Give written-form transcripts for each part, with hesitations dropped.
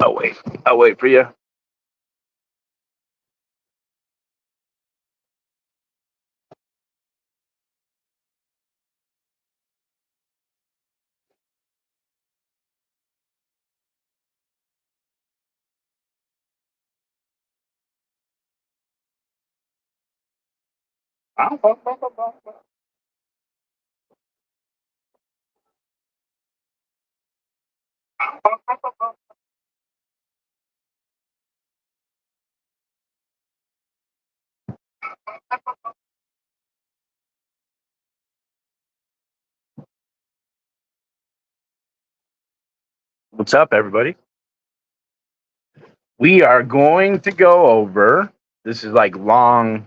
I'll wait. I'll wait for you. What's up, everybody? We are going to go over. This is like long.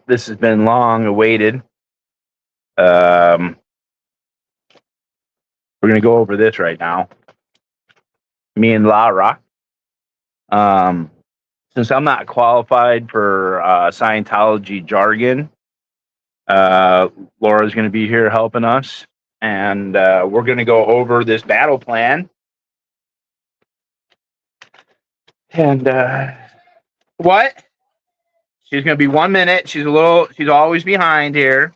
This has been long awaited. We're going to go over this right now. Me and Lara. Since I'm not qualified for Scientology jargon, Laura's going to be here helping us, and we're going to go over this battle plan. And what? She's going to be 1 minute. She's always behind here.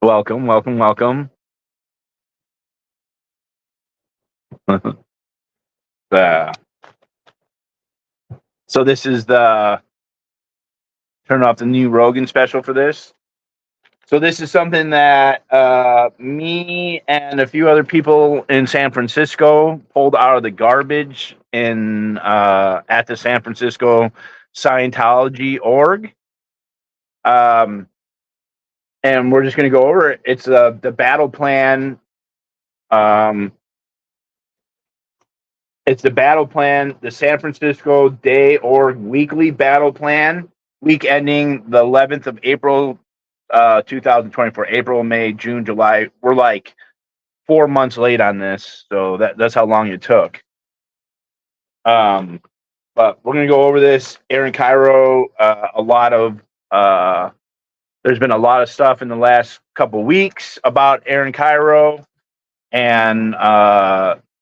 Welcome. So this is the turn off the new Rogan special for this. So this is something that me and a few other people in San Francisco pulled out of the garbage in at the San Francisco Scientology org. And we're just going to go over it. It's the battle plan. It's the battle plan, the San Francisco Day Org weekly battle plan, week ending the 11th of April, 2024. April, May, June, July. We're like 4 months late on this, so that's how long it took. But we're gonna go over this. AaRON KYRO, there's been a lot of stuff in the last couple weeks about AaRON KYRO, and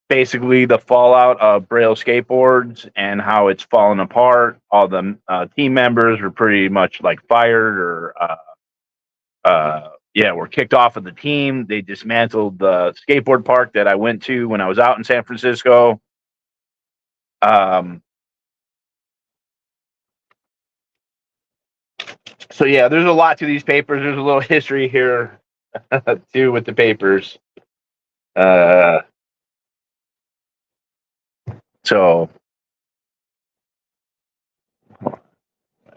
basically the fallout of Braile Skateboards and how it's fallen apart. All the team members were pretty much like fired or were kicked off of the team. They dismantled the skateboard park that I went to when I was out in San Francisco. So yeah, there's a lot to these papers. There's a little history here too with the papers. So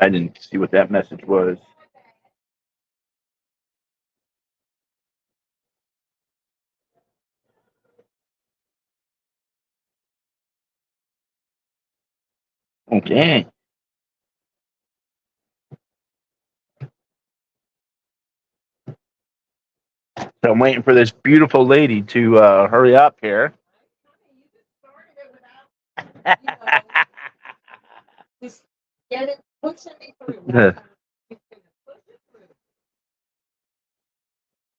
I didn't see what that message was. Okay. So I'm waiting for this beautiful lady to hurry up here. Just get it, push it through.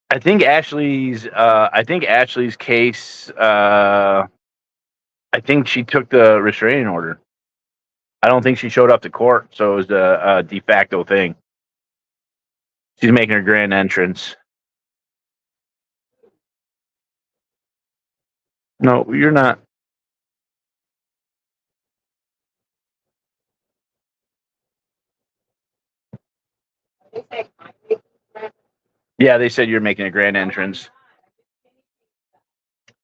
I think Ashley's case. I think she took the restraining order. I don't think she showed up to court, so it was a de facto thing. She's making her grand entrance. No, you're not. Yeah, they said you're making a grand entrance.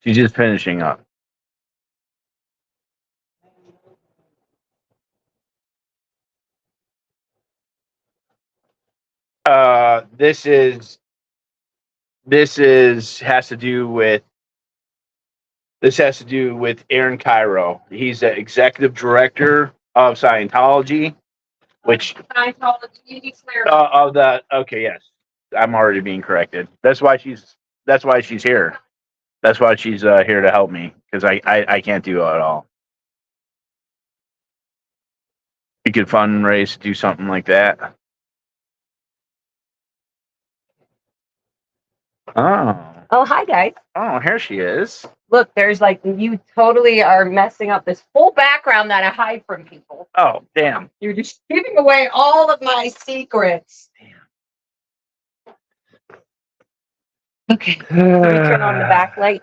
She's just finishing up. This has to do with AaRON KYRO. He's the executive director of Scientology, which Scientology of the yes, I'm already being corrected. That's why she's here. That's why she's here to help me, because I can't do it at all. You could fundraise, do something like that. Oh. Oh, hi, guys. Oh, here she is. Look, there's like, you totally are messing up this whole background that I hide from people. Oh, damn. You're just giving away all of my secrets. Okay. Let me turn on the backlight.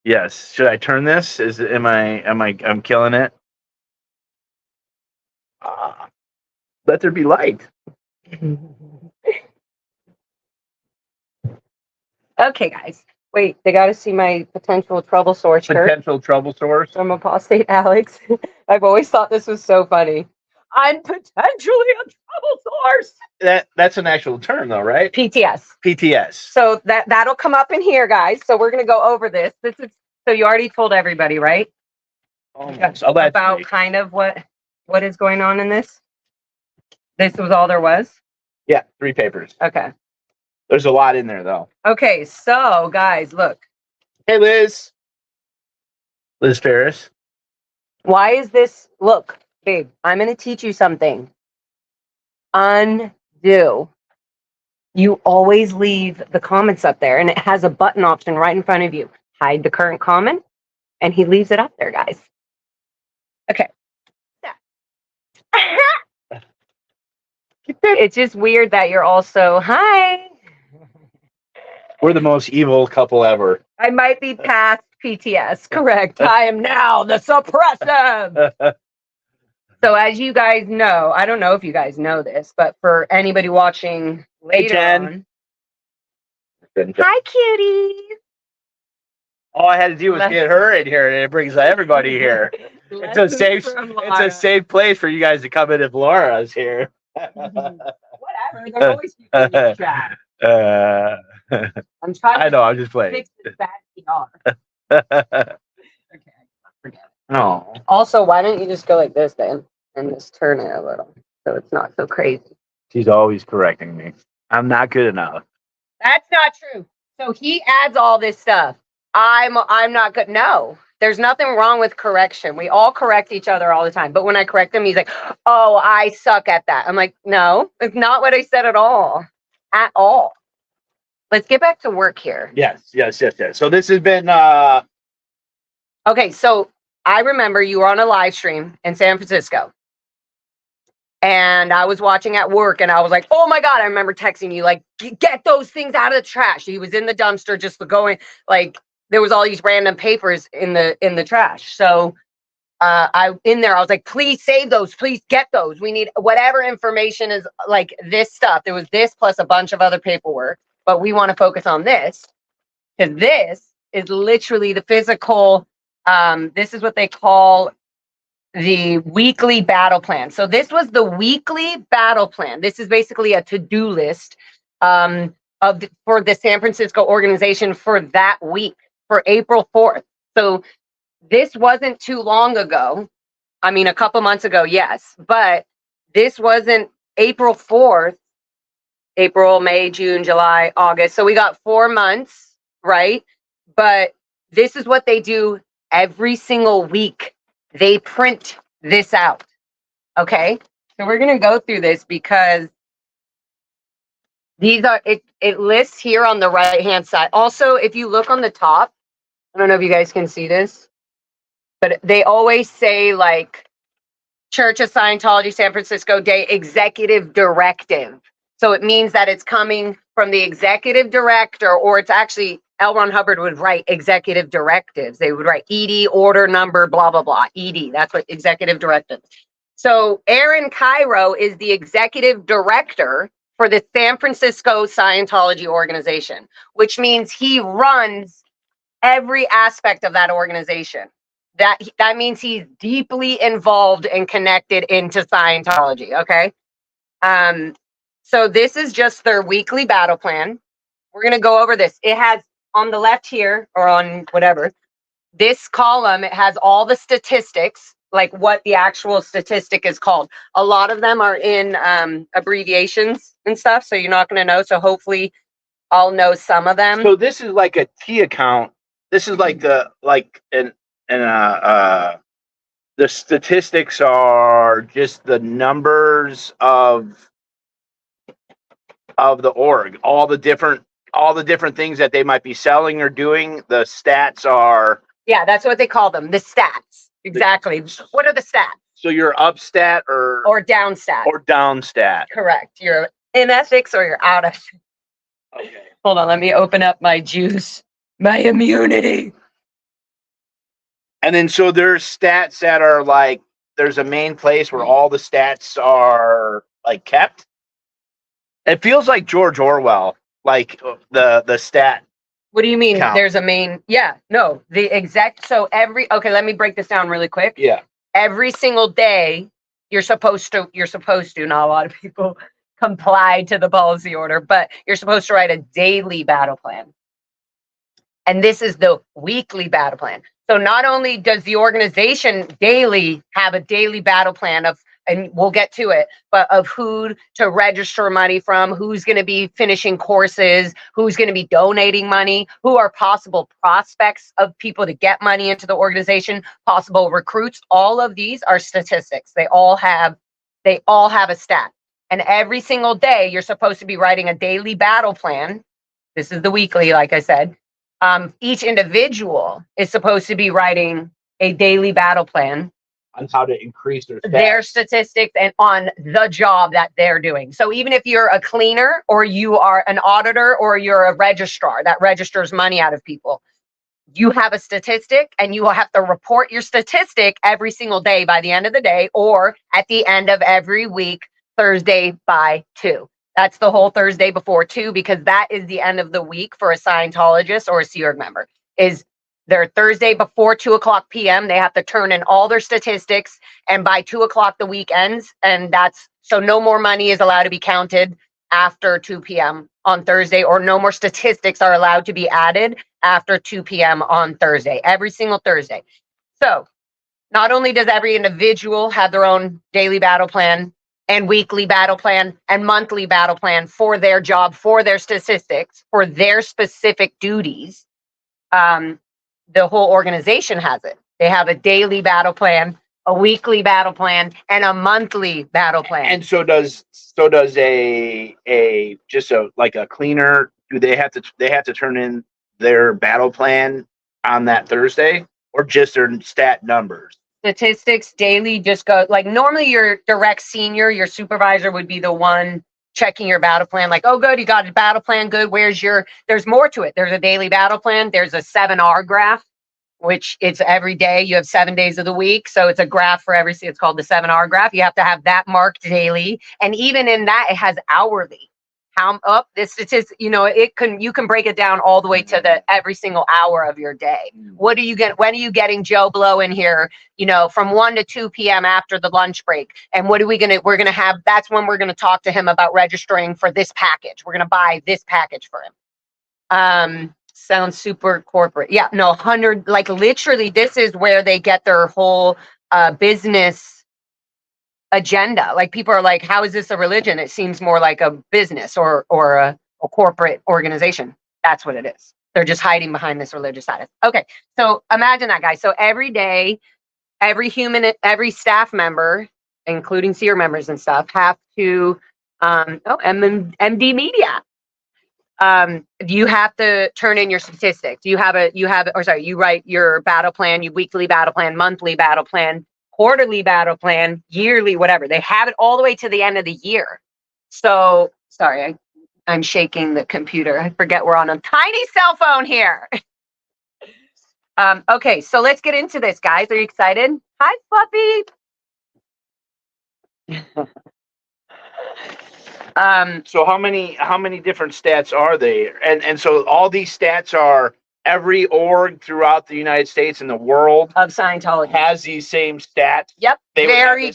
Yes. Should I turn this? I'm killing it? Let there be light. Okay, guys. Wait, they got to see my potential trouble source shirt Potential trouble source. from Apostate Alex. I've always thought this was so funny. I'm potentially a trouble source. That's an actual term, though, right? PTS. PTS. So that'll come up in here, guys. So we're gonna go over this. This is so you already told everybody, right? Almost. About kind of what is going on in this. This was all there was. Yeah, 3 papers. Okay. There's a lot in there, though. Okay, so guys, look. Hey, Liz. Liz Ferris. Why is this? Look, babe, I'm going to teach you something. Undo. You always leave the comments up there, and it has a button option right in front of you. Hide the current comment, and he leaves it up there, guys. Okay. It's just weird that you're also, hi. We're the most evil couple ever. I might be past PTS, correct. I am now the suppressive. So as you guys know, I don't know if you guys know this, but for anybody watching later on. Hi, cutie. All I had to do was get her in here, and it brings everybody here. It's a safe place for you guys to come in if Laura's here. Whatever. There's always people in the chat. I'm trying. I know. I'm just playing. Fix this bad PR. Okay, forget it. No. Also, why don't you just go like this then, and just turn it a little so it's not so crazy. She's always correcting me. I'm not good enough. That's not true. So he adds all this stuff. I'm not good. No, there's nothing wrong with correction. We all correct each other all the time. But when I correct him, he's like, "Oh, I suck at that." I'm like, "No, it's not what I said at all. At all." Let's get back to work here. Yes. So this has been okay. So I remember you were on a live stream in San Francisco. And I was watching at work, and I was like, "Oh my God!" I remember texting you like, "Get those things out of the trash." He was in the dumpster, just going like there was all these random papers in the trash. So I was like, "Please save those. Please get those. We need whatever information is like this stuff." There was this plus a bunch of other paperwork, but we want to focus on this because this is literally the physical. This is what they call the weekly battle plan. So this was the weekly battle plan. This is basically a to-do list for the San Francisco organization for that week, for April 4th. So this wasn't too long ago. I mean, a couple months ago, yes, but this wasn't April 4th, April, May, June, July, August. So we got 4 months, right? But this is what they do every single week. They print this out. Okay. So we're going to go through this because these are, it lists here on the right hand side. Also, if you look on the top, I don't know if you guys can see this, but they always say like Church of Scientology San Francisco Day executive directive. So it means that it's coming from the executive director, or it's actually L. Ron Hubbard would write executive directives. They would write ED, order number, blah, blah, blah. ED, that's what executive directives. So AaRON KYRO is the executive director for the San Francisco Scientology organization, which means he runs every aspect of that organization. That means he's deeply involved and connected into Scientology, okay? So this is just their weekly battle plan. We're going to go over this. It has on the left here, or on whatever, this column, it has all the statistics, like what the actual statistic is called. A lot of them are in abbreviations and stuff, so you're not going to know. So hopefully I'll know some of them. So this is like a T account. This is like the statistics are just the numbers of the org, all the different all the different things that they might be selling or doing, the stats are. Yeah, that's what they call them, the stats. Exactly. What are the stats? So you're up stat Or down stat. or down stat. Correct. You're in ethics or you're out of. Okay. Hold on, let me open up my juice. My immunity. And then so there's stats that are like, there's a main place where all the stats are like kept. It feels like George Orwell, like the stat. What do you mean? Count. There's a main, yeah, no, the exact, so okay, let me break this down really quick. Yeah. Every single day, you're supposed to, not a lot of people comply to the policy order, but you're supposed to write a daily battle plan. And this is the weekly battle plan. So not only does the organization daily have a daily battle plan of, and we'll get to it, but of who to register money from, who's going to be finishing courses, who's going to be donating money, who are possible prospects of people to get money into the organization, possible recruits. All of these are statistics. They all have a stat. And every single day, you're supposed to be writing a daily battle plan. This is the weekly, like I said. Each individual is supposed to be writing a daily battle plan On how to increase their statistics and on the job that they're doing. So even if you're a cleaner or you are an auditor or you're a registrar that registers money out of people, you have a statistic and you will have to report your statistic every single day by the end of the day or at the end of every week, Thursday by 2. That's the whole Thursday before 2, because that is the end of the week for a Scientologist or a Sea Org member. Is their Thursday before 2:00 p.m. They have to turn in all their statistics, and by 2:00 the week ends, and that's so no more money is allowed to be counted after 2 p.m. on Thursday, or no more statistics are allowed to be added after 2 p.m. on Thursday, every single Thursday. So not only does every individual have their own daily battle plan and weekly battle plan and monthly battle plan for their job, for their statistics, for their specific duties, the whole organization has it. They have a daily battle plan, a weekly battle plan, and a monthly battle plan. And so does a just a like a cleaner, do they have to turn in their battle plan on that Thursday, or just their stat numbers? Statistics daily, just go like normally your direct senior, your supervisor would be the one checking your battle plan, like, oh good, you got a battle plan, good, there's more to it. There's a daily battle plan, there's a 7R graph, which it's every day, you have 7 days of the week, so it's a graph for it's called the 7R graph. You have to have that marked daily, and even in that it has hourly. How up this statistic, you can break it down all the way to the every single hour of your day. What do you get? When are you getting Joe Blow in here? From 1 to 2 p.m. after the lunch break. And we're gonna have. That's when we're gonna talk to him about registering for this package. We're gonna buy this package for him. Sounds super corporate. Yeah, no, 100. Like literally, this is where they get their whole business agenda. Like people are like, how is this a religion? It seems more like a business or a corporate organization. That's what it is. They're just hiding behind this religious status. Okay, so imagine that, guys. So every day, every staff member, including Sea Org members and stuff, have to MD Media. You have to turn in your statistics. You write your battle plan, your weekly battle plan, monthly battle plan, quarterly battle plan, yearly, whatever. They have it all the way to the end of the year. So, sorry, I'm shaking the computer. I forget we're on a tiny cell phone here. Okay, so let's get into this, guys. Are you excited? Hi, Fluffy. So how many different stats are there? And so all these stats are every org throughout the United States and the world of Scientology has these same stats. Yep. Very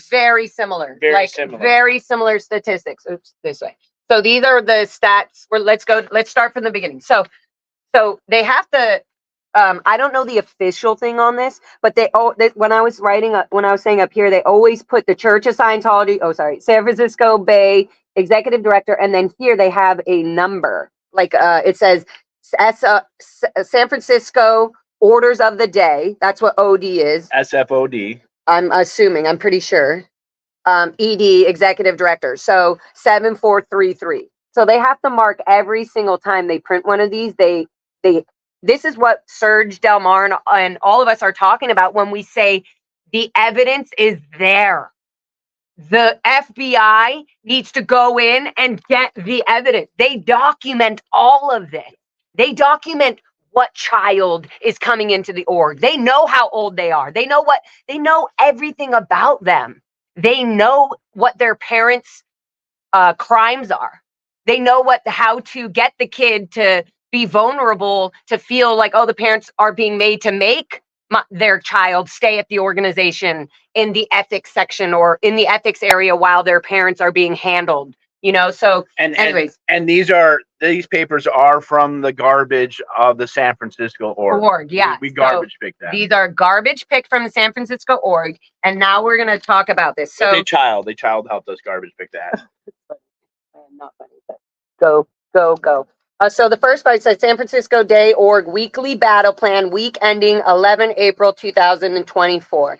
similar. Very similar statistics. Oops, this way. So these are the stats. Let's start from the beginning. So they have to, I don't know the official thing on this, but when I was saying up here, they always put the Church of Scientology, San Francisco Bay Executive Director, and then here they have a number. Like it says San Francisco Orders of the Day. That's what OD is. SFOD. I'm pretty sure. ED, Executive Director. So 7433. So they have to mark every single time they print one of these. This is what Serge Del Mar and all of us are talking about when we say the evidence is there. The FBI needs to go in and get the evidence. They document all of this. They document what child is coming into the org. They know how old they are. They know everything about them. They know what their parents' crimes are. They know how to get the kid to be vulnerable, to feel like, oh, the parents are being made to make their child stay at the organization in the ethics section or in the ethics area while their parents are being handled. So anyways, and these papers are from the garbage of the San Francisco org. Yeah, we garbage picked that. These are garbage picked from the San Francisco org, and now we're going to talk about this. So they child helped us garbage pick that. Not funny, but go. So the first part says San Francisco Day Org Weekly Battle Plan, week ending 11 April 2024.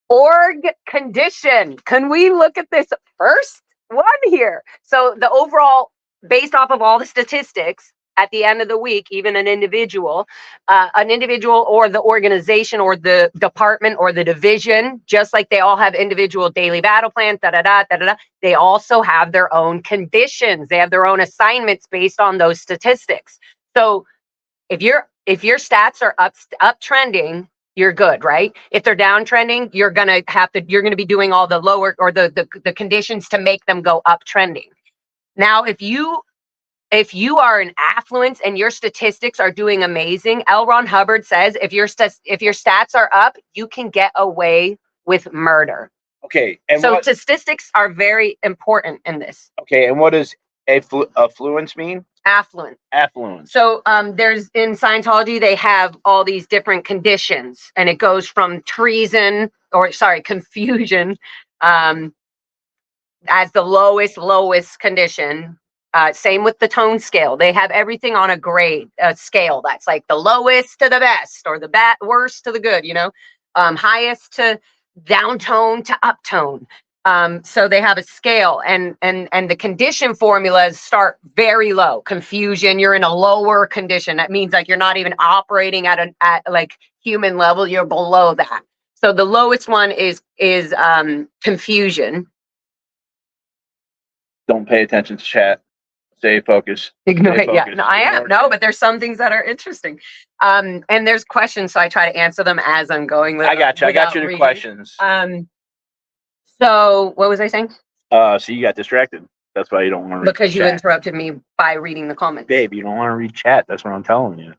Org condition. Can we look at this first one here? So the overall, based off of all the statistics, at the end of the week, even an individual or the organization or the department or the division, just like they all have individual daily battle plans, they also have their own conditions. They have their own assignments based on those statistics. So if your stats are up trending, you're good, right? If they're downtrending, you're gonna be doing all the lower or the conditions to make them go up trending. Now, if you are an affluence and your statistics are doing amazing, L. Ron Hubbard says if your stats are up, you can get away with murder. Okay. And so statistics are very important in this. Okay. And what does affluence mean? Affluence. So there's in Scientology, they have all these different conditions, and it goes from confusion as the lowest condition. Same with the tone scale. They have everything on a scale that's like the lowest to the best or the worst to the good, highest to downtone to uptone. So they have a scale and the condition formulas start very low. Confusion, you're in a lower condition. That means like you're not even operating at like human level. You're below that. So the lowest one is confusion. Don't pay attention to chat. Stay focused. Ignore it. Yeah, no, I am. No, but there's some things that are interesting. And there's questions, so I try to answer them as I'm going. I got you. I got your questions. So what was I saying? So you got distracted. That's why you don't want to read because you interrupted me by reading the comments. Babe, you don't want to read chat. That's what I'm telling you.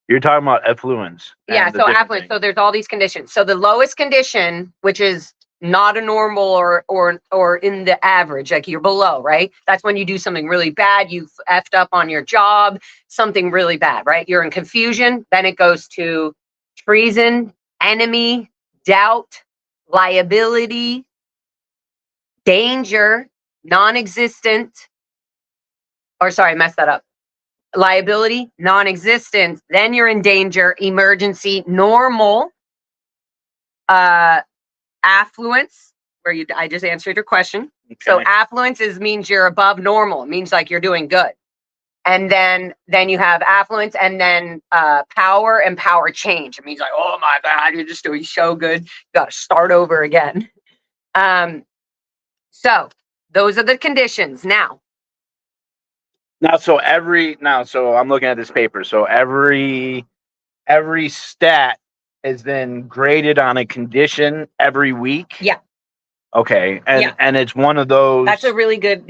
You're talking about affluence. Yeah, so affluence. So there's all these conditions. So the lowest condition, which is not a normal or in the average, like you're below, right? That's when you do something really bad. You've effed up on your job, something really bad, right? You're in confusion. Then it goes to treason, enemy, doubt, liability, danger, non-existent, or sorry, I messed that up. Liability, non-existent, then you're in danger, emergency, normal, affluence, where I just answered your question. Okay. So affluence means you're above normal. It means like you're doing good. And then you have affluence, and then power and power change. It means like, oh my God, you're just doing so good. You got to start over again. So those are the conditions. Now, so I'm looking at this paper. So every stat is then graded on a condition every week. Yeah. Okay. And it's one of those. That's a really good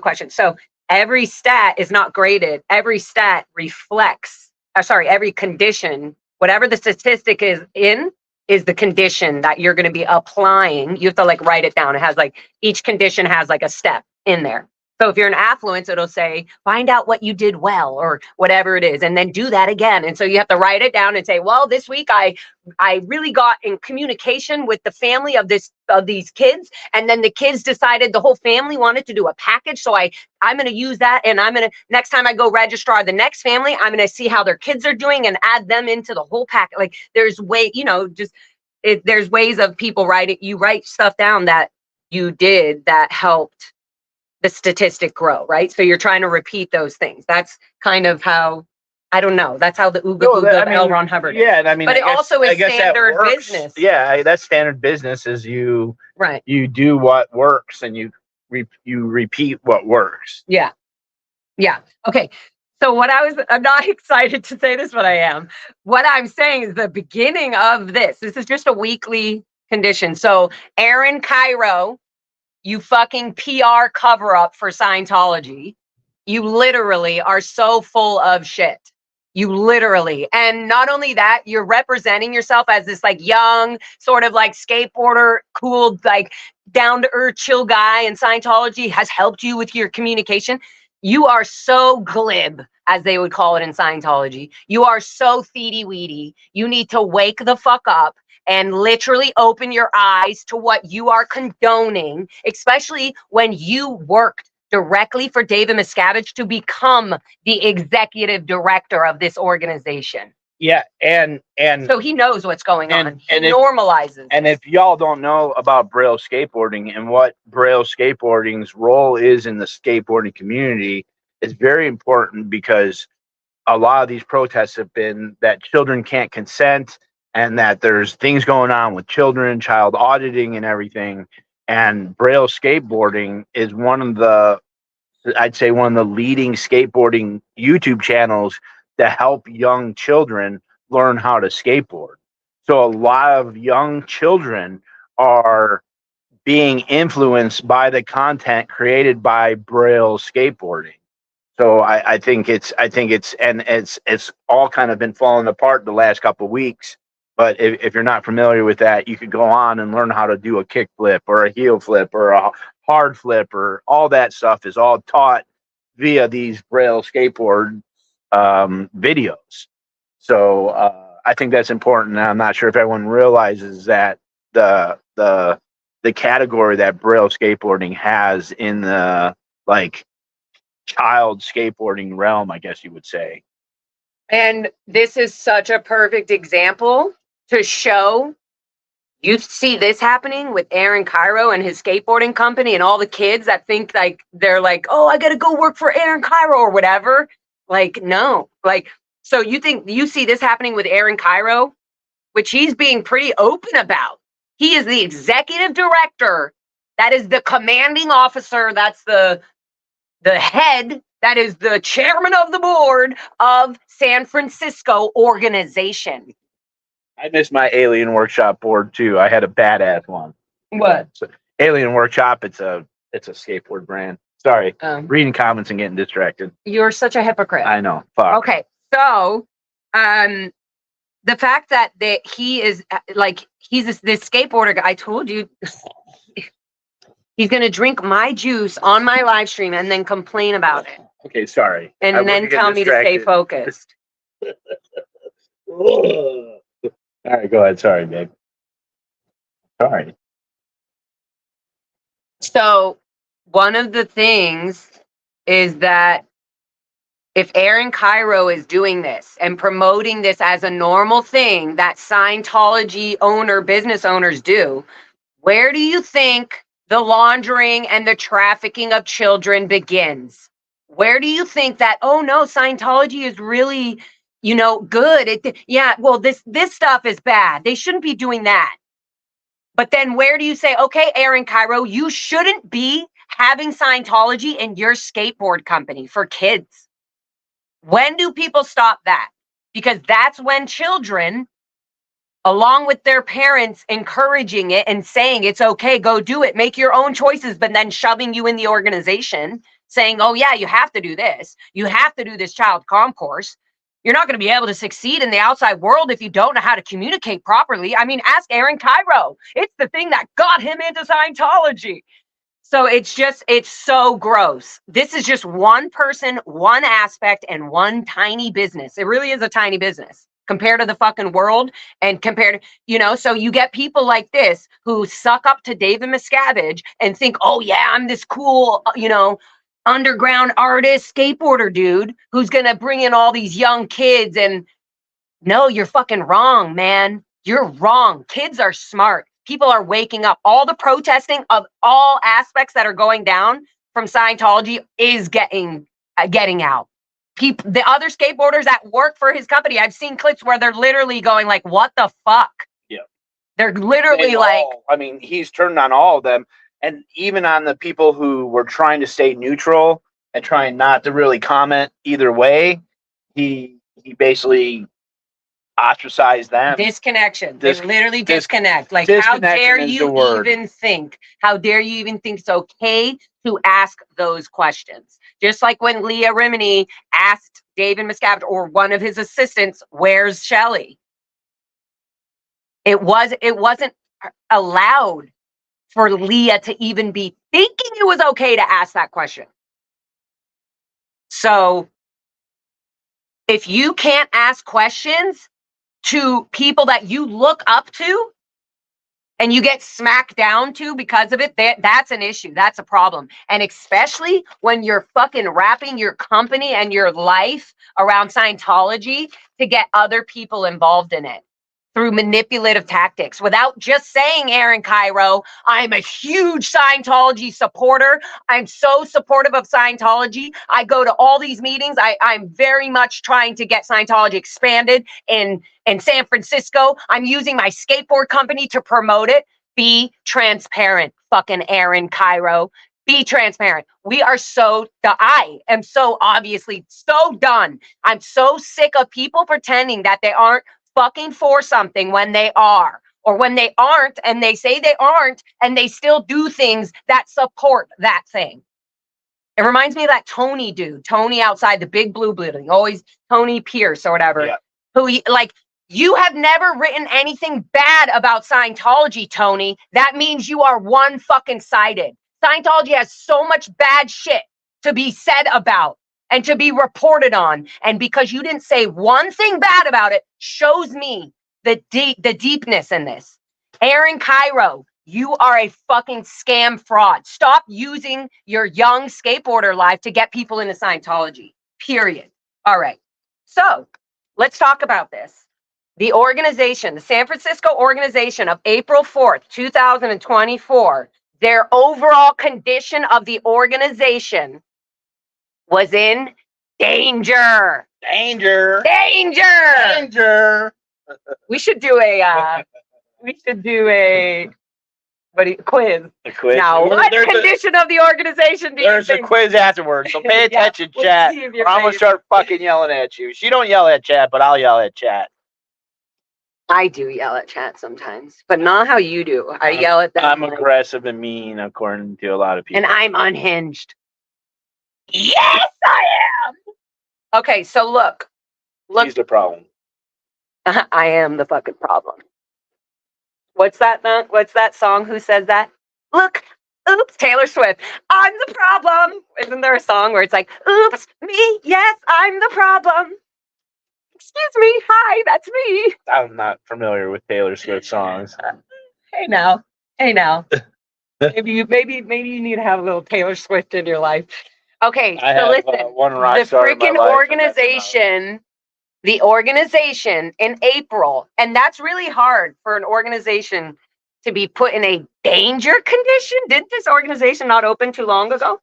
question. So every stat is not graded. Every stat reflects, every condition, whatever the statistic is the condition that you're going to be applying. You have to like write it down. It has like, each condition has like a step in there. So if you're an affluence, it'll say, find out what you did well or whatever it is, and then do that again. And so you have to write it down and say, well, this week I really got in communication with the family of these kids. And then the kids decided the whole family wanted to do a package. So I'm going to use that. And next time I go registrar the next family, I'm going to see how their kids are doing and add them into the whole pack. Like there's there's ways of people you write stuff down that you did that helped. the statistic grow, right? So you're trying to repeat those things. That's kind of how, I don't know. That's how the ooga booga of L. Ron Hubbard is. Yeah, and I mean, But it also is standard works. business. Yeah, that's standard business. Is you do what works and you repeat what works. Yeah. Okay. So I'm not excited to say this, but I am. What I'm saying is the beginning of this. This is just a weekly condition. So AaRON KYRO, you fucking PR cover up for Scientology. You literally are so full of shit. You literally. And not only that, you're representing yourself as this like young, sort of like skateboarder, cool, like down to earth, chill guy. And Scientology has helped you with your communication. You are so glib, as they would call it in Scientology. You are so feety-weedy. You need to wake the fuck up and literally open your eyes to what you are condoning, especially when you worked directly for David Miscavige to become the executive director of this organization. Yeah, and so he knows what's going on. He and normalizes. And if y'all don't know about Braille skateboarding and what Braille skateboarding's role is in the skateboarding community, it's very important because a lot of these protests have been that children can't consent and that there's things going on with children, child auditing and everything. And Braille skateboarding is one of the leading skateboarding YouTube channels to help young children learn how to skateboard. So a lot of young children are being influenced by the content created by Braille skateboarding. So I think it's all kind of been falling apart the last couple of weeks. But if you're not familiar with that, you could go on and learn how to do a kick flip or a heel flip or a hard flip, or all that stuff is all taught via these Braille skateboard videos. So I think that's important. And I'm not sure if everyone realizes that the category that Braille skateboarding has in the like child skateboarding realm, I guess you would say. And this is such a perfect example to show. You see this happening with AaRON KYRO and his skateboarding company and all the kids that think like they're like, oh, I got to go work for AaRON KYRO or whatever. Like, no, like, so you think you see this happening with AaRON KYRO, which he's being pretty open about. He is the executive director. That is the commanding officer. That's the head. That is the chairman of the board of San Francisco organization. I miss my Alien Workshop board too. I had a badass one. What? So, Alien Workshop. It's a skateboard brand. Sorry, reading comments and getting distracted. You're such a hypocrite. I know. Fuck. Okay, so the fact that he is like he's this skateboarder guy. I told you he's gonna drink my juice on my live stream and then complain about it. Okay, sorry. And then tell me to stay focused. All right, go ahead. Sorry, babe. Sorry. So one of the things is that if AaRON KYRO is doing this and promoting this as a normal thing that Scientology business owners do, where do you think the laundering and the trafficking of children begins? Where do you think that, oh no, Scientology is really, good? This stuff is bad. They shouldn't be doing that. But then where do you say, okay, AaRON KYRO, you shouldn't be having Scientology in your skateboard company for kids? When do people stop that? Because that's when children, along with their parents encouraging it and saying it's okay, go do it, make your own choices, but then shoving you in the organization saying, oh yeah, you have to do this. You have to do this child comm course. You're not going to be able to succeed in the outside world if you don't know how to communicate properly. I mean, ask AaRON KYRO. It's the thing that got him into Scientology. So it's so gross. This is just one person, one aspect, and one tiny business. It really is a tiny business compared to the fucking world and compared to, so you get people like this who suck up to David Miscavige and think, oh yeah, I'm this cool, underground artist skateboarder dude who's going to bring in all these young kids. And no, you're fucking wrong, man. You're wrong. Kids are smart. People are waking up. All the protesting of all aspects that are going down, from Scientology is getting out. People, the other skateboarders that work for his company, I've seen clips where they're literally going like, "What the fuck?" Yeah, they're literally like, I mean, he's turned on all of them, and even on the people who were trying to stay neutral and trying not to really comment either way. He basically ostracized them. disconnection. They literally disconnect. Like, how dare you even think? How dare you even think it's okay to ask those questions? Just like when Leah Remini asked David Miscavige or one of his assistants, "Where's Shelly?" It wasn't allowed for Leah to even be thinking it was okay to ask that question. So if you can't ask questions to people that you look up to and you get smacked down to because of it, that's an issue. That's a problem. And especially when you're fucking wrapping your company and your life around Scientology to get other people involved in it through manipulative tactics without just saying, AaRON KYRO, I'm a huge Scientology supporter. I'm so supportive of Scientology. I go to all these meetings. I'm very much trying to get Scientology expanded in San Francisco. I'm using my skateboard company to promote it. Be transparent, fucking AaRON KYRO. Be transparent. I am so obviously so done. I'm so sick of people pretending that they aren't fucking for something when they are, or when they aren't and they say they aren't and they still do things that support that thing. It reminds me of that Tony dude, Tony outside the big blue building, always Tony Pierce or whatever, Yeah. who like, you have never written anything bad about Scientology, Tony. That means you are one fucking sided. Scientology has so much bad shit to be said about and to be reported on. And because you didn't say one thing bad about it, shows me the deepness in this. AaRON KYRO, you are a fucking scam fraud. Stop using your young skateboarder life to get people into Scientology, period. All right. So let's talk about this. The organization, the San Francisco organization of April 4th, 2024, their overall condition of the organization was in danger. Danger. We should do a quiz. A quiz. Now, what condition of the organization do you think? There's a quiz afterwards, so pay attention, we'll chat. see if Or you're I'm gonna ready. start fucking yelling at you. She don't yell at chat, but I'll yell at chat. I do yell at chat sometimes, but not how you do. I yell at them. I'm aggressive and mean, according to a lot of people. And I'm unhinged. Yes, I am. Okay, so look. She's the problem. I am the fucking problem. What's that song? Who says that? Look, oops, Taylor Swift. I'm the problem. Isn't there a song where it's like, oops, me, yes, I'm the problem. Excuse me, hi, that's me. I'm not familiar with Taylor Swift songs. Hey now. Maybe you need to have a little Taylor Swift in your life. Okay, I so have, listen, one rock the star in my freaking life, organization, the organization in April, and that's really hard for an organization to be put in a danger condition. Didn't this organization not open too long ago?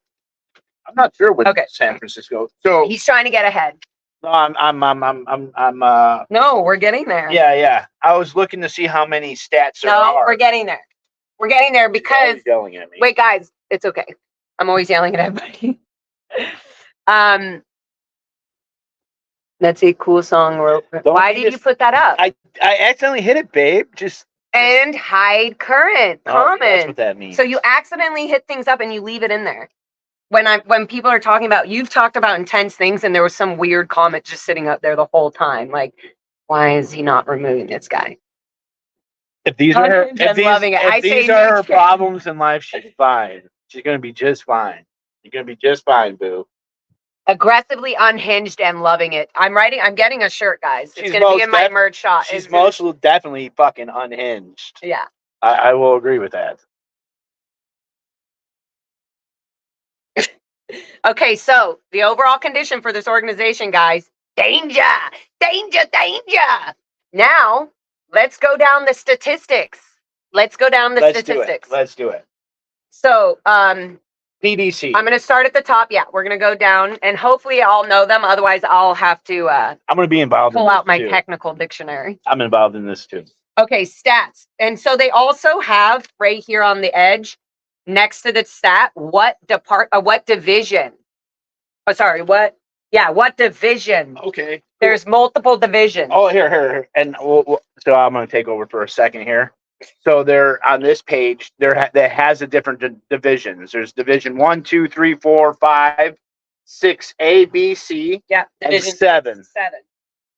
I'm not sure with Okay. San Francisco. So He's trying to get ahead. no, I'm No, we're getting there. yeah. I was looking to see how many stats there No, are. we're getting there. We're getting there She's because always yelling at me. wait, guys, it's okay. I'm always yelling at everybody. That's a cool song. Why did you put that up? I accidentally hit it, babe. Just And hide current that's comment. what that means. So you accidentally hit things up and you leave it in there. When people are talking about, you've talked about intense things and there was some weird comment just sitting up there the whole time. Like, why is he not removing this guy? If these are her, I'm loving it. I if these say are her nature. problems in life, she's fine. She's gonna be just fine. You're gonna be just fine, boo. Aggressively unhinged and loving it. I'm getting a shirt, guys. It's going to be in my merch shop. She's most definitely fucking unhinged. Yeah. I will agree with that. Okay, so the overall condition for this organization, guys, danger. Now, let's go down the statistics. Let's do it. Let's do it. So, PDC. I'm going to start at the top. Yeah, we're going to go down, and hopefully I'll know them. Otherwise, I'll have to I'm going to be involved pull in this out my too. technical dictionary. I'm involved in this too. Okay, stats. And so they also have right here on the edge, next to the stat, what division? Oh, sorry, what division? Okay. There's multiple divisions. Oh, here. And so I'm going to take over for a second here. So they're on this page, that has a different divisions. There's division 1, 2, 3, 4, 5, 6, A, B, C, Yeah, and division 7. 7.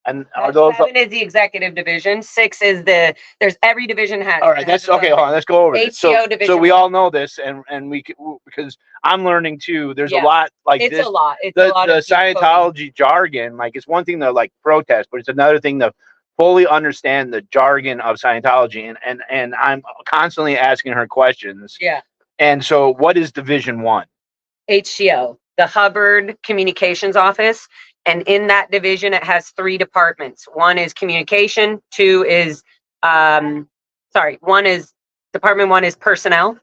And are those 7 is the executive division. 6 is there's every division has. all right? That's okay. Hold on, let's go over this. HCO division So we 1. all know this, and we because I'm learning too. There's Yeah. a lot like It's this. a lot. It's The a lot of Scientology jargon, like it's one thing to like protest, but it's another thing to fully understand the jargon of Scientology. And I'm constantly asking her questions. Yeah. And so, what is Division 1? HCO, the Hubbard Communications Office. And in that division, it has 3 departments. One is communication. 2 is, department 1 is personnel.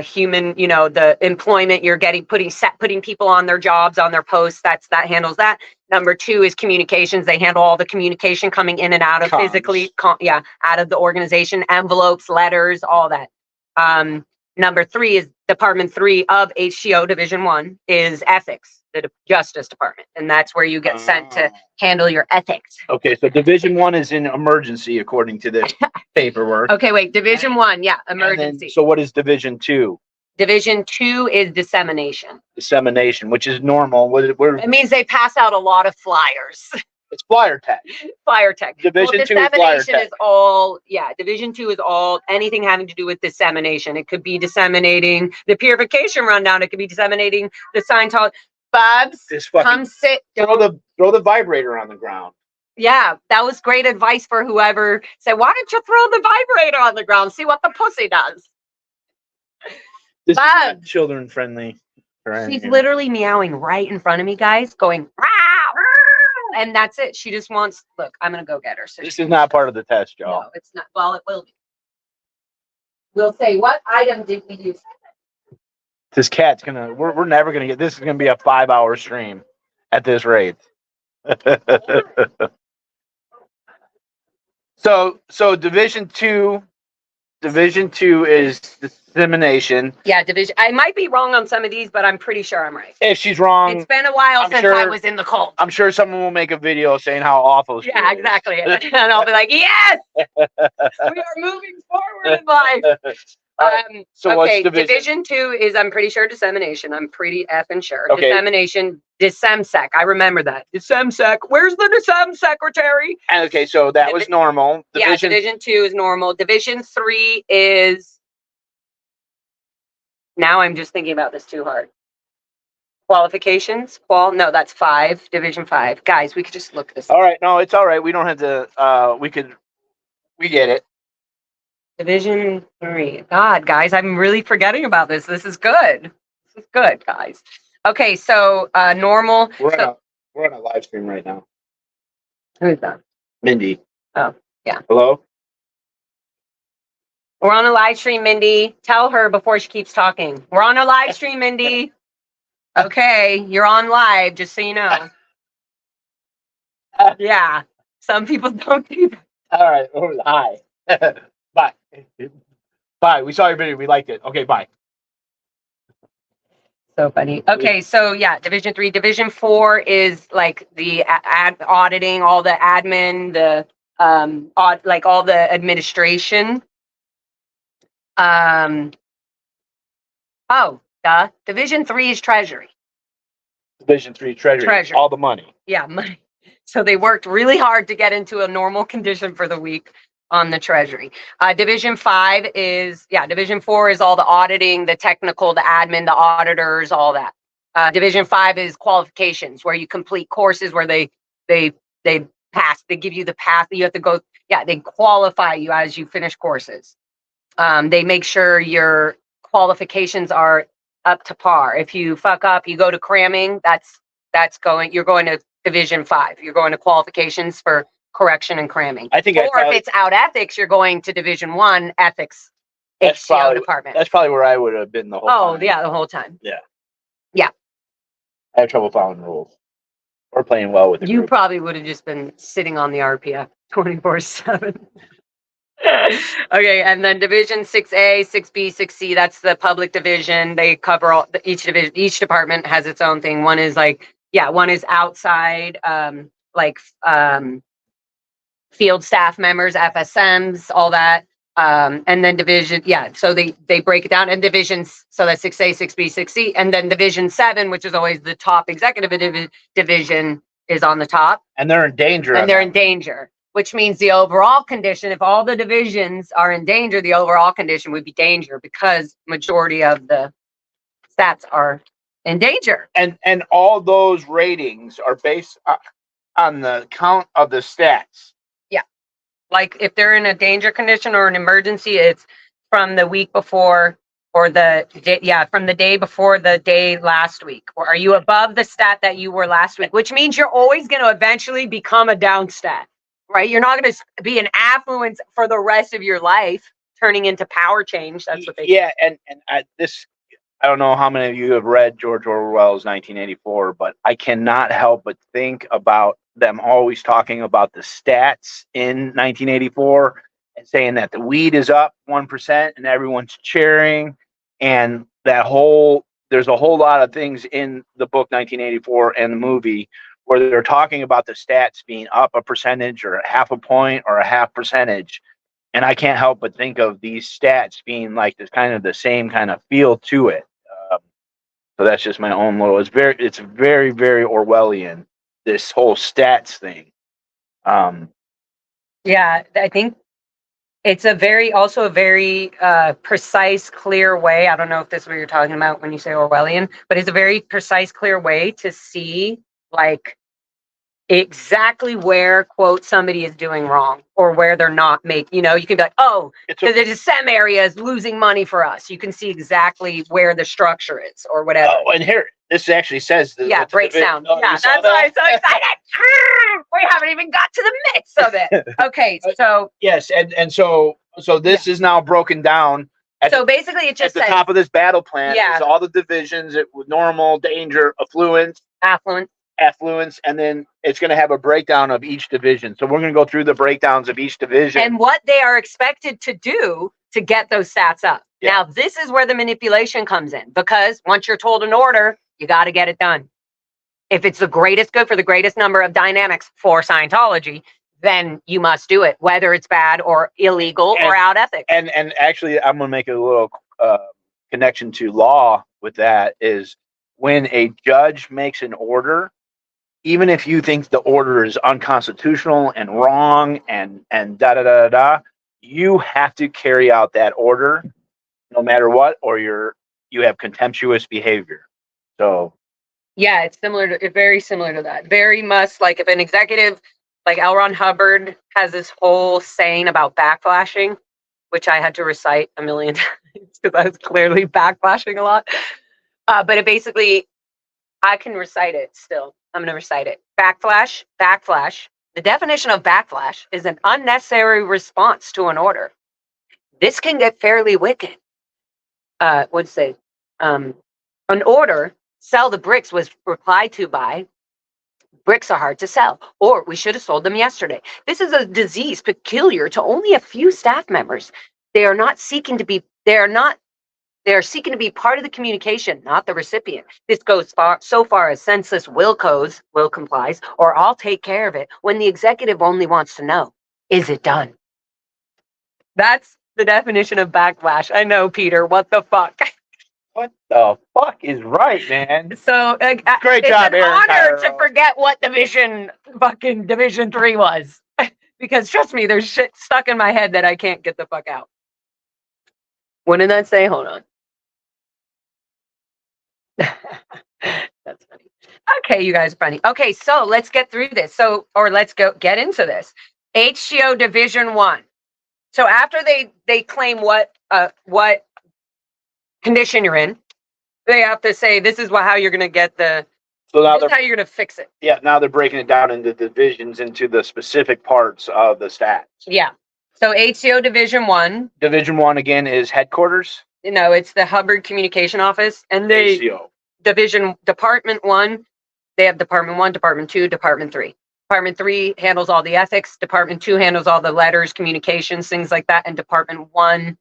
Human, the employment you're getting, putting people on their jobs, on their posts. That handles that. Number 2 is communications. They handle all the communication coming in and out of physically, out of the organization, envelopes, letters, all that. Number 3 is Department 3 of HCO Division 1 is ethics, the Justice Department, and that's where you get sent to handle your ethics. Okay, so Division 1 is in emergency according to this paperwork. Okay, wait, Division 1, emergency. So what is Division 2? Division 2 is dissemination. Dissemination, which is normal. It means they pass out a lot of flyers. It's flyer tech. Flyer tech. Division 2 is flyer dissemination tech. is all, Division 2 is all anything having to do with dissemination. It could be disseminating the purification rundown. It could be disseminating the Scientology. Bubs, come sit. Throw the vibrator on the ground. Yeah, that was great advice for whoever said, why don't you throw the vibrator on the ground? See what the pussy does. This is not children friendly. She's literally meowing right in front of me, guys, going, rah, rah, and that's it. She just wants, look, I'm going to go get her. So this is not part of the test, y'all. No, it's not. Well, it will be. We'll say, what item did we use? This cat's we're never gonna get, this is gonna be a 5-hour stream at this rate. So Division 2 is dissemination. Yeah, division. I might be wrong on some of these, but I'm pretty sure I'm right. If she's wrong, it's been a while since I was in the cult. I'm sure someone will make a video saying how awful she is. Yeah, exactly. And I'll be like, yes, we are moving forward in life. So okay, what's Division 2 is, I'm pretty sure, dissemination. I'm pretty effing sure. Okay. Dissemination, DissemSec. I remember that. DissemSec. Where's the Dissem secretary? Okay, so that was normal. Division 2 is normal. Division 3 is, now I'm just thinking about this too hard. Qualifications? No, that's 5. Division 5. Guys, we could just look this up. All right, no, it's all right. We don't have to, we get it. Division 3. God, guys, I'm really forgetting about this. This is good. This is good, guys. Okay, so normal. We're on a live stream right now. Who's that? Mindy. Oh, yeah. Hello? We're on a live stream, Mindy. Tell her before she keeps talking. We're on a live stream, Mindy. Okay, you're on live, just so you know. Yeah, some people don't do that. All right, hi. Bye. Bye. We saw your video. We liked it. Okay, bye. So funny. Okay, so yeah, Division 3. Division 4 is like the auditing, all the admin, the like all the administration. Division 3 is Treasury. Division 3 Treasury. All the money. Yeah, money. So they worked really hard to get into a normal condition for the week on the Treasury. Division 5 is, Division 4 is all the auditing, the technical, the admin, the auditors, all that. Division 5 is qualifications, where you complete courses where they pass, they give you the path that you have to go. Yeah, they qualify you as you finish courses. They make sure your qualifications are up to par. If you fuck up, you go to cramming, you're going to Division 5. You're going to qualifications for correction and cramming. I think, or if it's out ethics, you're going to Division 1 ethics That's HCO probably department. that's probably where I would have been the whole time. Oh, yeah, the whole time. I have trouble following rules or playing well with the You group. probably would have just been sitting on the RPF 24/7. Okay, and then Division 6A, 6B, 6C, that's the public division. They cover all each division. Each department has its own thing. One is one is outside, field staff members, FSMs, all that. And then division, so they break it down in divisions. So that's 6A, 6B, 6C. And then Division 7, which is always the top executive division, is on the top. And they're in danger. And they're in danger, which means the overall condition, if all the divisions are in danger, the overall condition would be danger because majority of the stats are in danger. And all those ratings are based on the count of the stats. Like if they're in a danger condition or an emergency, it's from the week before or from the day before the day last week. Or are you above the stat that you were last week? Which means you're always going to eventually become a down stat, right? You're not going to be an affluence for the rest of your life, turning into power change. That's what they and I don't know how many of you have read George Orwell's 1984, but I cannot help but think about them always talking about the stats in 1984 and saying that the weed is up 1% and everyone's cheering. And there's a whole lot of things in the book 1984 and the movie where they're talking about the stats being up a percentage or a half a point or a half percentage. And I can't help but think of these stats being like this kind of the same kind of feel to it. So that's just my own little. It's very, very Orwellian. This whole stats thing. Yeah, I think it's a very precise, clear way. I don't know if this is what you're talking about when you say Orwellian, but it's a very precise, clear way to see like exactly where, quote, somebody is doing wrong or where they're not making, you can be like, oh, because the SEM area is losing money for us. You can see exactly where the structure is or whatever. Oh, and here, this actually says. Breaks down. That's why I'm so excited. We haven't even got to the midst of it. Okay, so. Yes, and so this is now broken down. So basically it just says. At the top of this battle plan is all the divisions with normal, danger, affluence, and then it's going to have a breakdown of each division. So we're going to go through the breakdowns of each division. And what they are expected to do to get those stats up. Yeah. Now, this is where the manipulation comes in, because once you're told an order, you got to get it done. If it's the greatest good for the greatest number of dynamics for Scientology, then you must do it, whether it's bad or illegal or out ethics. And actually, I'm going to make a little connection to law with that is when a judge makes an order, even if you think the order is unconstitutional and wrong and you have to carry out that order no matter what, or you have contemptuous behavior. So yeah, it's very similar to that. Very much like if an executive like L. Ron Hubbard has this whole saying about backflashing, which I had to recite a million times because I was clearly backflashing a lot. But it basically, I can recite it still. I'm going to recite it. Backflash. The definition of backflash is an unnecessary response to an order. This can get fairly wicked. What'd say? An order, sell the bricks, was replied to by, bricks are hard to sell, or we should have sold them yesterday. This is a disease peculiar to only a few staff members. They are seeking to be part of the communication, not the recipient. This goes so far as senseless will complies, or I'll take care of it, when the executive only wants to know, is it done? That's the definition of backlash. I know, Peter, what the fuck? What the fuck is right, man? So great job, it's an AaRON, honor KYRO. to forget what Division 3 was. Because trust me, there's shit stuck in my head that I can't get the fuck out. What did that say? Hold on. That's funny. Okay, you guys are funny. Okay, so let's get through this. Let's get into this. HCO Division 1. So after they claim what condition you're in, they have to say this is how you're going to get this is how you're going to fix it. Yeah, now they're breaking it down into divisions, into the specific parts of the stats. Yeah. So HCO Division 1, Division 1 again is headquarters. you know, it's the Hubbard Communication Office, and they ACO. Department 1, they have Department 1, Department 2, Department 3. Department 3 handles all the ethics, Department 2 handles all the letters, communications, things like that, and Department 1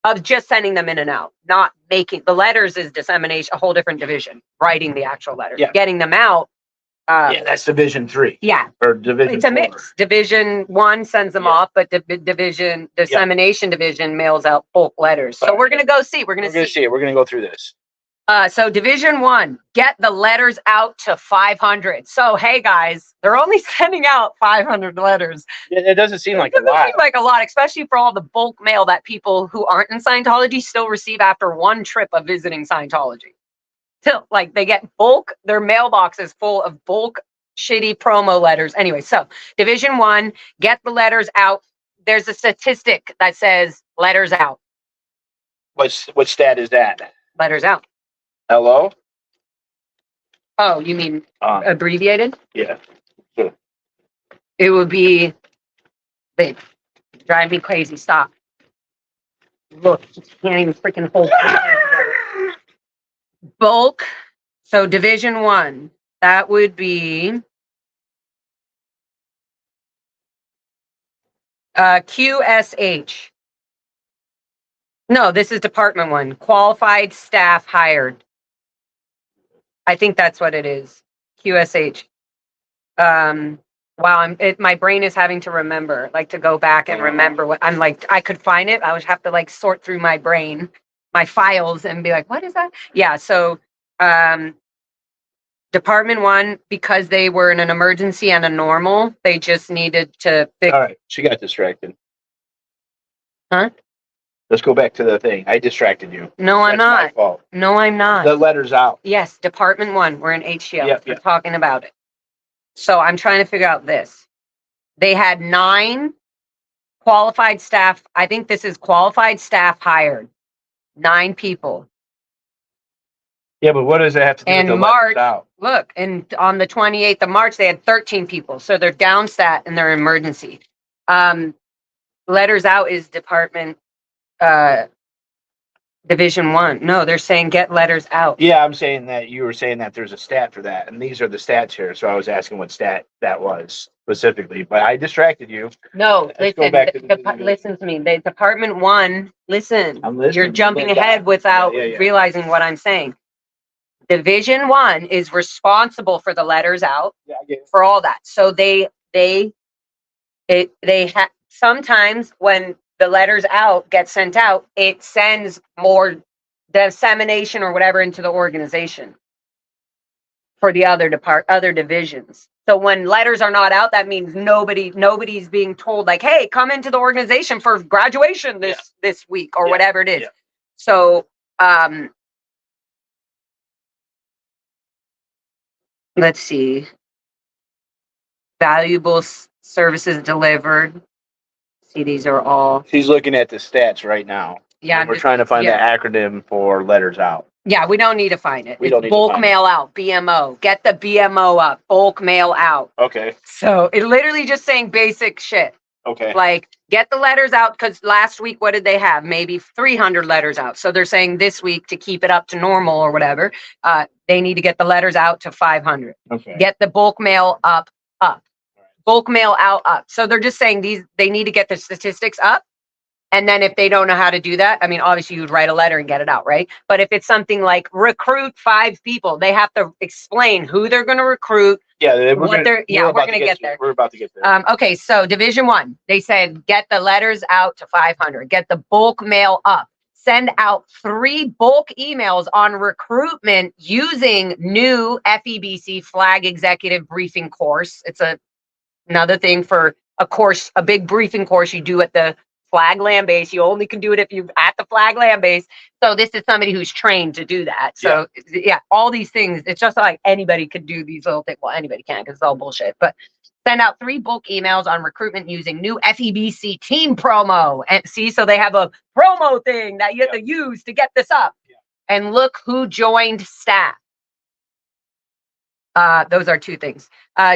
of just sending them in and out, not making the letters is dissemination, a whole different division, writing the actual letters, Yeah. getting them out. Yeah, that's Division 3 Yeah, or Division it's a 4. mix. Division 1 sends them Yeah. off, but the division dissemination division mails out bulk letters. So Right. we're gonna go see. We're We're gonna going to see. see it. We're going to go through this. So Division 1, get the letters out to 500. So hey guys, they're only sending out 500 letters. It doesn't seem like It a doesn't lot. seem like a lot, especially for all the bulk mail that people who aren't in Scientology still receive after one trip of visiting Scientology. Till like they get bulk, their mailbox is full of bulk shitty promo letters. Anyway, so Division 1, get the letters out. There's a statistic that says letters out, What stat is that? letters out. Hello? Oh, you mean Uh, abbreviated? yeah. It would be, babe, drive me crazy. Stop. Look, you can't even freaking hold it. Bulk. So Division 1, that would be QSH. No, this is Department 1. Qualified staff hired. I think that's what it is. QSH. Wow, my brain is having to remember, like to go back and remember what I'm like. I could find it. I would have to like sort through my brain, my files, and be like, what is that? Yeah. So, Department 1, because they were in an emergency and a normal, they just needed to fix. All right. She got distracted. Huh? Let's go back to the thing. I distracted you. No, I'm That's my not. fault. No, I'm not. The letter's out. Yes, Department 1. We're in HCO. Yep, We're yep. talking about it. So I'm trying to figure out this. They had 9 qualified staff. I think this is qualified staff hired. 9 people. Yeah, but what does it have to do And with the March, letters out? look, and on the 28th of March, they had 13 people. So they're down stat in their emergency. Letters out is Department Division 1. No, they're saying get letters out. Yeah, I'm saying that you were saying that there's a stat for that, and these are the stats here. So I was asking what stat that was specifically, but I distracted you. No, Let's go listen, back to the listen to me. The Department 1, listen, I'm listening. you're jumping Yeah, ahead without yeah. realizing what I'm saying. Division 1 is responsible for the letters out, Yeah, I get it. for all that. So they sometimes when the letters out get sent out, it sends more dissemination or whatever into the organization for the other divisions. So when letters are not out, that means nobody's being told like, hey, come into the organization for graduation this week or whatever it is. Yeah. So let's see. Valuable services delivered. See, these are all. She's looking at the stats right now. Yeah, And we're trying to find the acronym for letters out. Yeah, we don't need to find it. We don't need to bulk find mail out, BMO. Get the BMO up, bulk mail out. Okay. So it literally just saying basic shit. Okay. Like get the letters out, because last week, what did they have? Maybe 300 letters out. So they're saying this week, to keep it up to normal or whatever, they need to get the letters out to 500. Okay. Get the bulk mail up. Bulk mail out up. So they're just saying they need to get the statistics up. And then if they don't know how to do that, I mean, obviously you'd write a letter and get it out, right? But if it's something like recruit 5 people, they have to explain who they're going to recruit. Yeah, we're What going to get there. We're about to get there. Okay, so Division 1, they said get the letters out to 500, get the bulk mail up, send out 3 bulk emails on recruitment using new FEBC flag executive briefing course. It's another thing for a course, a big briefing course you do at the flag land base. You only can do it if you're at the flag land base. So this is somebody who's trained to do that. So yeah, all these things, it's just like anybody could do these little things. Well, anybody can, because it's all bullshit. But send out 3 bulk emails on recruitment using new FEBC team promo. And see, so they have a promo thing that you have to use to get this up. And look who joined staff. Those are two things.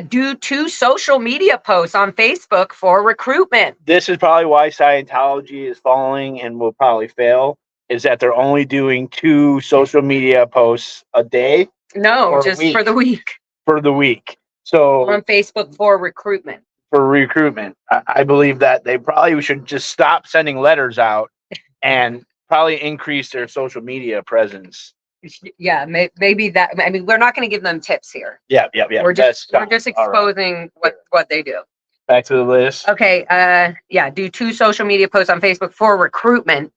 Do 2 social media posts on Facebook for recruitment. This is probably why Scientology is falling and will probably fail, is that they're only doing 2 social media posts a day No, Or a just week. for the week for the week. So on Facebook for recruitment. for recruitment, I believe that they probably should just stop sending letters out and probably increase their social media presence. Yeah, maybe that. I mean, we're not going to give them tips here. Yeah. We're just All right. exposing what they do. Back to the list. Okay. Yeah. Do 2 social media posts on Facebook for recruitment.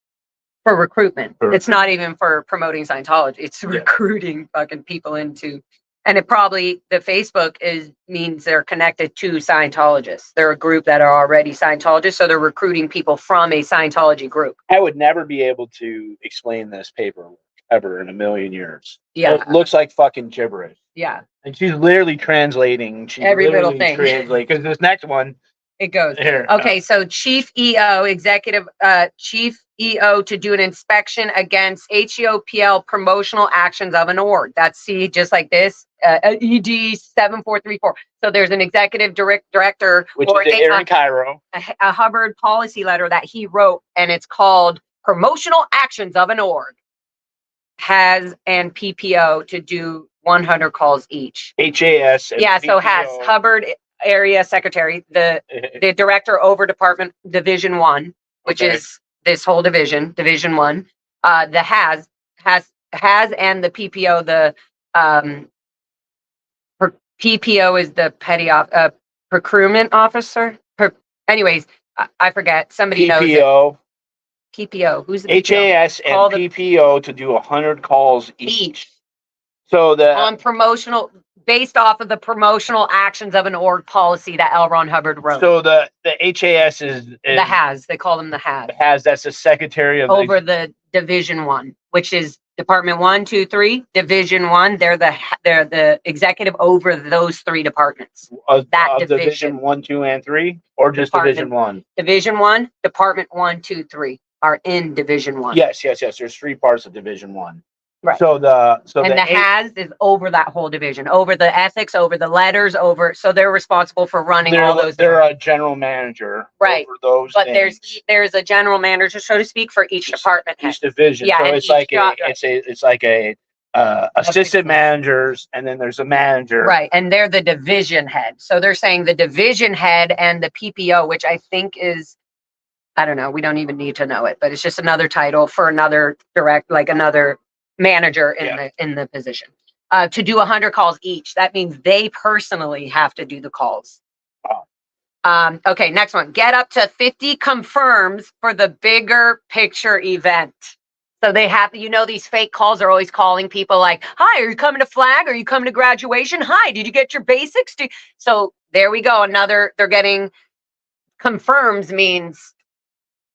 For recruitment. It's not even for promoting Scientology. It's recruiting fucking people into. And it probably the Facebook means they're connected to Scientologists. They're a group that are already Scientologists, so they're recruiting people from a Scientology group. I would never be able to explain this paper ever in a million years. Yeah. It looks like fucking gibberish. Yeah. And she's literally translating. She's Every little literally thing. Because this next one. It goes. Here. Okay, so chief EO to do an inspection against HEOPL promotional actions of an org. That's just like this, ED 7434. So there's an executive director, Which or is AaRON KYRO. a Hubbard policy letter that he wrote, and it's called Promotional Actions of an Org. Has and PPO to do 100 calls each. HAS. And Yeah, so PPO. has Hubbard area secretary, the director over department division 1, which is this whole division 1. The has and the PPO, the PPO is the petty procurement officer. Anyways, I forget. Somebody knows it. PPO. Who's the PPO? HAS and PPO to do 100 calls each. So on promotional, based off of the promotional actions of an org policy that L. Ron Hubbard wrote. So the HAS is the has. They call them the has. Has, that's the secretary of over the division 1, which is department 1, 2, 3, division 1. They're the executive over those 3 departments. That division 1, 2, and 3, or just division 1. Division 1, department 1, 2, 3 are in division 1. Yes. There's 3 parts of division 1. Right. So the has is over that whole division, over the ethics, over the letters, so they're responsible for running all those. They're a general manager, right? Over those, but things. there's a general manager, so to speak, for each department, each division. Yeah, so it's like a assistant managers, and then there's a manager, right? And they're the division head. So they're saying the division head and the PPO, which I think is, I don't know, we don't even need to know it, but it's just another title for another another manager in the position, to do 100 calls each. That means they personally have to do the calls. Wow. Okay, next one. Get up to 50 confirms for the bigger picture event. So they have, these fake calls are always calling people like, hi, are you coming to flag? Are you coming to graduation? Hi, did you get your basics? So there we go. They're getting confirms means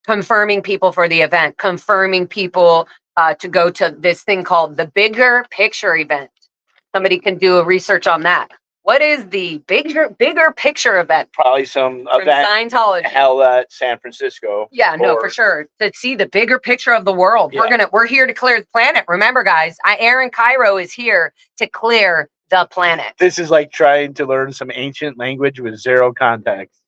confirming people for the event, confirming people to go to this thing called the bigger picture event. Somebody can do a research on that. What is the bigger picture event? Probably some from event Scientology held at San Francisco. Yeah, no, for sure. To see the bigger picture of the world. Yeah. We're here to clear the planet. Remember, guys, AaRON KYRO is here to clear the planet. This is like trying to learn some ancient language with 0 context.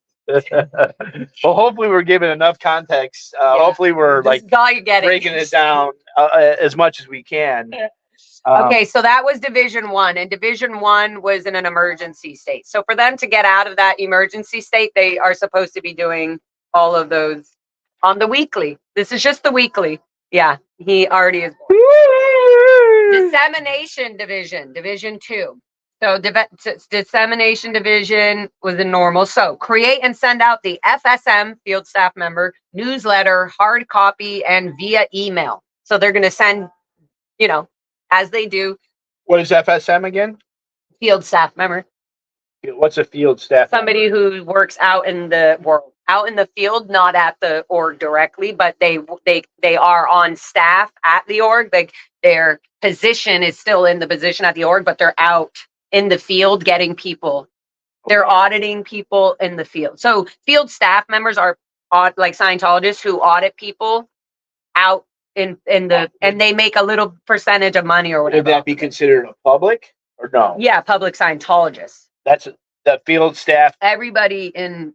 Well, hopefully we're giving enough context. Hopefully we're breaking it down as much as we can. Okay, so that was division 1, and division 1 was in an emergency state. So for them to get out of that emergency state, they are supposed to be doing all of those on the weekly. This is just the weekly. Yeah, he already is. Dissemination division, division 2. So dissemination division was the normal. So create and send out the FSM, field staff member, newsletter, hard copy, and via email. So they're going to send, as they do. What is FSM again? Field staff member. What's a field staff Somebody member? Who works out in the world, out in the field, not at the org directly, but they are on staff at the org. Their position is still in the position at the org, but they're out in the field getting people. They're auditing people in the field. So field staff members are like Scientologists who audit people out in the, and they make a little percentage of money or whatever. Would that be considered a public? or no? Yeah, public Scientologists. That's the field staff. Everybody in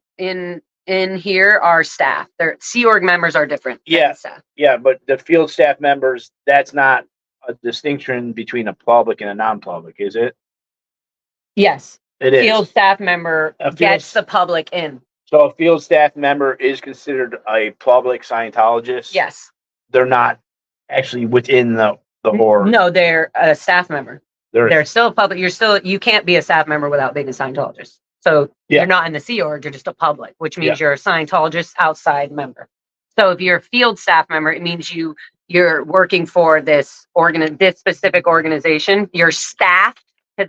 here are staff. Their Sea Org members are different. than Yeah. Staff. Yeah, but the field staff members, that's not a distinction between a public and a non-public, is it? Yes. It is. Field staff member A field gets s- the public in. So a field staff member is considered a public Scientologist. Yes. They're not actually within the org. No, they're a staff member. They're They're still a public. You can't be a staff member without being a Scientologist. So Yeah. you're not in the Sea Org, you're just a public, which means you're a Scientologist outside member. So if you're a field staff member, it means you're working for this specific organization. You're staffed to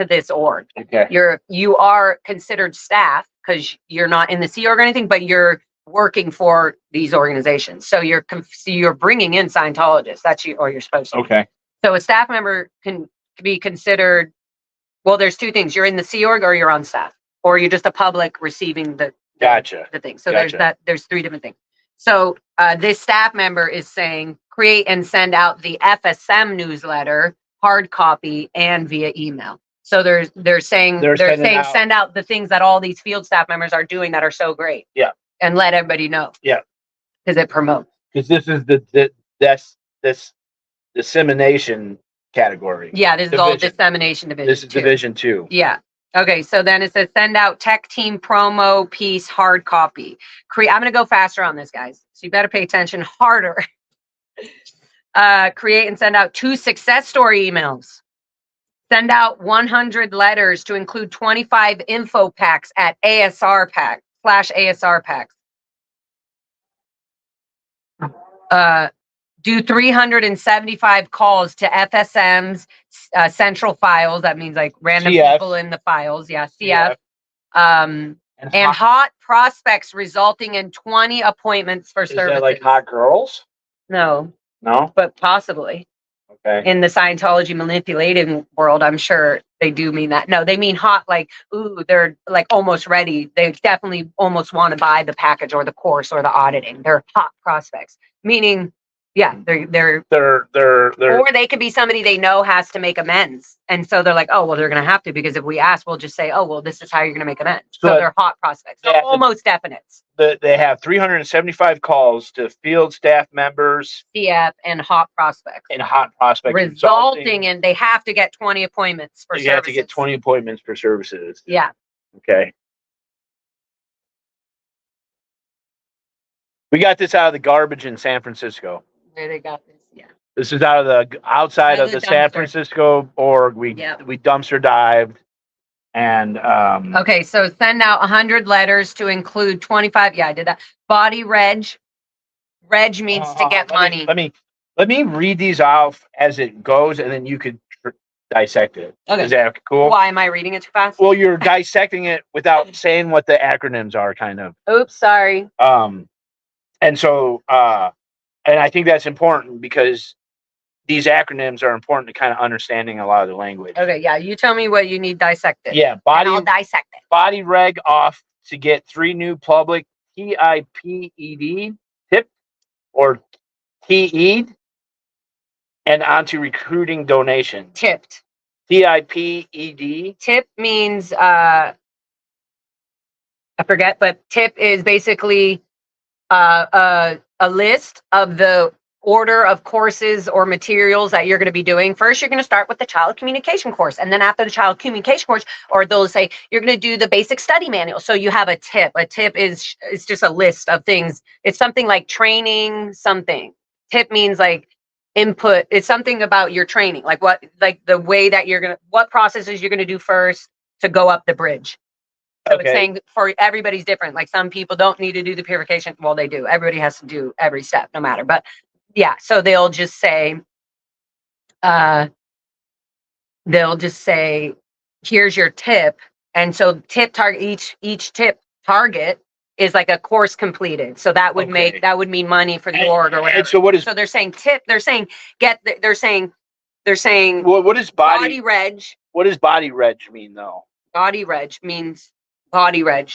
this org. okay. You are considered staff because you're not in the Sea Org or anything, but you're working for these organizations. So you're bringing in Scientologists. Or you're supposed to. Okay. So a staff member can be considered. Well, there's two things: you're in the Sea Org or you're on staff, or you're just a public receiving the Gotcha. thing. So Gotcha. there's three different things. So this staff member is saying create and send out the FSM newsletter, hard copy, and via email. So they're saying send out the things that all these field staff members are doing that are so great. Yeah. And let everybody know. Yeah. Because it promotes. Because this is this dissemination category. Yeah, this is all Division. Dissemination Division. This is too. Division 2. Yeah. Okay, so then it says send out tech team promo piece hard copy. I'm going to go faster on this, guys. So you better pay attention harder. Create and send out 2 success story emails. Send out 100 letters to include 25 info packs at ASR pack /ASR packs. Do 375 calls to FSM's central files. That means like random CF. people in the files. Yeah, CF. And Hot prospects resulting in 20 appointments for is services. that like hot girls? No, No? but possibly. Okay. In the Scientology manipulating world, I'm sure they do mean that. No, they mean hot, like, ooh, they're like almost ready. They definitely almost want to buy the package or the course or the auditing. They're hot prospects, meaning, yeah, they're or they could be somebody they know has to make amends. And so they're like, oh, well, they're going to have to, because if we ask, we'll just say, oh, well, this is how you're going to make amends. So they're hot prospects. They're almost definites. They have 375 calls to field staff members CF and hot prospects. and hot prospects. Resulting in they have to get 20 appointments for You have to get 20 appointments for services. Yeah. Okay. We got this out of the garbage in San Francisco. Where they got this. Yeah. This is out of the outside Out of of the the San dumpster. Francisco org. We dumpster dived, and Okay, so send out 100 letters to include 25. Yeah, I did that. Body reg. Reg means to get money. Let me read these off as it goes, and then you could dissect it. Okay. Is that cool? Why am I reading it too fast? Well, you're dissecting it without saying what the acronyms are, kind of. Oops, sorry. And so, and I think that's important because these acronyms are important to kind of understanding a lot of the language. Okay, yeah, you tell me what you need dissected. Yeah, And I'll dissect it. body reg off to get 3 new public TIPED tip or TE'd and onto recruiting donation. Tipped. TIPED. Tip means I forget, but tip is basically a list of the order of courses or materials that you're going to be doing. First, you're going to start with the child communication course. And then after the child communication course, or they'll say, you're going to do the basic study manual. So you have a tip. A tip is just a list of things. It's something like training something. Tip means like input. It's something about your training, like the way that what processes you're going to do first to go up the bridge. So It's saying for everybody's different. Like some people don't need to do the purification. Well, they do. Everybody has to do every step, no matter. But yeah, so they'll just say, here's your tip. And so tip target, each tip target is like a course completed. So that would mean money for the org or whatever. And so so they're saying tip, they're saying well, what is body reg. What does body reg mean though? Body reg means body reg.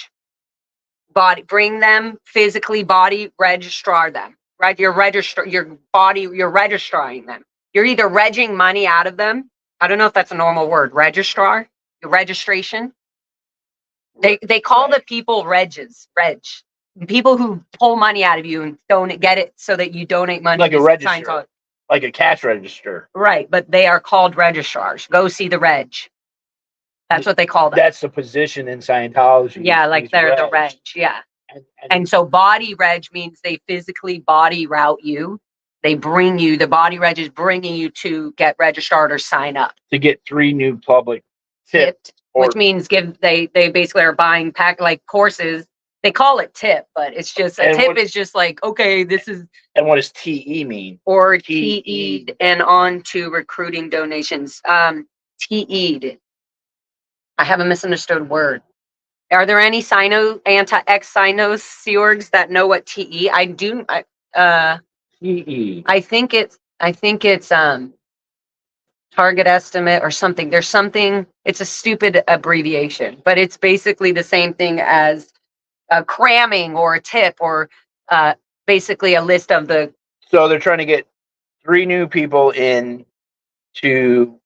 Bring them physically, body registrar them. Right, you're registering them. You're either regging money out of them I don't know if that's a normal word. Registrar, registration. They call the people reg. People who pull money out of you and don't get it so that you donate money. Like a to register. Scientology. Like a cash register. Right, but they are called registrars. Go see the reg. That's what they call them. That's the position in Scientology. Yeah, like they're the reg. Yeah. And so body reg means they physically body route you. They bring you, the body reg is bringing you to get registered or sign up. To get 3 new public tipped. Which means they basically are buying like courses. They call it tip, but it's just a tip is just like, okay, this is. And what does TE mean? Or TE'd and on to recruiting donations. TE'd. I have a misunderstood word. Are there any ex-Sinos Sea that know what TE? I do. TE. I think it's target estimate or something. There's something. It's a stupid abbreviation, but it's basically the same thing as cramming or a tip or basically a list of the. So they're trying to get 3 new people in to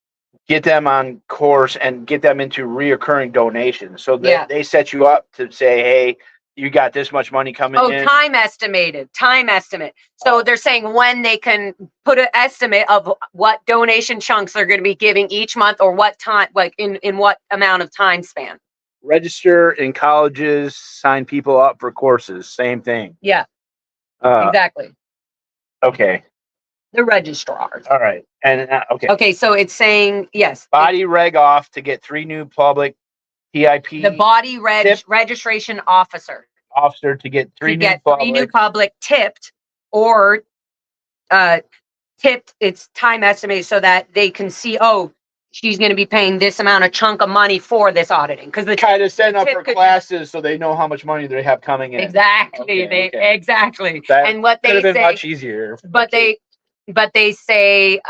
get them on course and get them into reoccurring donations. So they set you up to say, hey, you got this much money coming in. Oh, time estimate. So they're saying when they can put an estimate of what donation chunks they're going to be giving each month or what time, like in what amount of time span. Register in colleges, sign people up for courses. Same thing. Yeah, exactly. Okay. The registrars. All right. And okay. Okay, so it's saying, yes. Body reg off to get 3 new public TIP. The body registration officer to get 3 new public tipped or tipped. It's time estimated so that they can see, oh, she's going to be paying this amount of chunk of money for this auditing because the kind of setting up for classes so they know how much money they have coming in. Exactly. Exactly. That and what they could have been say, much easier. But they say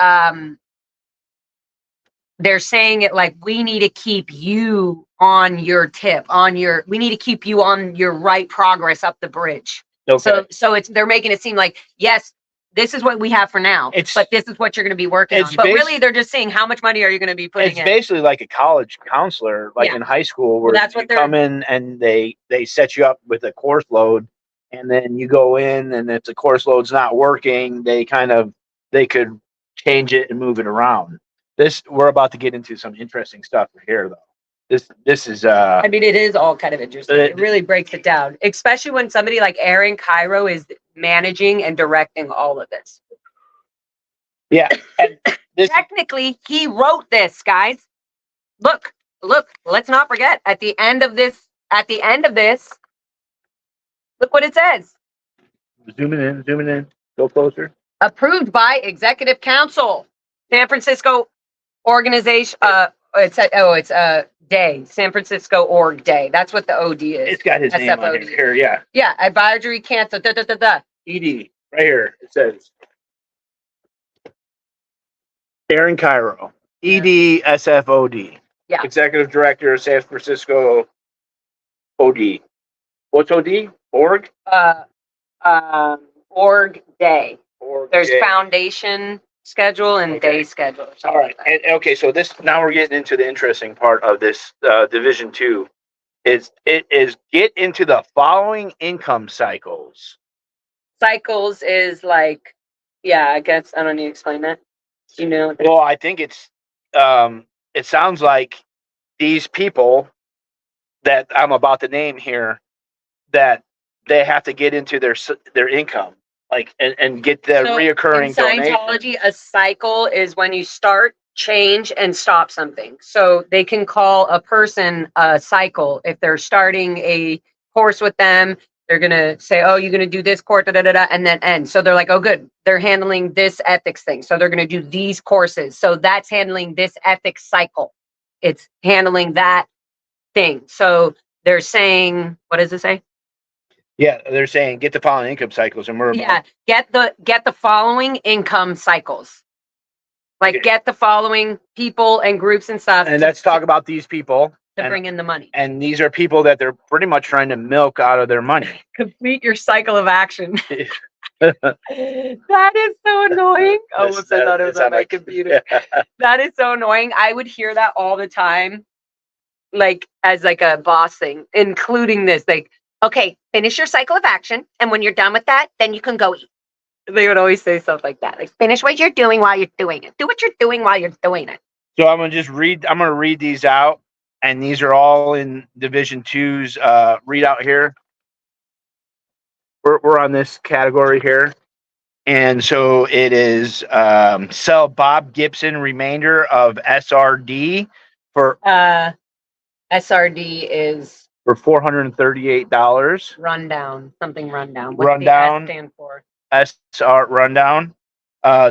they're saying it like we need to keep you on your tip, we need to keep you on your right progress up the bridge. Okay. So they're making it seem like, yes, this is what we have for now, but this is what you're going to be working on. But really, they're just saying how much money are you going to be putting in? It's basically like a college counselor, like in high school, where you come in and they set you up with a course load, and then you go in, and if the course load's not working, they could change it and move it around. We're about to get into some interesting stuff here, though. This is I mean, it is all kind of interesting. It really breaks it down, especially when somebody like AaRON KYRO is managing and directing all of this. Yeah. And technically he wrote this, guys. Look, let's not forget at the end of this, look what it says. Zooming in, go closer. Approved by Executive Council, San Francisco organization. It's day, San Francisco Org Day. That's what the OD is. It's got his name on it here, yeah. Yeah, advisory council. ED, right here. It says AaRON KYRO, ED SFOD. Yeah. Executive Director, San Francisco OD. What's OD? Org? Org Day. There's Day. Foundation schedule and day schedule. All right. And okay, so now we're getting into the interesting part of this Division 2. It is get into the following income cycles. Cycles is like, yeah, I guess I don't need to explain that. You know. Well, I think it's it sounds like these people that I'm about to name here, that they have to get into their income, like and get the reoccurring Scientology, donation. a cycle is when you start, change, and stop something. So they can call a person a cycle if they're starting a course with them. They're gonna say, "Oh, you're gonna do this course, and then end." So they're like, "Oh, good. They're handling this ethics thing. So they're gonna do these courses. So that's handling this ethics cycle. It's handling that thing." So they're saying, what does it say? Yeah, they're saying get the following income cycles, and get the following income cycles. Like get the following people and groups and stuff. And let's talk about these people. To bring in the money. And these are people that they're pretty much trying to milk out of their money. Complete your cycle of action. That is so annoying. Oh, whoops, I thought it was on my computer. That is so annoying. I would hear that all the time, like as like a boss thing, including this. Like, okay, finish your cycle of action, and when you're done with that, then you can go eat. They would always say stuff like that. Like, finish what you're doing while you're doing it. Do what you're doing while you're doing it. So I'm gonna read these out, and these are all in Division 2's readout here. We're on this category here. And so it is sell Bob Gibson remainder of SRD for SRD is for $438. rundown, something rundown. What's Rundown. the S stand for? SR rundown.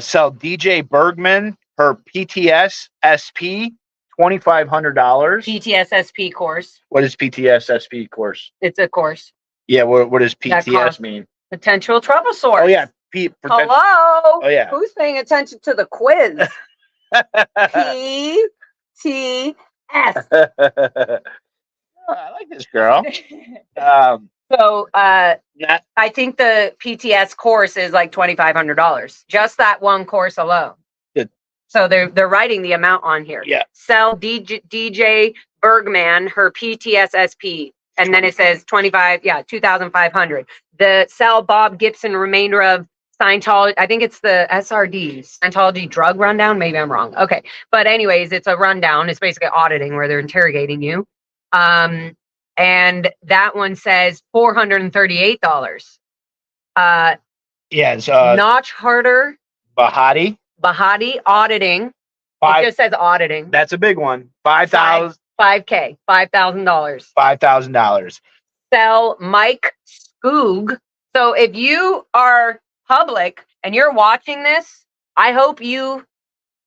Sell DJ Bergman her PTS SP $2,500. PTSSP course. What is PTSSP course? It's a course. Yeah, what does That PTS cost- mean? Potential trouble source. Oh yeah, Hello. Oh yeah. Who's paying attention to the quiz? PTS. I like this girl. So Not, I think the PTS course is like $2,500. Just that one course alone. Good. So they're writing the amount on here. Yeah. Sell DJ Bergman her PTSSP. And then it says 2,500. The sell Bob Gibson remainder of Scientology. I think it's the SRD, Scientology drug rundown. Maybe I'm wrong. Okay. But anyways, it's a rundown. It's basically auditing where they're interrogating you. And that one says $438. yeah, it's Notch Harder Bahati. auditing. It Five. just says auditing. That's a big one. $5,000. $5,000. $5,000. Sell Mike Skoog. So if you are public and you're watching this, I hope you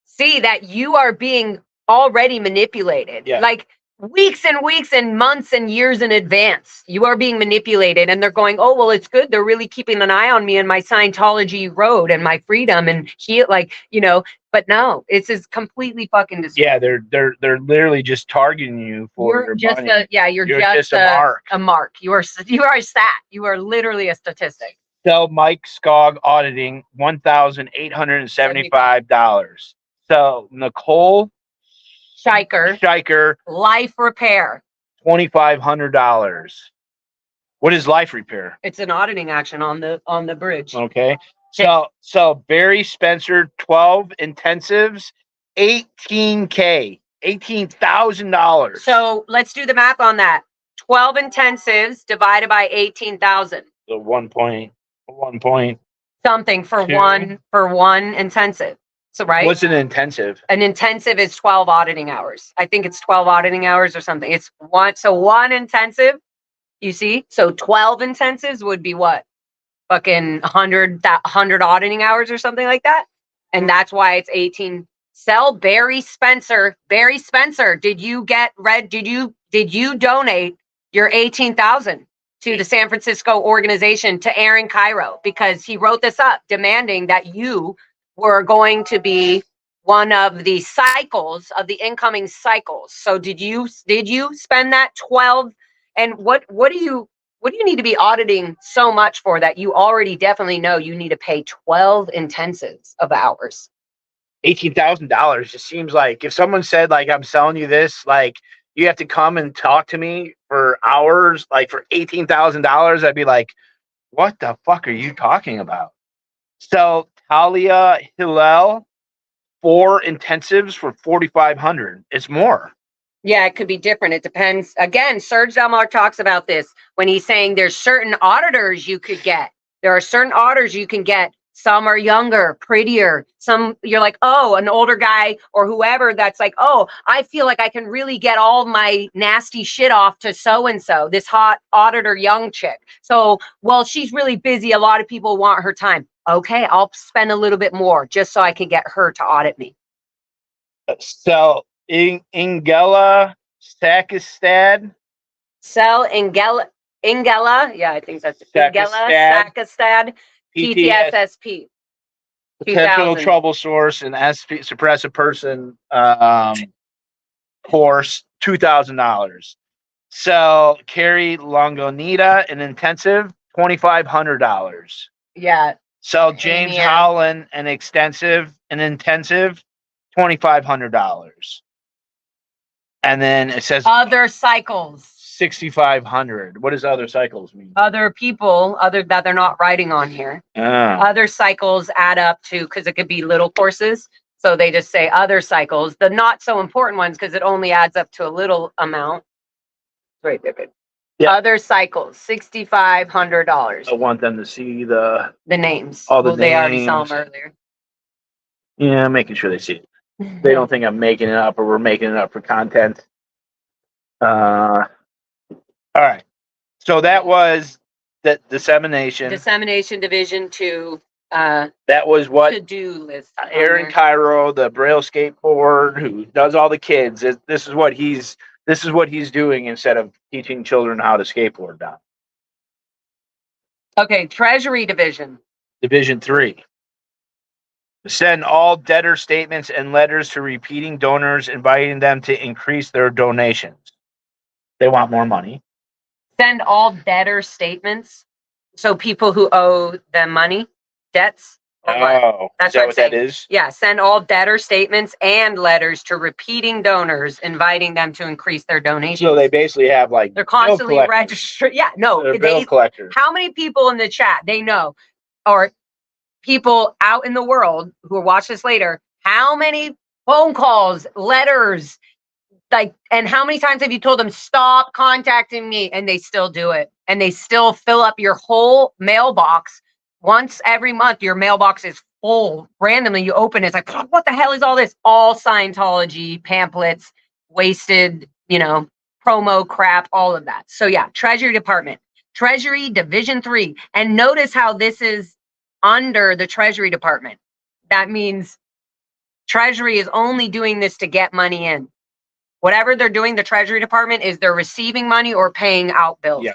see that you are being already manipulated. Yeah. Like weeks and weeks and months and years in advance, you are being manipulated, and they're going, oh, well, it's good. They're really keeping an eye on me and my Scientology road and my freedom. And he, like, you know, but no, this is completely fucking disgusting. Yeah, they're literally just targeting you for You're your just money. you're just a mark. A mark. You are a stat. You are literally a statistic. Sell Mike Skog auditing $1,875. So Nicole Shiker, life repair. $2,500. What is life repair? It's an auditing action on the bridge. Okay. So Barry Spencer 12 intensives, $18,000, $18,000. So let's do the math on that. 12 intensives divided by 18,000. So 1 point Something for Two. one intensive. So right. What's an intensive? An intensive is 12 auditing hours. I think it's 12 auditing hours or something. It's one. So one intensive, you see? So 12 intensives would be what? Fucking 100 auditing hours or something like that. And that's why it's 18. Sell Barry Spencer. Barry Spencer, did you donate your 18,000 to the San Francisco organization to AaRON KYRO? Because he wrote this up demanding that you were going to be one of the cycles of the incoming cycles. So did you spend that 12? And what do you need to be auditing so much for that you already definitely know you need to pay 12 intensives of hours? $18,000 just seems like if someone said like I'm selling you this, like you have to come and talk to me for hours, like for $18,000, I'd be like, what the fuck are you talking about? So Talia Hillel, 4 intensives for $4,500. It's more. Yeah, it could be different. It depends. Again, Serge Delmar talks about this when he's saying there's certain auditors you could get. There are certain auditors you can get. Some are younger, prettier. Some you're like, oh, an older guy or whoever that's like, oh, I feel like I can really get all my nasty shit off to so-and-so, this hot auditor young chick. So, well, she's really busy. A lot of people want her time. Okay, I'll spend a little bit more just so I can get her to audit me. So Ingela Sakistad. Sell Ingela. Yeah, I think that's Ingela Sakistad. PTSSP. Potential trouble source and suppress a person course, $2,000. So Carrie Longonita, an intensive, $2,500. Yeah, Sell James Yeah. Holland an intensive $2,500. And then it says Other cycles. 6,500. What does other cycles mean? Other people, other that they're not writing on here. Other cycles add up to, because it could be little courses. So they just say other cycles, the not so important ones, because it only adds up to a little amount. Right there, babe. Yeah. Other cycles, $6,500. I want them to see the names. all the They already saw names. them earlier. Yeah, making sure they see it. They don't think I'm making it up or we're making it up for content. All right. So that was the dissemination. Dissemination Division 2 That was what to-do list. on AaRON there. KYRO, the Braille skateboard, who does all the kids. This is what he's doing instead of teaching children how to skateboard now. Okay, Treasury Division. Division 3. Send all debtor statements and letters to repeating donors, inviting them to increase their donations. They want more money. Send all debtor statements. So people who owe them money, debts. Or what? Oh, That's is that what I'm what that saying. is? Yeah, send all debtor statements and letters to repeating donors, inviting them to increase their donations. So they basically have like They're constantly registered. Yeah, no, They're bill collectors. how many people in the chat they know, or people out in the world who will watch this later, how many phone calls, letters, like, and how many times have you told them, stop contacting me, and they still do it, and they still fill up your whole mailbox. Once every month, your mailbox is full. Randomly, you open it, it's like, what the hell is all this? All Scientology pamphlets, wasted, promo crap, all of that. So yeah, Treasury Department, Treasury Division 3. And notice how this is under the Treasury Department. That means Treasury is only doing this to get money in. Whatever they're doing, the Treasury Department is they're receiving money or paying out bills. Yeah.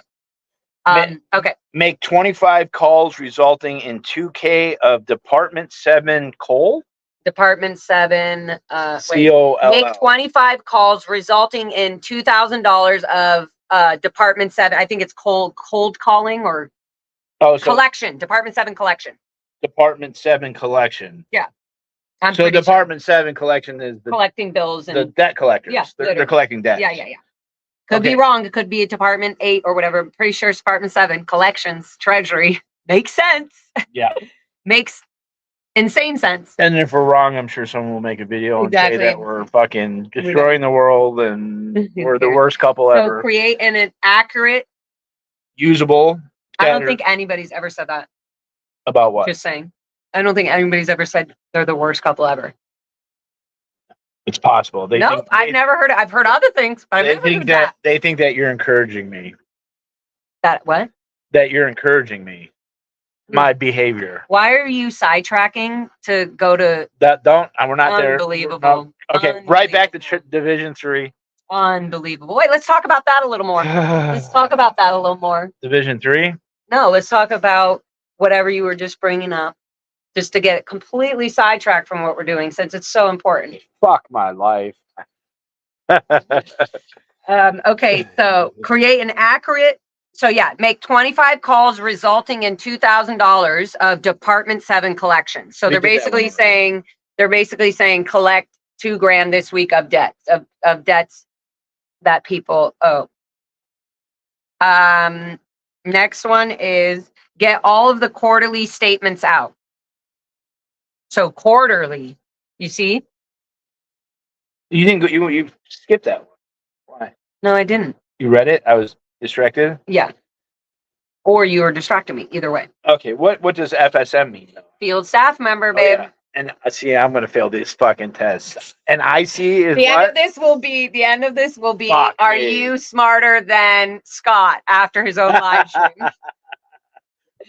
Okay. Make 25 calls resulting in 2K of Department 7 coal. Department 7. COLL. Make 25 calls resulting in $2,000 of Department 7. I think it's cold calling or collection. Department 7 collection. Department 7 collection. Yeah. So Department 7 collection is collecting bills and the debt collectors. Yeah, they're collecting debt. Yeah. Could be wrong. It could be a Department 8 or whatever. I'm pretty sure it's Department 7 collections, Treasury. Makes sense. Yeah. Makes insane sense. And if we're wrong, I'm sure someone will make a video and say that we're fucking destroying the world and we're the worst couple ever. So create an accurate, usable. I don't think anybody's ever said that. About what? Just saying. I don't think anybody's ever said they're the worst couple ever. It's possible. I've never heard it. I've heard other things, but I've never heard that. They think that you're encouraging me. That what? That you're encouraging me. My behavior. Why are you sidetracking to go to that? We're not there. Unbelievable. Okay, right back to Division 3. Unbelievable. Wait, let's talk about that a little more. Division 3? No, let's talk about whatever you were just bringing up, just to get completely sidetracked from what we're doing, since it's so important. Fuck my life. Okay, so create an accurate. So yeah, make 25 calls resulting in $2,000 of Department 7 collections. So they're basically saying collect $2,000 this week of debts of debts that people owe. Next one is get all of the quarterly statements out. So quarterly, you see? You didn't go. You skipped that one. Why? No, I didn't. You read it? I was distracted. Yeah. Or you were distracting me. Either way. Okay. What does FSM mean, though? Field staff member, babe. Yeah. And see, I'm gonna fail this fucking test. And IC is the end of this will be. Fuck are me. You smarter than Scott after his own live stream?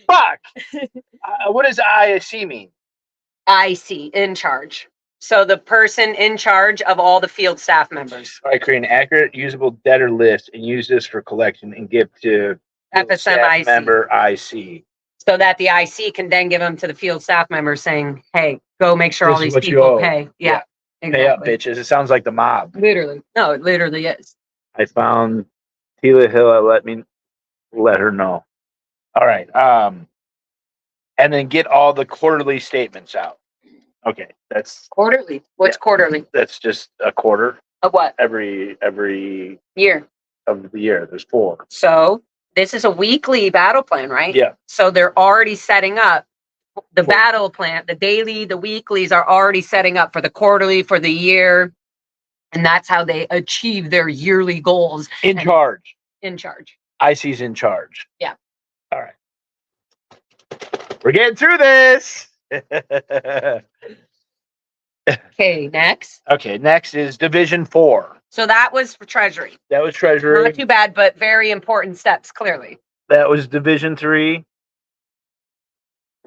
Fuck. What does IC mean? IC, in charge. So the person in charge of all the field staff members. I create an accurate, usable debtor list and use this for collection and give to FSM IC. member IC. So that the IC can then give them to the field staff members saying, hey, go make sure This all is these what you people owe. pay. Yeah. Exactly. Pay up, bitches. It sounds like the mob. Literally. No, it literally is. I found Tila Hill. Let her know. All right. and then get all the quarterly statements out. Okay, that's Quarterly. What's quarterly? that's just a quarter Of what? every Year. of the year. There's 4. So this is a weekly battle plan, right? Yeah. So they're already setting up the Cool. battle plan. The daily, the weeklies are already setting up for the quarterly, for the year. And that's how they achieve their yearly goals. In charge. In charge. IC's in charge. Yeah. All right. We're getting through this. Okay, next. Okay, next is Division 4. So that was for Treasury. That was Treasury. Not too bad, but very important steps, clearly. That was Division 3.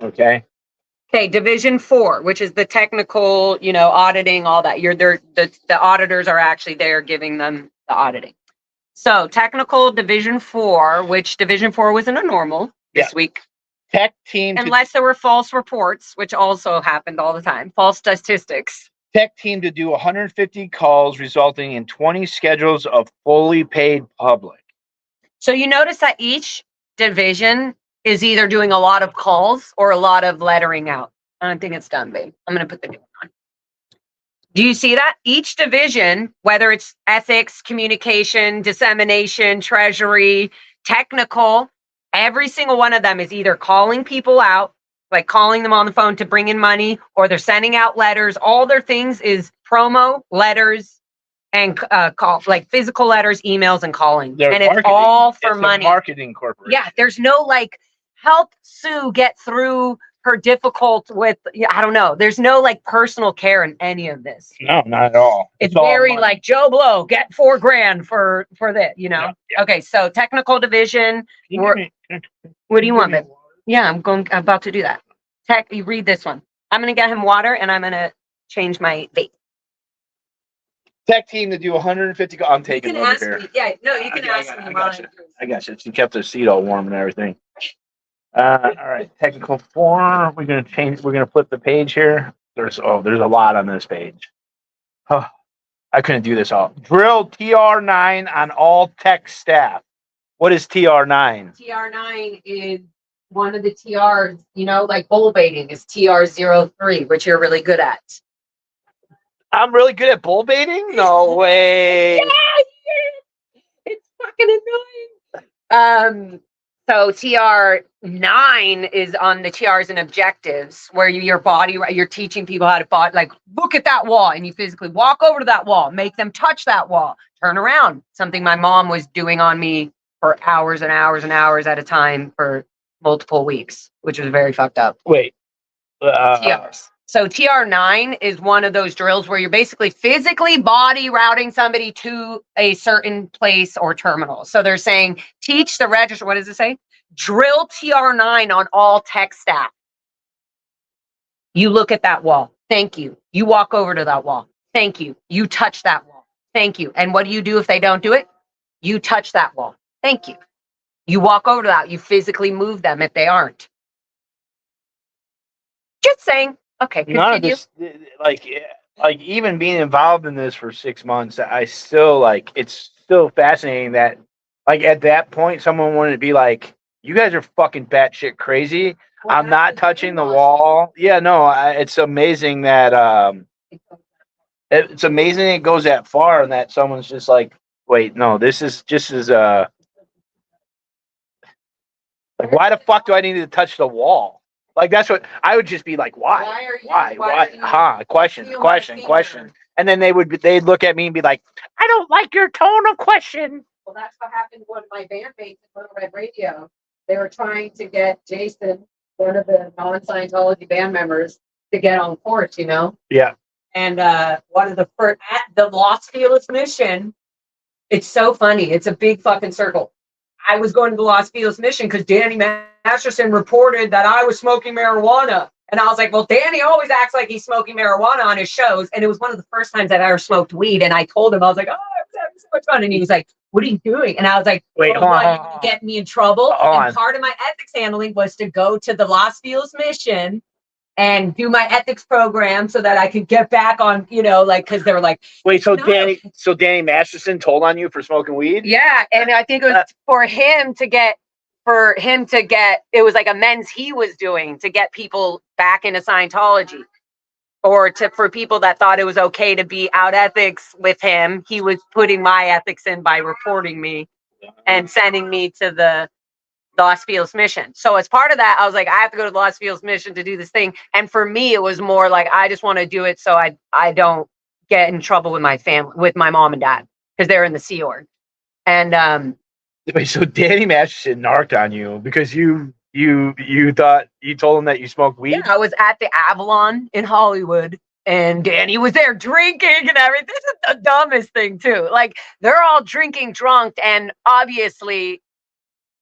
Okay. Okay, Division 4, which is the technical, auditing, all that. The auditors are actually there giving them the auditing. So technical Division 4, which Division 4 wasn't a normal this week. Tech team. Unless there were false reports, which also happened all the time. False statistics. Tech team to do 150 calls, resulting in 20 schedules of fully paid public. So you notice that each division is either doing a lot of calls or a lot of lettering out. I don't think it's done, babe. I'm going to put the new one on. Do you see that? Each division, whether it's ethics, communication, dissemination, treasury, technical, every single one of them is either calling people out, like calling them on the phone to bring in money, or they're sending out letters. All their things is promo, letters, and call, like physical letters, emails, and calling. They're and it's marketing. all for It's a money. marketing corporation. Yeah, there's no like help Sue get through her difficult with, I don't know. There's no like personal care in any of this. No, not at all. It's all very money. like Joe Blow, get $4,000 for that, Yeah. Okay, so technical division. Can What do you want, babe? Yeah, I'm about to do that. You read this one. I'm gonna get him water and I'm gonna change my vape. Tech team to do 150. I'm taking You over can here. ask me. Yeah, no, you can ask me. I got you. I got you. She kept the seat all warm and everything. All right, technical 4. We're gonna change. We're gonna flip the page here. There's a lot on this page. Oh, I couldn't do this all. Drill TR9 on all tech staff. What is TR9? TR9 is one of the TRs, like bull baiting is TR03, which you're really good at. I'm really good at bull baiting? No way. Yeah, it's fucking annoying. So TR9 is on the TRs and objectives, where you're teaching people how to like look at that wall, and you physically walk over to that wall, make them touch that wall, turn around. Something my mom was doing on me for hours and hours and hours at a time for multiple weeks, which was very fucked up. Wait. TRs. So TR9 is one of those drills where you're basically physically body routing somebody to a certain place or terminal. So they're saying, teach the register. What does it say? Drill TR9 on all tech staff. You look at that wall. Thank you. You walk over to that wall. Thank you. You touch that wall. Thank you. And what do you do if they don't do it? You touch that wall. Thank you. You walk over to that. You physically move them if they aren't. Just saying. Okay, None of continue. this, like even being involved in this for 6 months, I still it's still fascinating that like at that point someone wanted to be like, you guys are fucking batshit crazy. Well, I'm not touching the wall. Yeah, no, it's amazing that it's amazing it goes that far and that someone's just like, wait, no, this is just as like, why the fuck do I need to touch the wall? Like, that's what I would just be like, why? Question. And then they'd look at me and be like, I don't like your tone of question. Well, that's what happened to one of my bandmates in Little Red Radio. They were trying to get Jason, one of the non-Scientology band members, to get on course, Yeah. And one of the first, at the Los Feliz mission, it's so funny. It's a big fucking circle. I was going to the Los Feliz mission because Danny Masterson reported that I was smoking marijuana. And I was like, well, Danny always acts like he's smoking marijuana on his shows. And it was one of the first times I've ever smoked weed. And I told him, I was like, oh, I was having so much fun. And he was like, what are you doing? And I was like, wait, hold on. You get me in trouble. And part of my ethics handling was to go to the Los Feliz mission and do my ethics program so that I could get back on, because they were like, wait, so Danny Masterson told on you for smoking weed? yeah. And I think it was for him to get for him to get, it was like amends he was doing to get people back into Scientology, or for people that thought it was okay to be out ethics with him. He was putting my ethics in by reporting me and sending me to the Los Feliz mission. So as part of that, I was like, I have to go to the Los Feliz mission to do this thing. And for me, it was more like, I just want to do it so I don't get in trouble with my family, with my mom and dad, because they're in the Sea Org. And Wait, so Danny Masterson narked on you because you thought you told him that you smoked weed? yeah, I was at the Avalon in Hollywood, and Danny was there drinking and everything. This is the dumbest thing too. Like, they're all drinking drunk, and obviously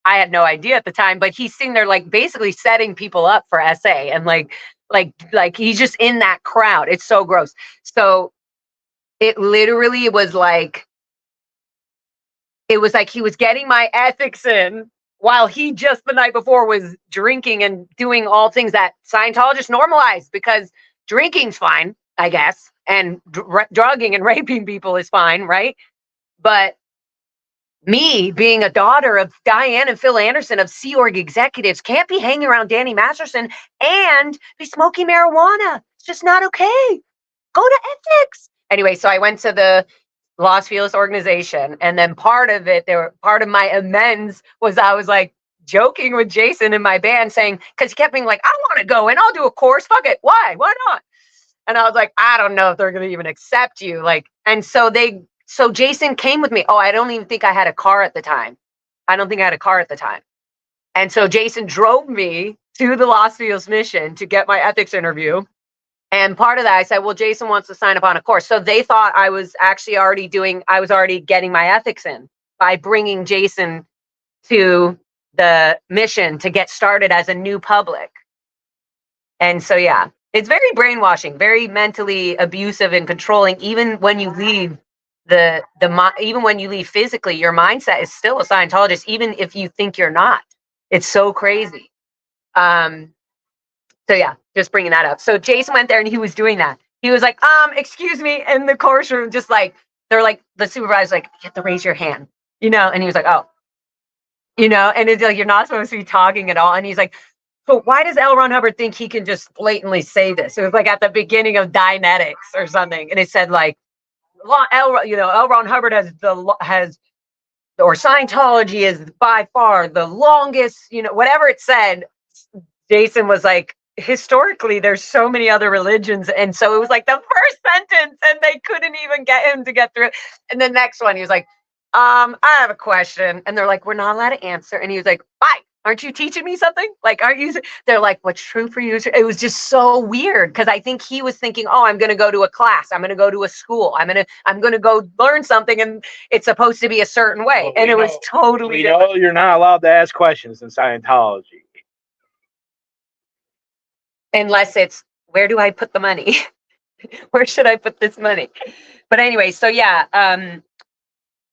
I had no idea at the time, but he's sitting there like basically setting people up for SA, and like he's just in that crowd. It's so gross. So it literally was like, it was like he was getting my ethics in while he just the night before was drinking and doing all things that Scientologists normalize, because drinking's fine, I guess, and drugging and raping people is fine, right? But me being a daughter of Diane and Phil Anderson, of Sea Org executives, can't be hanging around Danny Masterson and be smoking marijuana. It's just not okay. Go to ethics. Anyway, so I went to the Los Feliz organization, and then part of my amends was I was like joking with Jason in my band, saying, because he kept being like, I want to go and I'll do a course. Fuck it. Why not? And I was like, I don't know if they're going to even accept you. Like, and so Jason came with me. Oh, I don't even think I had a car at the time. And so Jason drove me to the Los Feliz mission to get my ethics interview. And part of that, I said, well, Jason wants to sign up on a course. So they thought I was actually already getting my ethics in by bringing Jason to the mission to get started as a new public. And so, yeah, it's very brainwashing, very mentally abusive and controlling. Even when you leave even when you leave physically, your mindset is still a Scientologist, even if you think you're not. It's so crazy. So yeah, just bringing that up. So Jason went there and he was doing that. He was like, excuse me, in the course room, just like, they're like, the supervisor's like, you have to raise your hand, and he was like, oh, and it's like, you're not supposed to be talking at all. And he's like, so why does L. Ron Hubbard think he can just blatantly say this? It was like at the beginning of Dianetics or something. And it said like, L. Ron Hubbard or Scientology is by far the longest, whatever it said. Jason was like, historically, there's so many other religions. And so it was like the first sentence and they couldn't even get him to get through it. And the next one, he was like, I have a question. And they're like, we're not allowed to answer. And he was like, bye. Aren't you teaching me something? Like, aren't you? They're like, what's true for you? It was just so weird, because I think he was thinking, oh, I'm going to go to a class. I'm going to go to a school. I'm going to go learn something, and it's supposed to be a certain way. And it was totally different. We know you're not allowed to ask questions in Scientology. Unless it's, where do I put the money? Where should I put this money? But anyway, so yeah,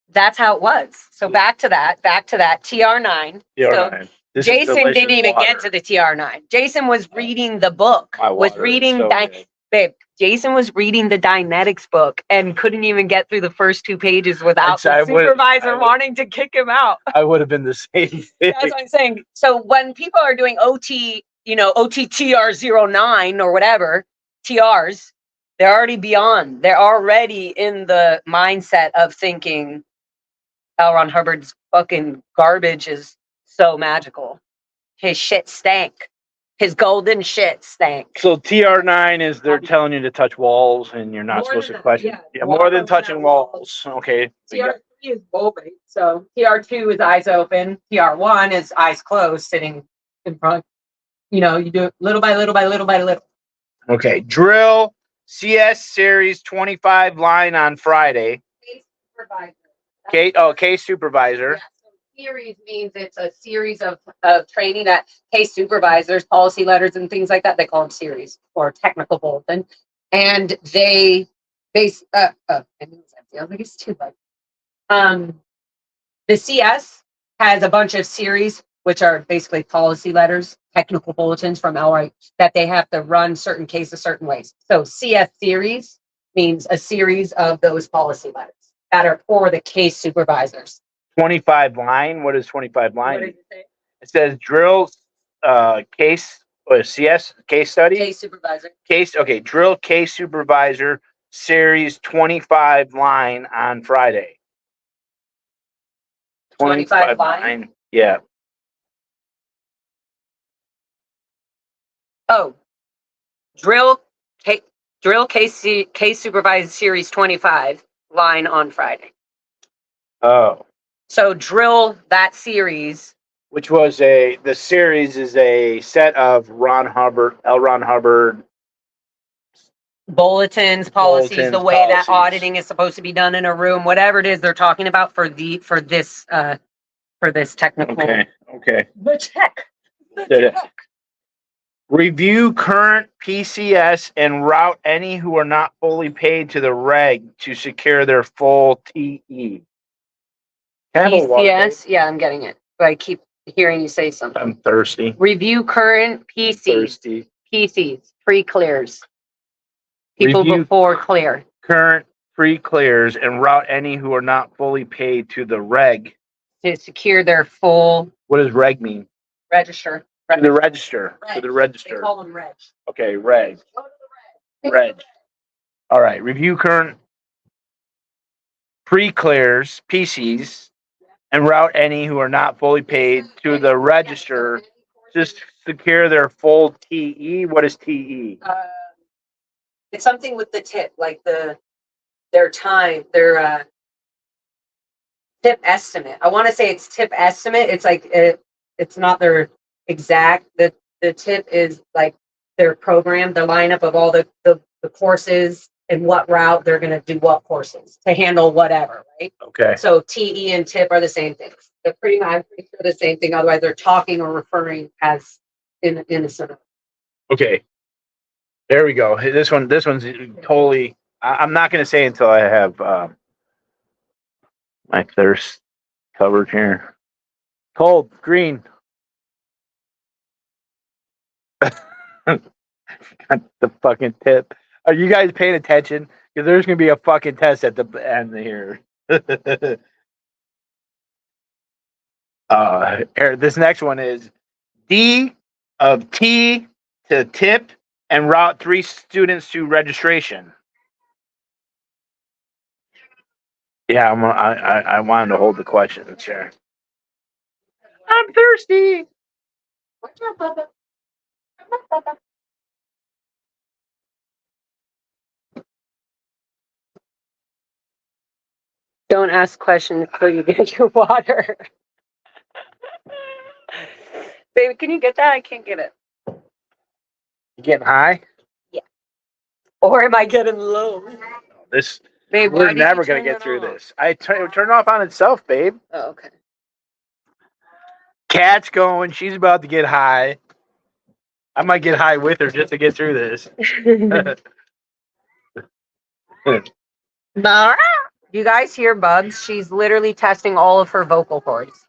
that's how it was. So back to that, TR9. TR9. So Jason didn't even get to the TR9. Jason was reading the book, Jason was reading the Dianetics book and couldn't even get through the first 2 pages without the supervisor wanting to kick him out. I would have been the same thing. That's what I'm saying. So when people are doing OT, OTTR09 or whatever, TRs, they're already beyond. They're already in the mindset of thinking L. Ron Hubbard's fucking garbage is so magical. His shit stank. His golden shit stank. So TR9 is they're telling you to touch walls and you're not supposed to question. Yeah, more than touching walls. Okay. TR3 is bulbing. So TR2 is eyes open. TR1 is eyes closed, sitting in front. You do it little by little by little by little. Okay. Drill CS Series 25 line on Friday. Case supervisor. Yeah, so series means it's a series of training that case supervisors, policy letters, and things like that. They call them series or technical bulletin, and I think it's 2, but the CS has a bunch of series, which are basically policy letters, technical bulletins from LRI that they have to run certain cases certain ways. So CS series means a series of those policy letters that are for the case supervisors. 25 line? What is 25 line? What did you say? It says drill case or CS case study. Case supervisor. Drill case supervisor series 25 line on Friday. 25 line? Yeah. Oh, case supervisor series 25 line on Friday. Oh. So drill that series. Which was the series is a set of L. Ron Hubbard Bulletins, policies, the way that policies. auditing is supposed to be done in a room, whatever it is they're talking about for this technical. Okay. The tech. Review current PCS and route any who are not fully paid to the reg to secure their full TE. PCS, yeah, I'm getting it. But I keep hearing you say something. I'm thirsty. Review current PCs, pre-clears. People Review before clear. current pre-clears and route any who are not fully paid to the reg. To secure their full What does reg mean? register. To the register. To the They register. call them reg. Okay, reg. Go to the Reg. All right. Review current pre-clears PCs and route any who are not fully paid to the register. Just secure their full TE. What is TE? It's something with the tip, like their time, their tip estimate. I want to say it's tip estimate. It's like it's not their exact. The tip is like their program, the lineup of all the courses and what route they're going to do what courses to handle whatever, right? Okay. So TE and tip are the same things. I'm pretty sure the same thing. Otherwise, they're talking or referring as in a sort of. Okay. There we go. This one's totally. I'm not going to say until I have my thirst covered here. Cold green. Got the fucking tip. Are you guys paying attention? Because there's going to be a fucking test at the end here. This next one is D of T to tip and route 3 students to registration. Yeah, I wanted to hold the question, sure. I'm thirsty. What's up, Bubba? Come on, Bubba. Don't ask questions until you get your water. Baby, can you get that? I can't get it. You getting high? Or am I getting low? This Babe, we're never gonna get through this. I turn it off on itself, babe. Oh, okay. Cat's going. She's about to get high. I might get high with her just to get through this. You guys hear Bubs? She's literally testing all of her vocal cords.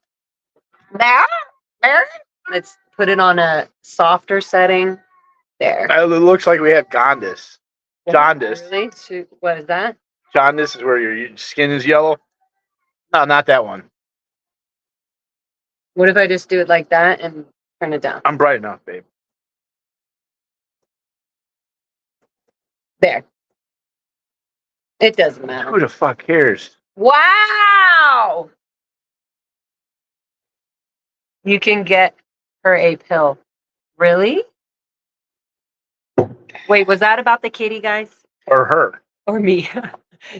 Let's put it on a softer setting. There. It looks like we have jaundice. Jaundice. Really? What is that? Jaundice is where your skin is yellow. No, not that one. What if I just do it like that and turn it down? I'm bright enough, babe. There. It doesn't matter. Who the fuck cares? Wow! You can get her a pill. Really? Wait, was that about the kitty, guys? Or her. Or me?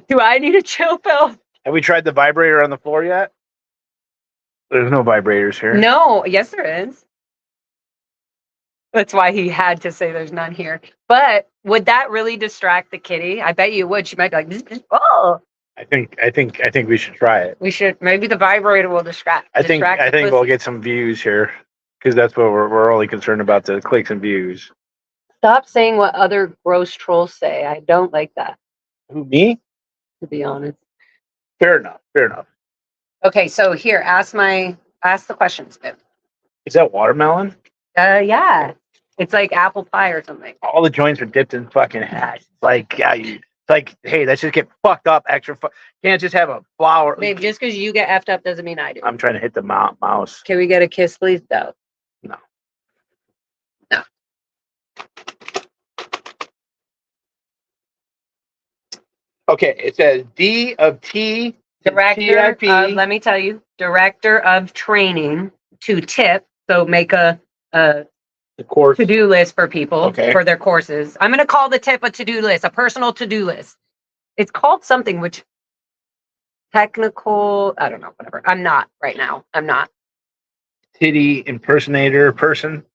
Do I need a chill pill? Have we tried the vibrator on the floor yet? There's no vibrators here. No. Yes, there is. That's why he had to say there's none here. But would that really distract the kitty? I bet you would. She might be like, oh. I think we should try it. We should. Maybe the vibrator will distract. I think we'll get some views here because that's what we're only concerned about, the clicks and views. Stop saying what other gross trolls say. I don't like that, Who, me? to be honest. Fair enough. Fair enough. Okay, so here, ask the questions, babe. Is that watermelon? Yeah. It's like apple pie or something. All the joints are dipped in fucking hash. It's like like, hey, let's just get fucked up extra. Can't just have a flower. Babe, just because you get effed up doesn't mean I do. I'm trying to hit the mouse. Can we get a kiss, please? No. No. No. Okay, it says D of T. Director TIP. of, let me tell you, director of training to tip. So make a The course. to-do list for people Okay. for their courses. I'm going to call the tip a to-do list, a personal to-do list. It's called something which technical, I don't know, whatever. I'm not right now. I'm not. Titty impersonator person.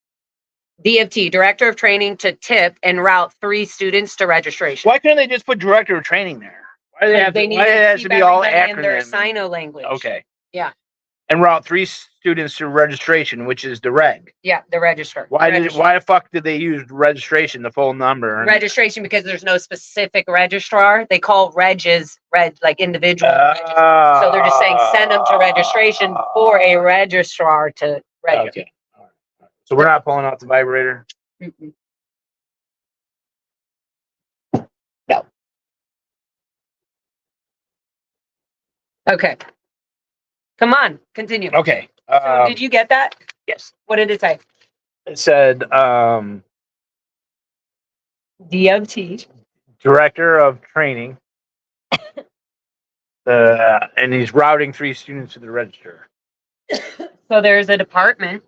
DFT, director of training to tip and route 3 students to registration. Why couldn't they just put director of training there? Why do they have to, need why it has keep to be all everybody in their acronym? Sino language. Okay. Yeah. And route 3 students to registration, which is the reg. Yeah, the register. Why Register. why the fuck did they use registration, the full number? Registration, because there's no specific registrar. They call regs like individual. So they're just saying send them to registration for a registrar to register. Okay. All right. So we're not pulling out the vibrator. Mm-mm. Okay. Come on, continue. Okay. So did you get that? Yes. What did it say? It said DFT. director of training. And he's routing 3 students to the register. So there's a department.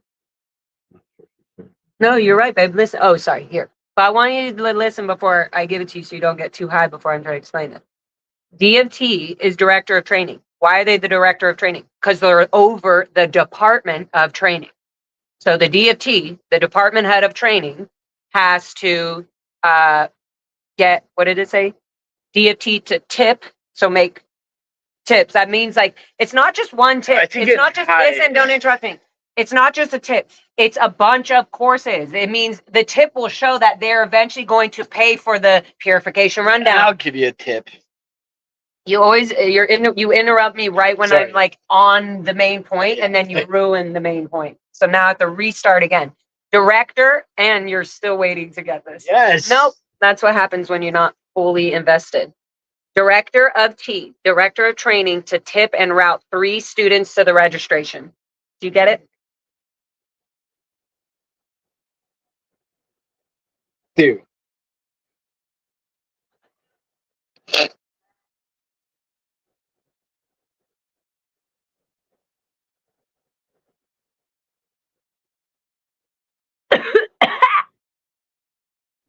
No, you're right, babe. Listen. Oh, sorry. Here. But I want you to listen before I give it to you so you don't get too high before I'm trying to explain it. DFT is director of training. Why are they the director of training? Because they're over the department of training. So the DFT, the department head of training, has to get, what did it say? DFT to tip. So make tips. That means like, it's not just one tip. It's not just, listen, don't interrupt me. It's not just a tip. It's a bunch of courses. It means the tip will show that they're eventually going to pay for the purification rundown. I'll give you a tip. You always, you interrupt me right when Sorry. I'm like on the main point, and then you ruin the main point. So now I have to restart again. Director, and you're still waiting to get this. Yes. Nope. That's what happens when you're not fully invested. Director of T, director of training to tip and route 3 students to the registration. Do you get it? Dude.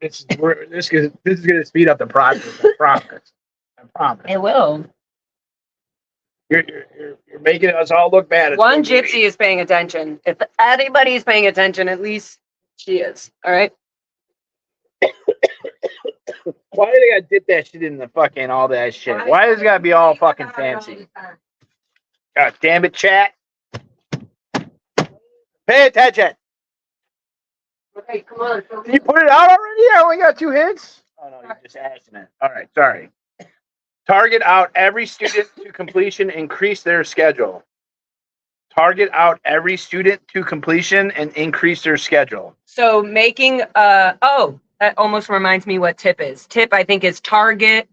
This is gonna speed up the process. I promise. I promise. It will. You're making us all look bad. One gypsy is paying attention. If anybody is paying attention, at least she is. All right. Why do they gotta dip that shit in the fucking all that shit? Why does it gotta be all fucking fancy? God damn it, chat. Pay attention. Okay, come on. Did you put it out already? I only got 2 hits. Oh no, you're just asking it. All right, sorry. Target out every student to completion, increase their schedule. Target out every student to completion and increase their schedule. So making that almost reminds me what tip is. Tip, I think, is target,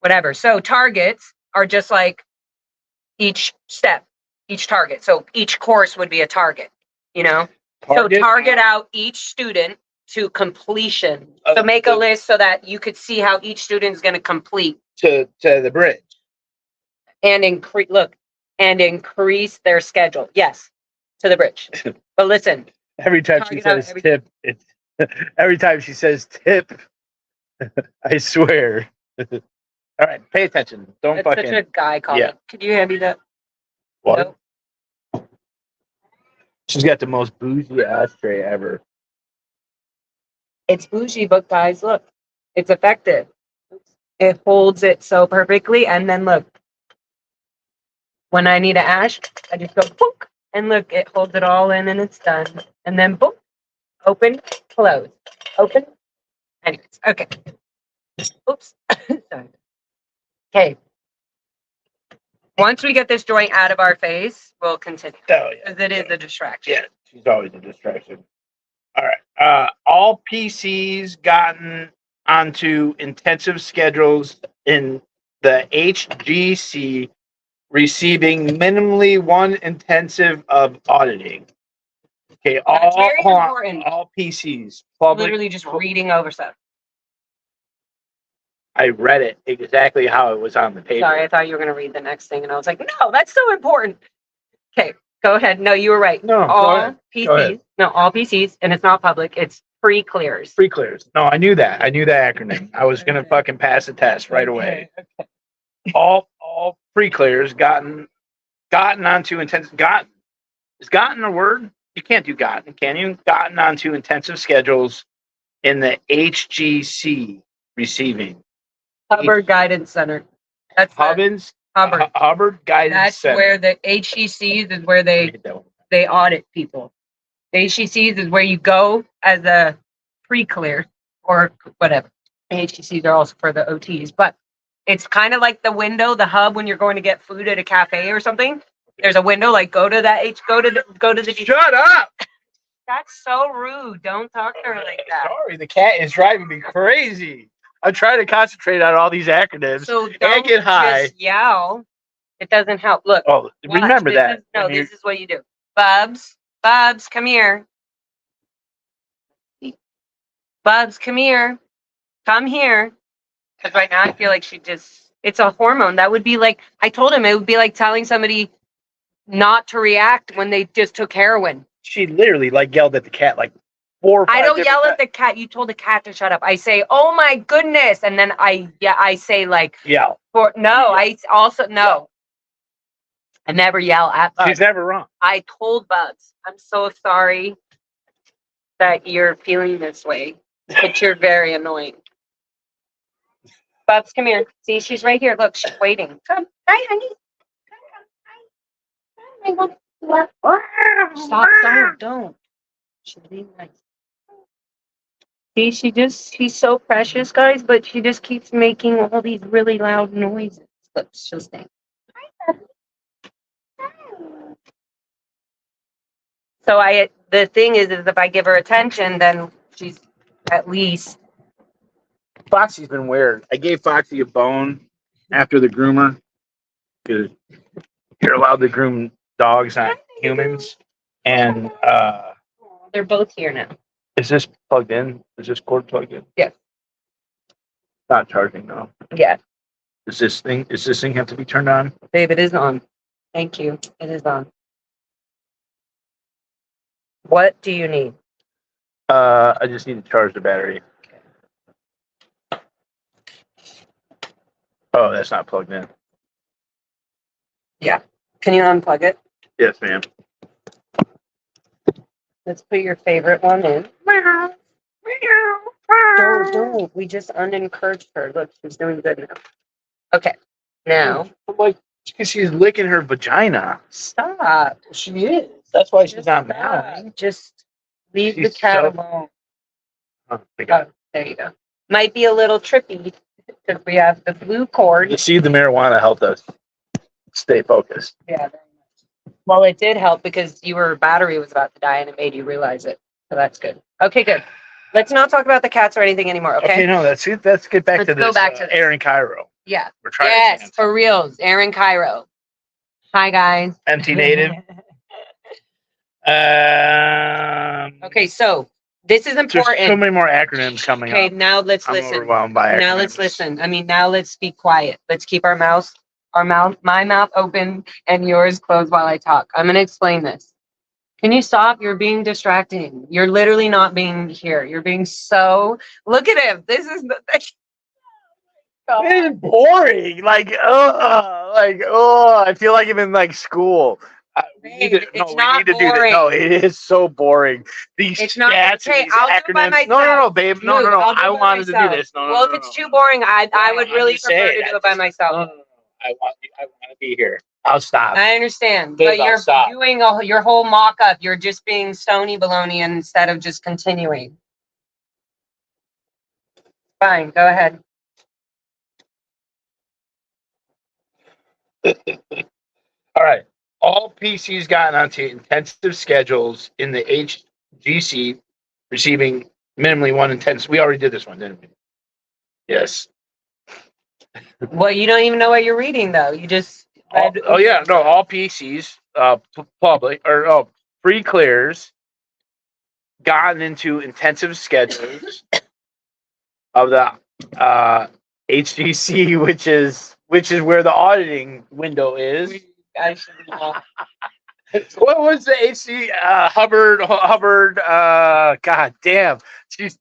whatever. So targets are just like each step, each target. So each course would be a target, you know? So target out each student to completion. So make a list so that you could see how each student is going to complete. To the bridge. And increase their schedule. Yes, to the bridge. But listen. Every time she says tip, it's every time she says tip, I swear. All right, pay attention. Don't That's fucking. such a guy comment. Yeah. Could you hand me that? What? Nope. She's got the most bougie ashtray ever. It's bougie, but guys, look, it's effective. It holds it so perfectly. And then look, when I need an ash, I just go boop, and look, it holds it all in and it's done. And then boop, open, close, open. Anyways, okay. Oops. Sorry. Okay. Once we get this joint out of our face, we'll continue. Oh, yeah. Because it is a distraction. Yeah, she's always a distraction. All right. All PCs gotten onto intensive schedules in the HGC receiving minimally one intensive of auditing. Okay, That's all very important. all PCs. Public, Literally just reading over stuff. I read it exactly how it was on the paper. Sorry, I thought you were going to read the next thing, and I was like, no, that's so important. Okay, go ahead. No, you were right. No, go all ahead. PCs. Go ahead. No, all PCs, and it's not public. It's free clears. Free clears. No, I knew that. I knew the acronym. I was gonna fucking pass the test right away. Okay. All free clears gotten onto intensive. Gotten is gotten a word? You can't do gotten, can you? Gotten onto intensive schedules in the HGC receiving. Hubbard Guidance Center. That's the- Hubbard. Hubbard Guidance That's Center. where the HCCs is where they audit people. The HCCs is where you go as a pre-clear or whatever. HCCs are also for the OTs, but it's kind of like the window, the hub when you're going to get food at a cafe or something. There's a window, like go to the. Shut up! That's so rude. Don't talk to her like that. Sorry, the cat is driving me crazy. I'm trying to concentrate on all these acronyms. So and don't get high. just yell. It doesn't help. Look. Oh, watch. remember that. This is what you do. Bubs, come here. Bubs, come here. Come here. Because right now I feel like it's a hormone. That would be like, I told him it would be like telling somebody not to react when they just took heroin. She literally yelled at the cat 4 or 5 I don't yell different at the cat. You told the cat to shut up. I say, oh my goodness. And then I say yell. I also, no. I never yell at Bugs. She's never wrong. I told Bugs, I'm so sorry that you're feeling this way, but you're very annoying. Bugs, come here. See, she's right here. Look, she's waiting. Come. Hi, honey. Stop. Don't. She's being nice. See, she's so precious, guys, but she just keeps making all these really loud noises. Look, she'll stay. So the thing is if I give her attention, then she's at least. Foxy's been weird. I gave Foxy a bone after the groomer because you're allowed to groom dogs, not humans. And They're both here now. is this plugged in? Is this cord plugged in? Yes. Not charging though. Yeah, Does this thing have to be turned on? babe, it is on. Thank you. It is on. What do you need? I just need to charge the battery. Oh, that's not plugged in. Can you unplug it? Yes, ma'am. Let's put your favorite one in. Don't. We just unencouraged her. Look, she's doing good now. Okay. Now. Because she's licking her vagina. Stop. She is. That's why she's Just not stop. mad. Just leave the She's cat so- alone. Oh, my God. Oh, there you go. Might be a little trippy because we have the blue cord. You see, the marijuana helped us stay focused. Yeah, very much. Well, it did help because your battery was about to die and it made you realize it. So that's good. Okay, good. Let's not talk about the cats or anything anymore, okay? No, that's it. Let's get back Let's to this. go back to this. AaRON KYRO. Yeah. We're trying Yes, to for reals. AaRON KYRO. Hi, guys. empty native. Okay, so this is There's so important. many more acronyms coming Okay, up. now let's I'm listen. overwhelmed by acronyms. Now let's listen. Now let's be quiet. Let's keep my mouth open and yours closed while I talk. I'm going to explain this. Can you stop? You're being distracting. You're literally not being here. You're being so, look at him. This is the thing. It's boring. I feel like I'm in school. We need to do this. No, it is so boring. These It's not- stats okay, and these I'll do it by acronyms. No, myself. babe. Dude, No. I'll do I it by wanted to do myself. this. No. Well, if it's too boring, I would I'm really just prefer saying, to do it by myself. No. I want to be here. I'll stop. I understand, Dude, but you're I'll stop. doing your whole mock-up. You're just being stony baloney instead of just continuing. Fine, go ahead. All right. All PCs gotten onto intensive schedules in the HGC receiving minimally one intensive. We already did this one, didn't we? Yes. Well, you don't even know what you're reading, though. You just read. Oh yeah, no, all PCs, public or free clears, gotten into intensive schedules of the HGC, which is where the auditing window is. I should know. What was the HC Hubbard? God damn, she's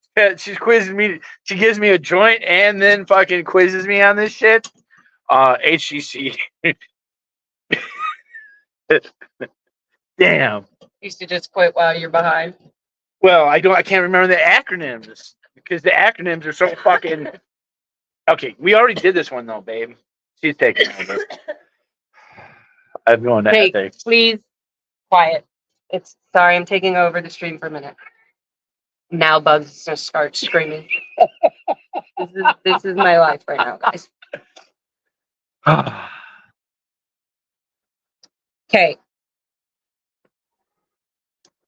quizzing me. She gives me a joint and then fucking quizzes me on this shit. HGC. Damn. You should just quit while you're behind. Well, I can't remember the acronyms because the acronyms are so fucking. Okay, we already did this one though, babe. She's taking over. I'm going to Hey, ethics. please, quiet. It's sorry, I'm taking over the stream for a minute. Now Bugs just start screaming. This is my life right now, guys. Okay.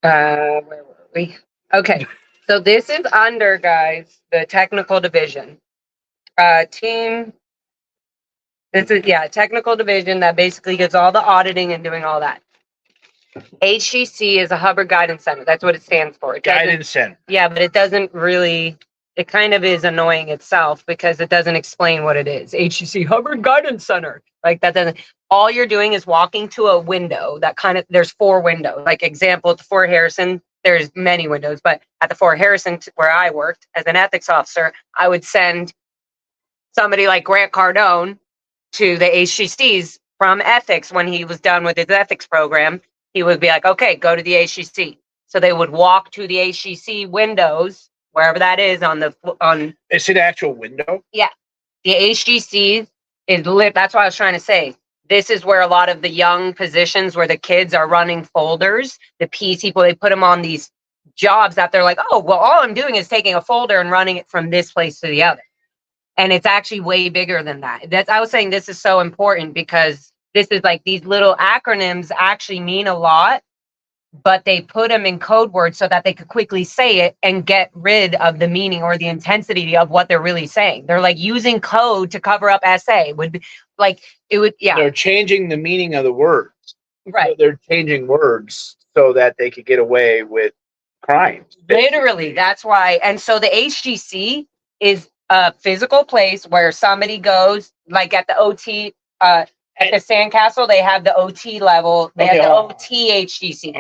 Where were we? Okay. So this is under, guys, the technical division. Team. This is, technical division that basically gets all the auditing and doing all that. HGC is a Hubbard Guidance Center. That's what it stands for. Guidance Center. Yeah, but it doesn't really, it kind of is annoying itself because it doesn't explain what it is. HGC Hubbard Guidance Center. Like that doesn't, all you're doing is walking to a window that kind of, there's 4 windows. Like example, at the Fort Harrison, there's many windows, but at the Fort Harrison where I worked as an ethics officer, I would send somebody like Grant Cardone to the HGCs from ethics when he was done with his ethics program. He would be like, okay, go to the HGC. So they would walk to the HGC windows, wherever that is on. It's an actual window? Yeah. The HGC is lit. That's what I was trying to say. This is where a lot of the young positions where the kids are running folders, the PC people, they put them on these jobs that they're like, oh, well, all I'm doing is taking a folder and running it from this place to the other. And it's actually way bigger than that. I was saying this is so important because this is like these little acronyms actually mean a lot, but they put them in code words so that they could quickly say it and get rid of the meaning or the intensity of what they're really saying. They're like using code to cover up SA would be like, it would, yeah. They're changing the meaning of the words. Right. They're changing words so that they could get away with crimes. Literally, that's why. And so the HGC is a physical place where somebody goes, like at the OT, at the Sandcastle, they have the OT level. They have the OT HGC.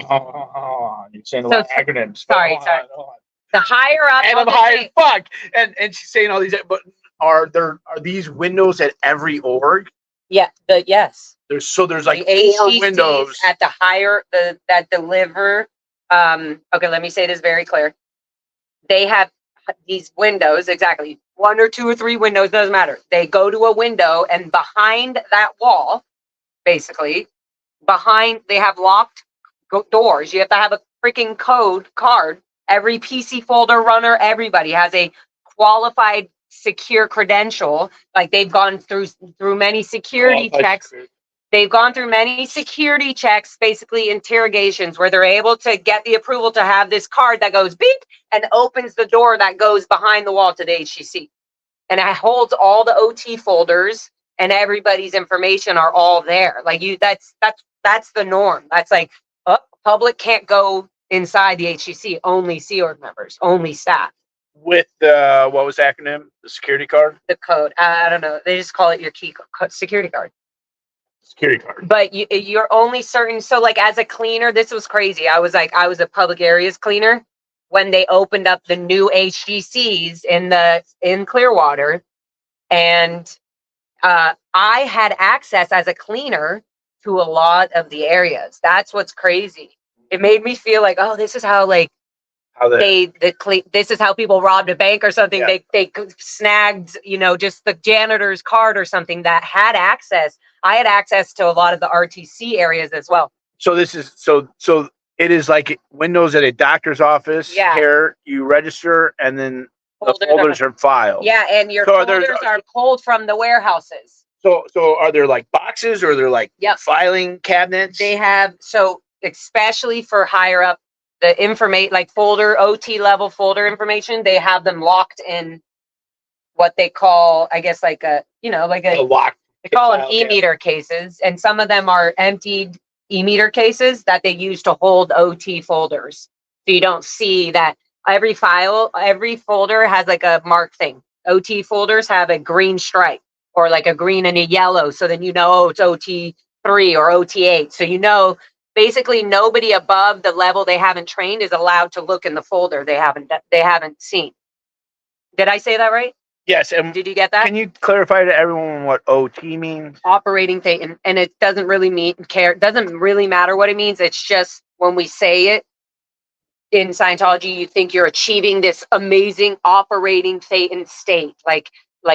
You're saying a lot of acronyms. Sorry. The higher up. And I'm high as fuck. And she's saying all these, but are these windows at every org? Yeah, yes. There's like the 4 HGCs windows at the higher, that deliver. Okay, let me say this very clear. They have these windows, exactly 1 or 2 or 3 windows, doesn't matter. They go to a window, and behind that wall, basically, they have locked doors. You have to have a freaking card. Every PC folder runner, everybody has a qualified secure credential. Like they've gone through many security checks. They've gone through many security checks, basically interrogations, where they're able to get the approval to have this card that goes beep and opens the door that goes behind the wall to the HGC. And it holds all the OT folders, and everybody's information are all there. Like that's the norm. That's like, public can't go inside the HGC, only Sea Org members, only staff. With the, what was the acronym? The security card? The code. I don't know. They just call it your key security card. Security card. But you're only certain. So like as a cleaner, this was crazy. I was a public areas cleaner when they opened up the new HGCs in Clearwater, and I had access as a cleaner to a lot of the areas. That's what's crazy. It made me feel like, oh, this is how this is how people robbed a bank or something. Yeah. They snagged, just the janitor's card or something that had access. I had access to a lot of the RTC areas as well. So this is so it is like windows at a doctor's office. Yeah. Here you register and then the folders are filed. Yeah, and your folders are pulled from the warehouses. So are there like boxes or they're like filing cabinets? They have, so especially for higher up, the information, like OT level folder information, they have them locked in what they call, I guess, like a, like A a, lock. they call them file, e-meter cases, and some of them are emptied e-meter cases that they use to hold OT folders. So you don't see that every folder has like a mark thing. OT folders have a green stripe or like a green and a yellow. So then oh, it's OT3 or OT8. So basically nobody above the level they haven't trained is allowed to look in the folder they haven't seen. Did I say that right? Yes, and Did you get that? can you clarify to everyone what OT means? Operating thing, and it doesn't really doesn't really matter what it means. It's just when we say it in Scientology, you think you're achieving this amazing operating Thetan state, like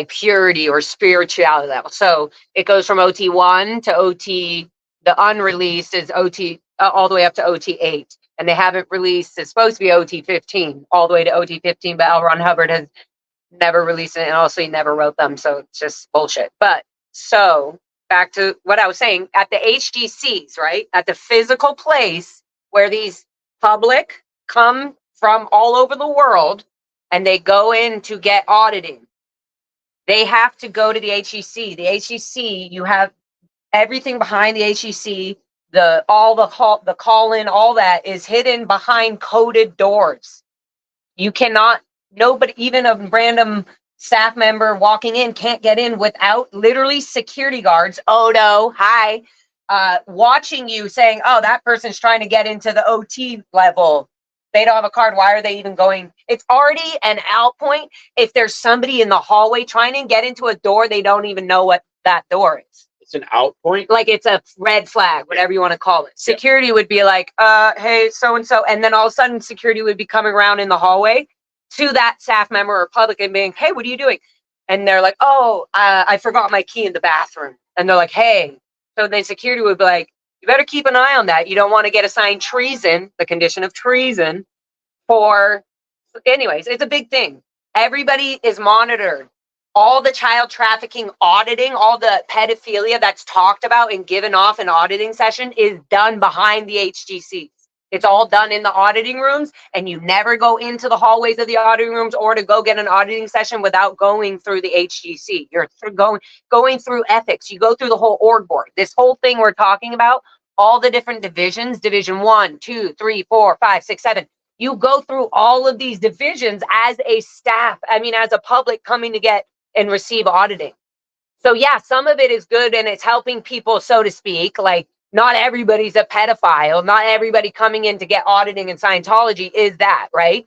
purity or spirituality level. So it goes from OT1 to OT. The unreleased is OT all the way up to OT8, and they haven't released. It's supposed to be OT15 all the way to OT15, but AaRON Hubbard has never released it, and also he never wrote them, so it's just bullshit. But so back to what I was saying, at the HGCs, right, at the physical place where these public come from all over the world and they go in to get auditing, they have to go to the HGC. The HGC, you have everything behind the HGC, the call in, all that is hidden behind coded doors. You cannot, nobody, even a random staff member walking in can't get in without literally security guards, Odo, hi, watching you saying, oh, that person's trying to get into the OT level. They don't have a card. Why are they even going? It's already an out point. If there's somebody in the hallway trying to get into a door, they don't even know what that door is. It's an out point. Like it's a red flag, whatever you want to call it. Security would be like, hey, so-and-so. And then all of a sudden security would be coming around in the hallway to that staff member or public and being, hey, what are you doing? And they're like, oh, I forgot my key in the bathroom. And they're like, hey. So then security would be like, you better keep an eye on that. You don't want to get assigned treason, the condition of treason anyways, it's a big thing. Everybody is monitored. All the child trafficking auditing, all the pedophilia that's talked about and given off in auditing session is done behind the HGCs. It's all done in the auditing rooms, and you never go into the hallways of the auditing rooms or to go get an auditing session without going through the HGC. You're going through ethics. You go through the whole org board. This whole thing we're talking about, all the different divisions, division 1, 2, 3, 4, 5, 6, 7. You go through all of these divisions as a staff, as a public coming to get and receive auditing. So yeah, some of it is good and it's helping people, so to speak. Like not everybody's a pedophile. Not everybody coming in to get auditing in Scientology is that, right?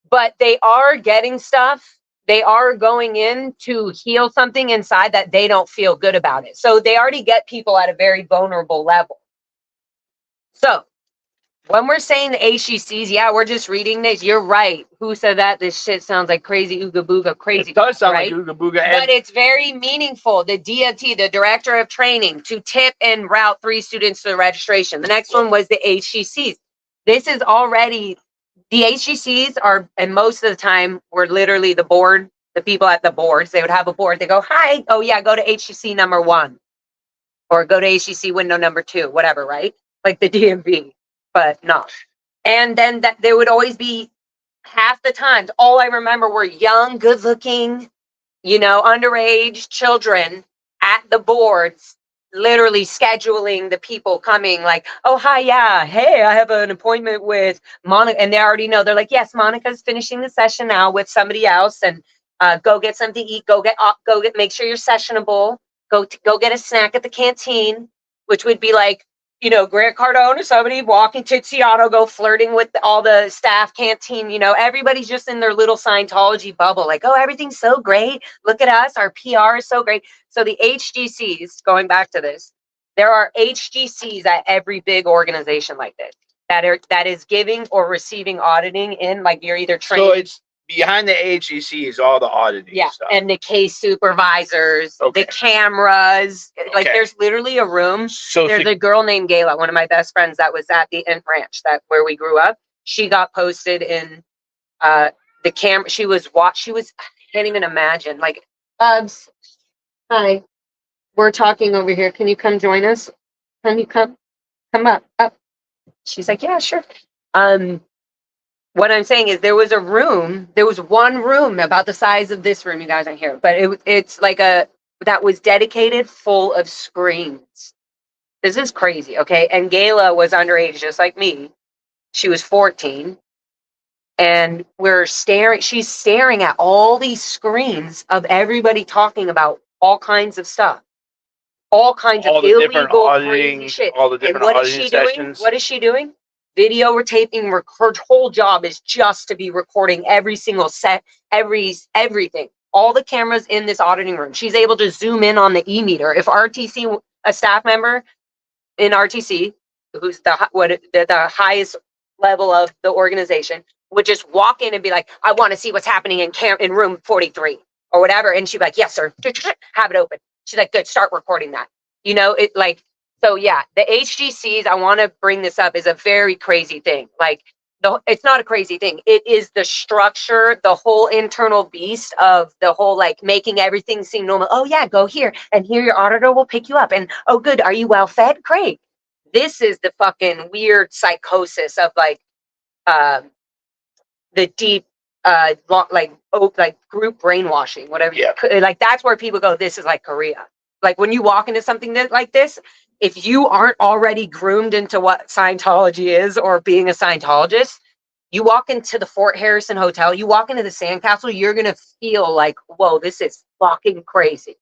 But they are getting stuff. They are going in to heal something inside that they don't feel good about it. So they already get people at a very vulnerable level. So when we're saying the HGCs, yeah, we're just reading this. You're right. Who said that? This shit sounds like crazy, ooga booga, crazy. It does sound right? like ooga booga. But it's very meaningful. The DFT, the Director of Training, to tip and route 3 students to the registration. The next one was the HGCs. This is already, the HGCs are, and most of the time, were literally the board, the people at the boards. They would have a board. They go, hi, oh yeah, go to HGC number 1. Or go to HGC window number 2, whatever, right? Like the DMV. But no. And then that there would always be half the times, all I remember were young, good looking, underage children at the boards, literally scheduling the people coming like, oh, hi, yeah, hey, I have an appointment with Monica. And they already know. They're like, yes, Monica's finishing the session now with somebody else. And go get something to eat. Make sure you're sessionable. Go get a snack at the canteen, which would be like, Grant Cardone or somebody walking Tiziano, go flirting with all the staff canteen, everybody's just in their little Scientology bubble. Like, oh, everything's so great. Look at us. Our PR is so great. So the HGCs, going back to this, there are HGCs at every big organization like this that is giving or receiving auditing in, like you're either trained. So it's behind the HGC is all the auditing stuff. And the case supervisors, the cameras, like there's literally a room. So there's a girl named Gayla, one of my best friends that was at the Ent Ranch, where we grew up. She got posted in the camera. She was, I can't even imagine. Like, Bubs, hi, we're talking over here. Can you come join us? Can you come up? She's like, yeah, sure. what I'm saying is there was one room about the size of this room, you guys aren't here, but it's like that was dedicated full of screens. This is crazy, okay? And Gayla was underage just like me. She was 14. And she's staring at all these screens of everybody talking about all kinds of stuff. All kinds of illegal, crazy shit. All the different And what is auditing she doing? sessions. What is she doing? Video taping. Her whole job is just to be recording every single set, everything. All the cameras in this auditing room. She's able to zoom in on the e-meter. If RTC, a staff member in RTC, who's the highest level of the organization, would just walk in and be like, I want to see what's happening in room 43 or whatever. And she'd be like, yes, sir. Have it open. She's like, good, start recording that. You know, so yeah, the HGCs, I want to bring this up, is a very crazy thing. Like, it's not a crazy thing. It is the structure, the whole internal beast of the whole, like, making everything seem normal. Oh yeah, go here, and here your auditor will pick you up. And oh good, are you well fed? Great. This is the fucking weird psychosis of like, the deep like group brainwashing, whatever. Yeah. Like, that's where people go, this is like Korea. Like, when you walk into something like this, if you aren't already groomed into what Scientology is or being a Scientologist, you walk into the Fort Harrison Hotel, you walk into the Sandcastle, you're gonna feel like, whoa, this is fucking crazy.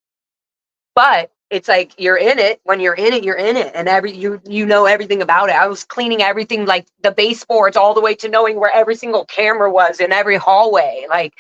But it's like, you're in it. When you're in it, you're in it. And you know everything about it. I was cleaning everything, like the baseboards, all the way to knowing where every single camera was in every hallway, like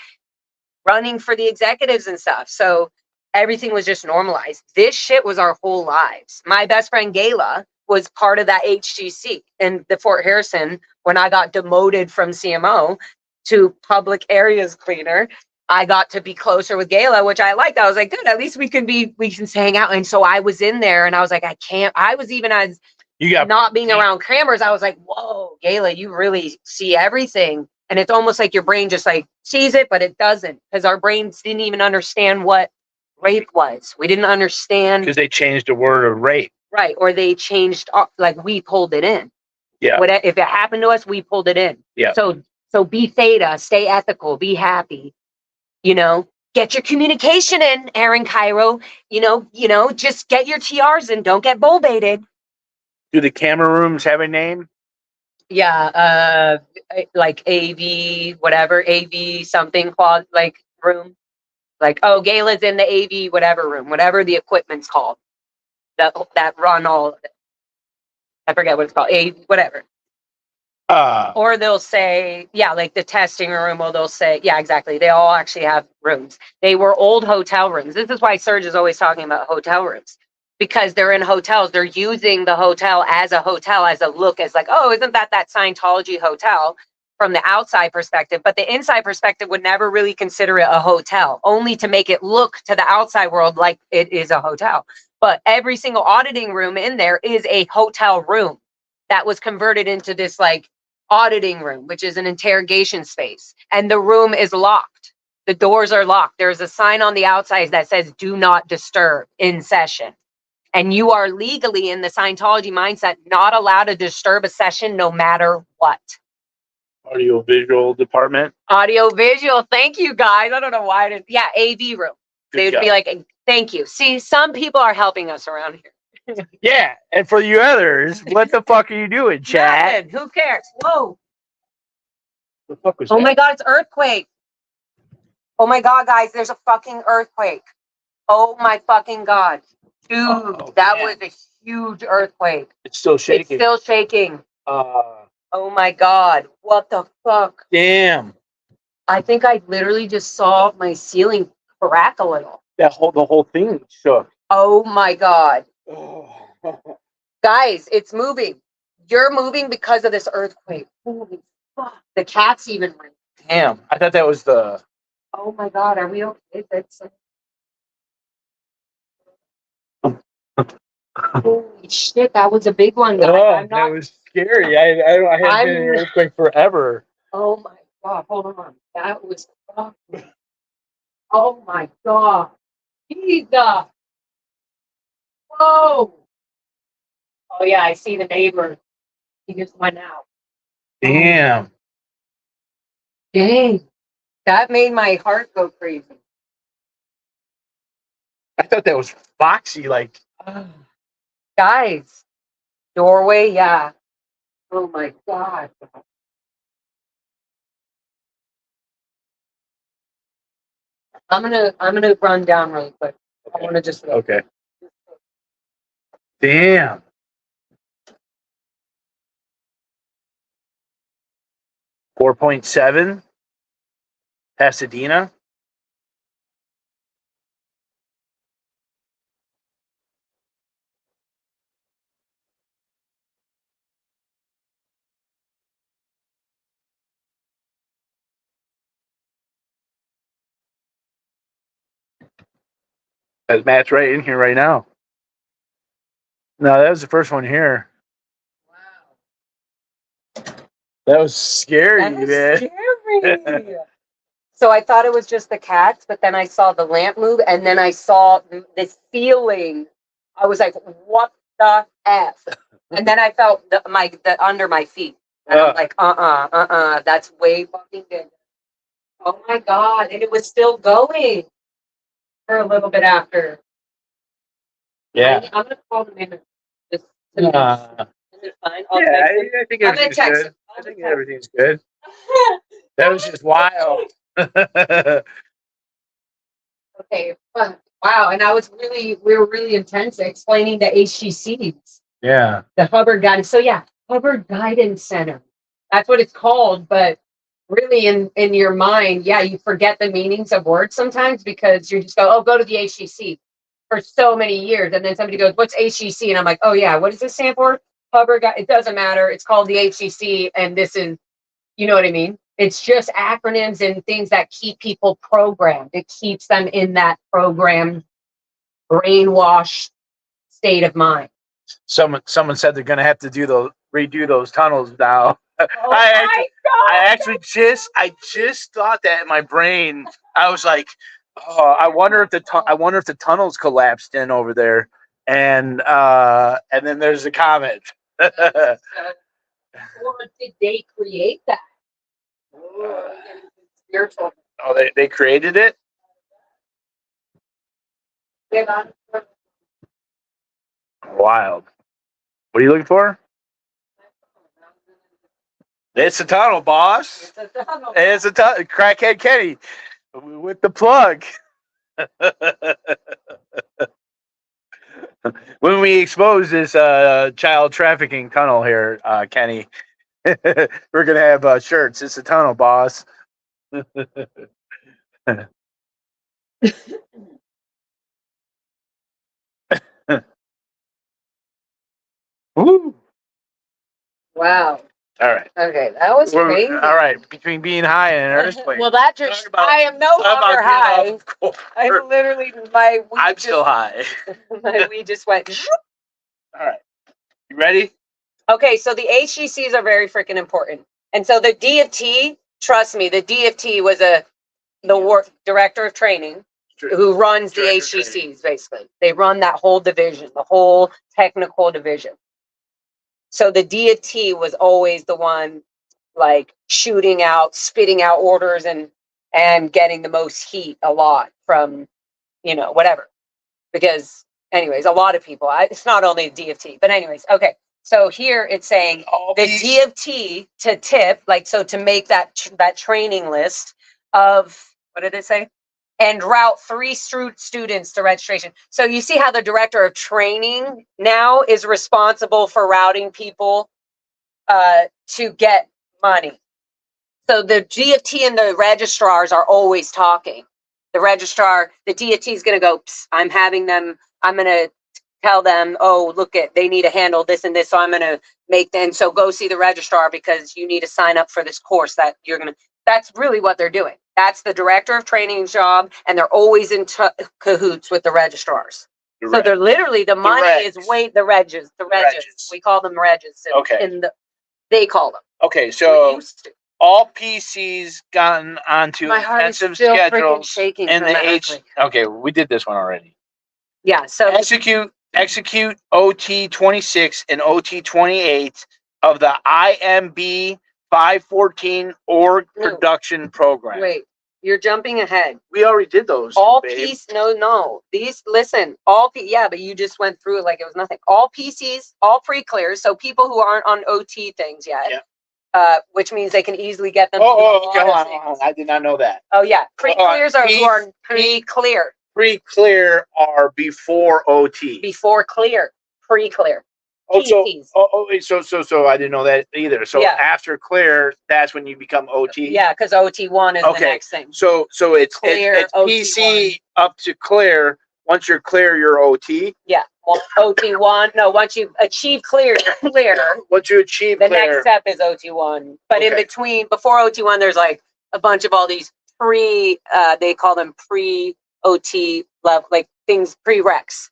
running for the executives and stuff. So everything was just normalized. This shit was our whole lives. My best friend Gayla was part of that HGC in the Fort Harrison when I got demoted from CMO to public areas cleaner. I got to be closer with Gayla, which I liked. I was like, good, at least we can hang out. And so I was in there and I was like, I was even as not being around cameras, I was like, whoa, Gayla, you really see everything. And it's almost like your brain just like sees it, but it doesn't, because our brains didn't even understand what rape was. We didn't understand. Because they changed the word of rape. Right. Or they changed, like, we pulled it in. Yeah. If it happened to us, we pulled it in. Yeah. So be theta, stay ethical, be happy. You know, get your communication in, AaRON, KYRO. You know, just get your TRs in. Don't get bull baited. Do the camera rooms have a name? Yeah, like AV, whatever, AV something called, like, room. Like, oh, Gayla's in the AV whatever room, whatever the equipment's called. That run all of it. I forget what it's called. AV, whatever. Or they'll say, yeah, like the testing room, or they'll say, yeah, exactly. They all actually have rooms. They were old hotel rooms. This is why Serge is always talking about hotel rooms, because they're in hotels. They're using the hotel, as a look, as like, oh, isn't that Scientology hotel from the outside perspective? But the inside perspective would never really consider it a hotel, only to make it look to the outside world like it is a hotel. But every single auditing room in there is a hotel room that was converted into this, like, auditing room, which is an interrogation space. And the room is locked. The doors are locked. There's a sign on the outside that says, do not disturb in session. And you are legally, in the Scientology mindset, not allowed to disturb a session no matter what. Audio visual department. Audio visual. Thank you, guys. I don't know why. Yeah, AV room. They'd be like, thank you. See, some people are helping us around here. Yeah, and for you others, what the fuck are you doing, chat? Nothing. Who cares? Whoa. The fuck was Oh that? my God, it's earthquake. Oh my God, guys, there's a fucking earthquake. Oh my fucking God. Dude, that was a huge earthquake. It's still shaking. It's still shaking. Oh my God. What the fuck? Damn. I think I literally just saw my ceiling crack a little. The whole thing shook. Oh my God. Guys, it's moving. You're moving because of this earthquake. Holy fuck. The cat's even moving. Damn. I thought that was the... Oh my God, are we okay? That's... Holy shit, that was a big one, guys. That was scary. I haven't been in an earthquake forever. Oh my God, hold on. That was fucking... Oh my God. Jesus. Whoa. Oh yeah, I see the neighbor. He just went out. Damn. Dang. That made my heart go crazy. I thought that was Foxy, like. Guys, doorway, yeah. Oh my God. I'm gonna run down really quick. I want to just Okay. Damn. $4.7. Pasadena. That's Matt's right in here right now. No, that was the first one here. Wow. That was scary, That is man. scary. So I thought it was just the cats, but then I saw the lamp move, and then I saw the ceiling. I was like, "What the f?" And then I felt the under my feet, and I'm like, that's way fucking good. Oh my God! And it was still going for a little bit after. Yeah. I'm gonna call them in. Just Is it fine? I'll yeah, text him. I think I'm gonna everything's text good. him. I think everything's good. That was just wild. Okay. Wow. And we were really intense explaining the HGCs, Yeah. the Hubbard Guidance. So yeah, Hubbard Guidance Center. That's what it's called. But really in your mind, yeah, you forget the meanings of words sometimes because you just go to the HGC for so many years. And then somebody goes, what's HGC? And I'm like, oh yeah, what does this stand for? Hubbard It doesn't matter. It's called the HGC. And this is, you know what I mean? It's just acronyms and things that keep people programmed. It keeps them in that programmed, brainwashed state of mind. Someone said they're gonna have to redo those tunnels now. Oh I just thought that in my brain. I was like, oh, I wonder if the tunnels collapsed in over there. And then there's a comment. Or did they create that? Spiritual. Oh, they created it? Wild. What are you looking for? It's a tunnel, boss. It's a tunnel. Crackhead Kenny with the plug. When we expose this child trafficking tunnel here, Kenny, we're gonna have shirts. It's a tunnel, boss. Woo. Wow. All right. Okay, that was crazy. All right. Between being high and an earthquake. Well, that just I am no longer high. I'm literally I'm still high. My weed just went. All right. You ready? Okay, so the HGCs are very freaking important. And so the DFT, trust me, the DFT was the director of training who runs the HGCs, basically. They run that whole division, the whole technical division. So the DFT was always the one like shooting out, spitting out orders and getting the most heat a lot from, whatever. Because anyways, a lot of people, it's not only the DFT, but anyways, okay. So here it's saying the DFT to tip, to make that training list of, what did it say? And route 3 students to registration. So you see how the director of training now is responsible for routing people to get money. So the DFT and the registrars are always talking. The registrar, the DFT is going to go, I'm going to tell them, oh, they need to handle this and this. So I'm going to make them, so go see the registrar because you need to sign up for this course that that's really what they're doing. That's the director of training's job. And they're always in cahoots with the registrars. So they're literally, the money is the regs. We call them regs. Okay. They call them. Okay. So all PCs gotten onto intensive schedules in the Okay, we did this one already. Yeah. So execute OT 26 and OT 28 of the IMB 514 org No. production program. Wait, you're jumping ahead. We already did those. All babe. no. These, listen, yeah, but you just went through it like it was nothing. All PCs, all pre-clears, so people who aren't on OT things yet, which means they can easily get them. Okay, hold on. I did not know that. Oh yeah, pre-clears are who are pre-clear. Pre-clear are before OT. Before clear, pre-clear. Oh, PCs. so I didn't know that either. So after clear, that's when you become OT. Yeah, because OT1 is the next thing. So it's Clear, it's PC up to clear. Once you're clear, you're OT. Yeah, well, OT1. No, once you achieve clear, you're clear. Once you achieve the clear, next step is OT1. But in between, before OT1, there's like a bunch of all these they call them pre-OT level, like things, prereqs,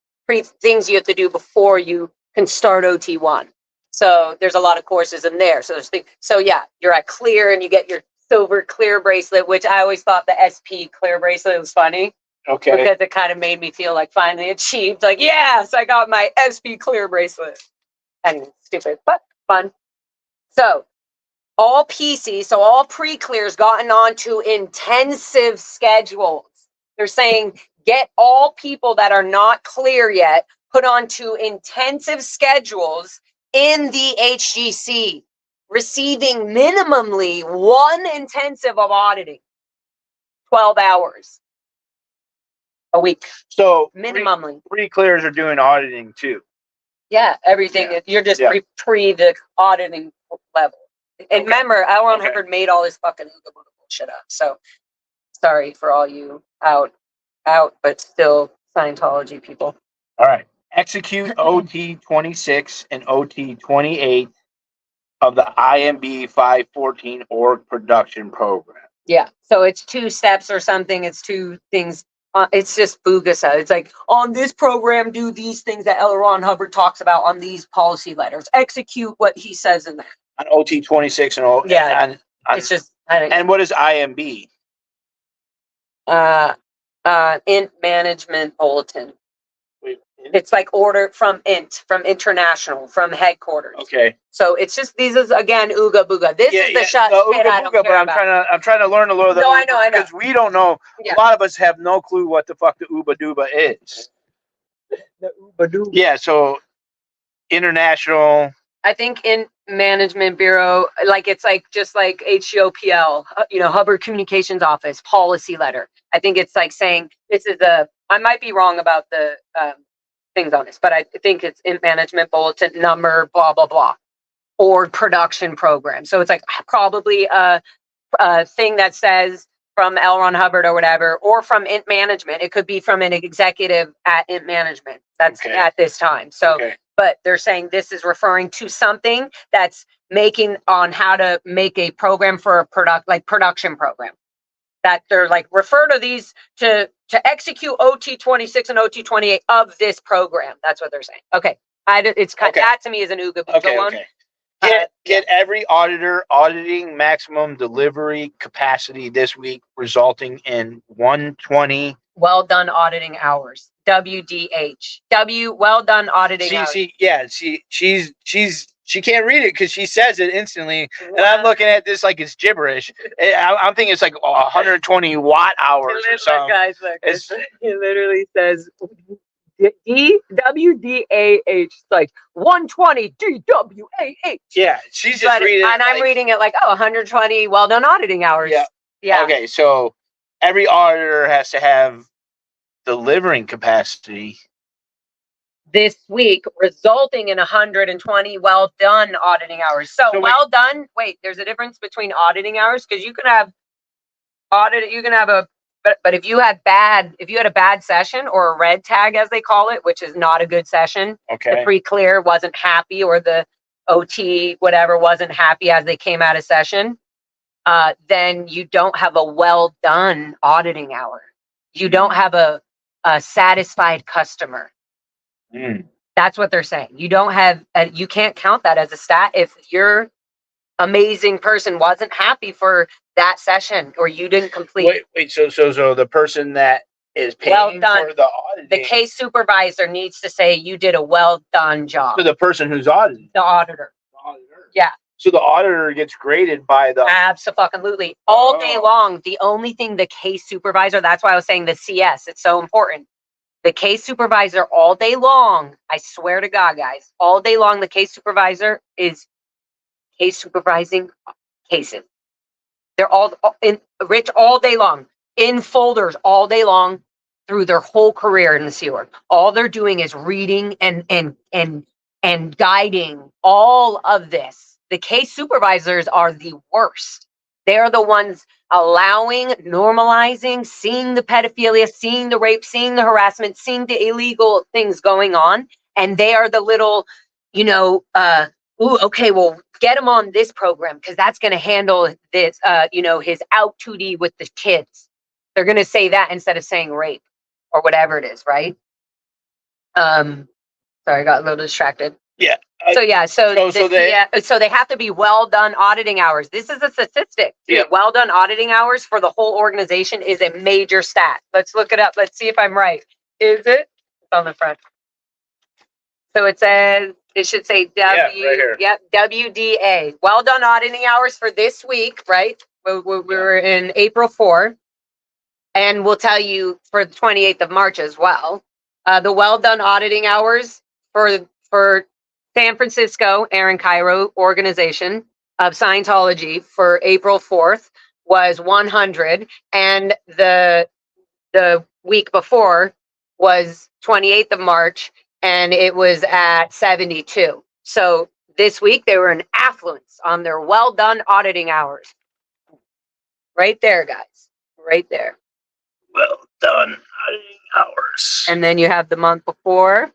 things you have to do before you can start OT1. So there's a lot of courses in there. So yeah, you're at clear and you get your silver clear bracelet, which I always thought the SP clear bracelet was funny. Okay. Because it kind of made me feel like finally achieved, like, yes, I got my SP clear bracelet. And stupid, but fun. So all PCs, so all pre-clears gotten onto intensive schedules. They're saying get all people that are not clear yet put onto intensive schedules in the HGC, receiving minimally one intensive of auditing, 12 hours a week. So minimally. Pre-clears are doing auditing too. Yeah, everything. Yeah. You're just pre the auditing level. And remember, AaRON Hubbard made all this fucking bullshit up. So sorry for all you out, but still Scientology people. All right. Execute OT 26 and OT 28 of the IMB 514 org production program. Yeah. So it's 2 steps or something. It's 2 things. It's just boogasa. It's like, on this program, do these things that AaRON Hubbard talks about on these policy letters. Execute what he says in there. On OT 26 and it's just. And what is IMB? Int Management Bulletin. It's like order from international, from headquarters. Okay. So it's just, these is again ooga booga. This is the shit I don't care about. I'm trying to learn a little. No, I know. Because we don't know. Yeah. A lot of us have no clue what the fuck the Uba Duba is. The Uba Duba. Yeah. So international. I think in Management Bureau, like it's like just like HGOPL, Hubbard Communications Office policy letter. I think it's like saying this is I might be wrong about the things on this, but I think it's in Management Bulletin number, blah, blah, blah, or production program. So it's like probably a thing that says from AaRON Hubbard or whatever, or from Int Management. It could be from an executive at Int Management. That's at this time. So, but they're saying this is referring to something that's making on how to make a program for a production program. That they're like, refer to these to execute OT 26 and OT 28 of this program. That's what they're saying. Okay. It's kind that to me is an ooga booga one. Get every auditor auditing maximum delivery capacity this week, resulting in 120 well done auditing hours. WDH. Well done auditing hours. She can't read it because she says it instantly, and I'm looking at this like it's gibberish. I'm thinking it's like 120 watt hours or something. Guys, look, it literally says DWDAH. It's like 120 DWAH. Yeah, she's just reading it. And I'm reading it like, 120 well done auditing hours. Yeah. Okay, so every auditor has to have delivering capacity this week, resulting in 120 well done auditing hours. So well done. Wait, there's a difference between auditing hours, because you can have but if you had a bad session or a red tag, as they call it, which is not a good session, the pre-clear wasn't happy, or the OT whatever wasn't happy as they came out of session, then you don't have a well done auditing hour. You don't have a satisfied customer. That's what they're saying. You don't have, you can't count that as a stat if your amazing person wasn't happy for that session, or you didn't complete. Wait. So the person that is paying for the auditing, the case supervisor needs to say you did a well done job. To the person who's auditing, the auditor. Yeah. So the auditor gets graded by the. Absolutely. All day Oh. long. The only thing the case supervisor, that's why I was saying the CS, it's so important. The case supervisor all day long, I swear to God, guys, all day long, the case supervisor is case supervising cases. They're all in Rich all day long, in folders all day long through their whole career in the Sea Org. All they're doing is reading and guiding all of this. The case supervisors are the worst. They're the ones allowing, normalizing, seeing the pedophilia, seeing the rape, seeing the harassment, seeing the illegal things going on. And they are the little, ooh, okay, well, get him on this program because that's going to handle this, his out 2D with the kids. They're going to say that instead of saying rape or whatever it is, right? Sorry, I got a little distracted. Yeah. So they have to be well done auditing hours. This is a statistic. Yeah. Well done auditing hours for the whole organization is a major stat. Let's look it up. Let's see if I'm right. Is it? It's on the front. So it says, it should say right here. WDA. Well done auditing hours for this week, right? We're in April 4. And we'll tell you for the 28th of March as well. The well done auditing hours for San Francisco AaRON KYRO organization of Scientology for April 4th was 100. And the week before was 28th of March. And it was at 72. So this week they were in affluence on their well done auditing hours. Right there, guys. Right there. Well done auditing hours. And then you have the month before,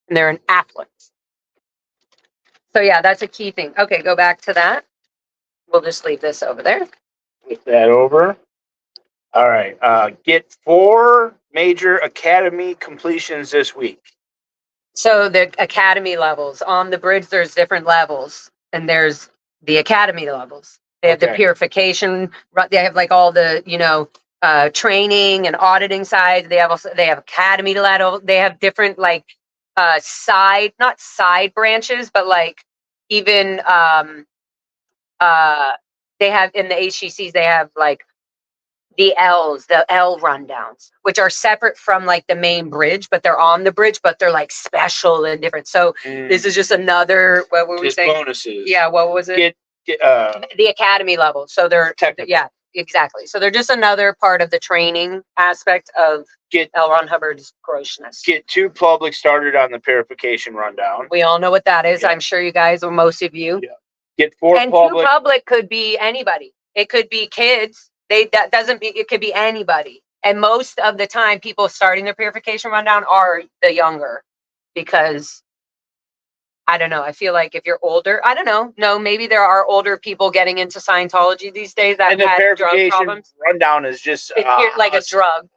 and they're in affluence. So yeah, that's a key thing. Okay, go back to that. We'll just leave this over there. Get that over. All right. Get 4 major academy completions this week. So the academy levels on the bridge, there's different levels, and there's the academy levels. They have the purification. They have like all the training and auditing side. They have academy level. They have different like not side branches, but like even they have in the HCCs they have like the L rundowns, which are separate from like the main bridge, but they're on the bridge, but they're like special and different. So this is just another, what were we saying? Bonuses. Yeah, what was it? The academy level. So they're technical. Yeah, exactly. So they're just another part of the training aspect of L. Ron Hubbard's grossness. Get 2 public started on the purification rundown. We all know what that is. Yeah. I'm sure you guys, or most of you. Yeah. Get 4 and public. 2 public could be anybody. It could be kids. It could be anybody. And most of the time, people starting their purification rundown are the younger, because I don't know. I feel like if you're older, I don't know. No, maybe there are older people getting into Scientology these days that And the had drug purification problems. rundown is just It's like a drug.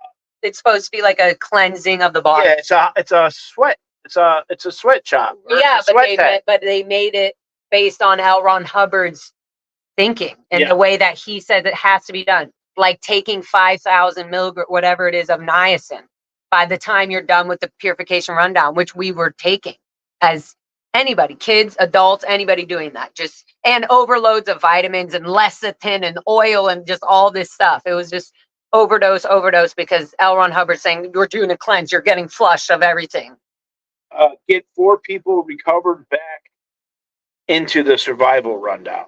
It's supposed to be like a cleansing of the body. Yeah, it's a sweat. It's a sweat shop. Yeah, but they made it based on L. Ron Hubbard's thinking and the way that he said it has to be done. Like taking 5,000 milligrams, whatever it is, of niacin by the time you're done with the purification rundown, which we were taking as anybody, kids, adults, anybody doing that. And overloads of vitamins and lecithin and oil and just all this stuff. It was just overdose, because L. Ron Hubbard saying you're doing a cleanse, you're getting flushed of everything. Get 4 people recovered back into the survival rundown.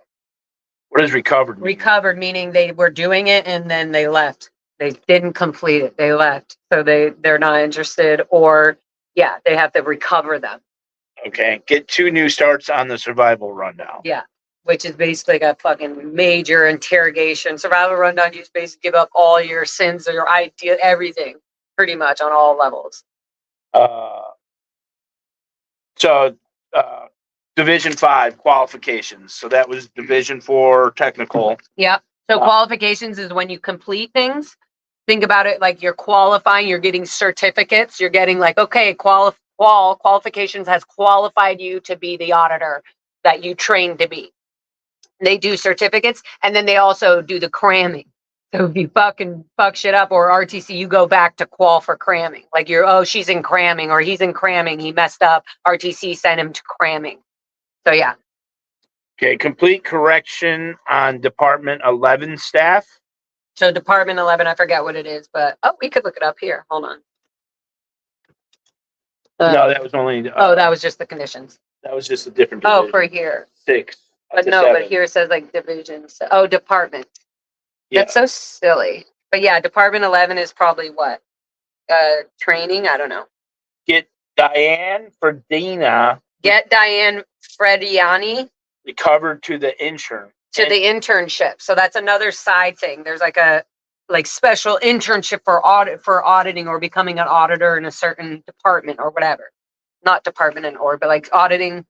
What does recovered mean? Recovered meaning they were doing it and then they left. They didn't complete it. They left. So they're not interested, or they have to recover them. Okay. Get 2 new starts on the survival rundown. Yeah. Which is basically a fucking major interrogation. Survival rundown, you just basically give up all your sins or your idea, everything, pretty much on all levels. Division 5 qualifications. So that was Division 4 technical. Yep. So qualifications is when you complete things. Think about it like you're qualifying, you're getting certificates, you're getting like, okay, qualifications has qualified you to be the auditor that you trained to be. They do certificates, and then they also do the cramming. So if you fuck shit up, or RTC, you go back to qual for cramming. Like she's in cramming, or he's in cramming, he messed up, RTC sent him to cramming. So yeah. Okay, complete correction on Department 11 staff. So Department 11, I forget what it is, but we could look it up here. Hold on. No, that was only. That was just the conditions. That was just a different. Oh, division. for here. 6. But to no, 7. but here it says like divisions. Oh, department. Yeah. That's so silly. But yeah, Department 11 is probably what? Training? I don't know. Get Diane Ferdina Get Diane Frediani recovered to the intern. to the internship. So that's another side thing. There's like a special internship for auditing or becoming an auditor in a certain department or whatever. Not department but like auditing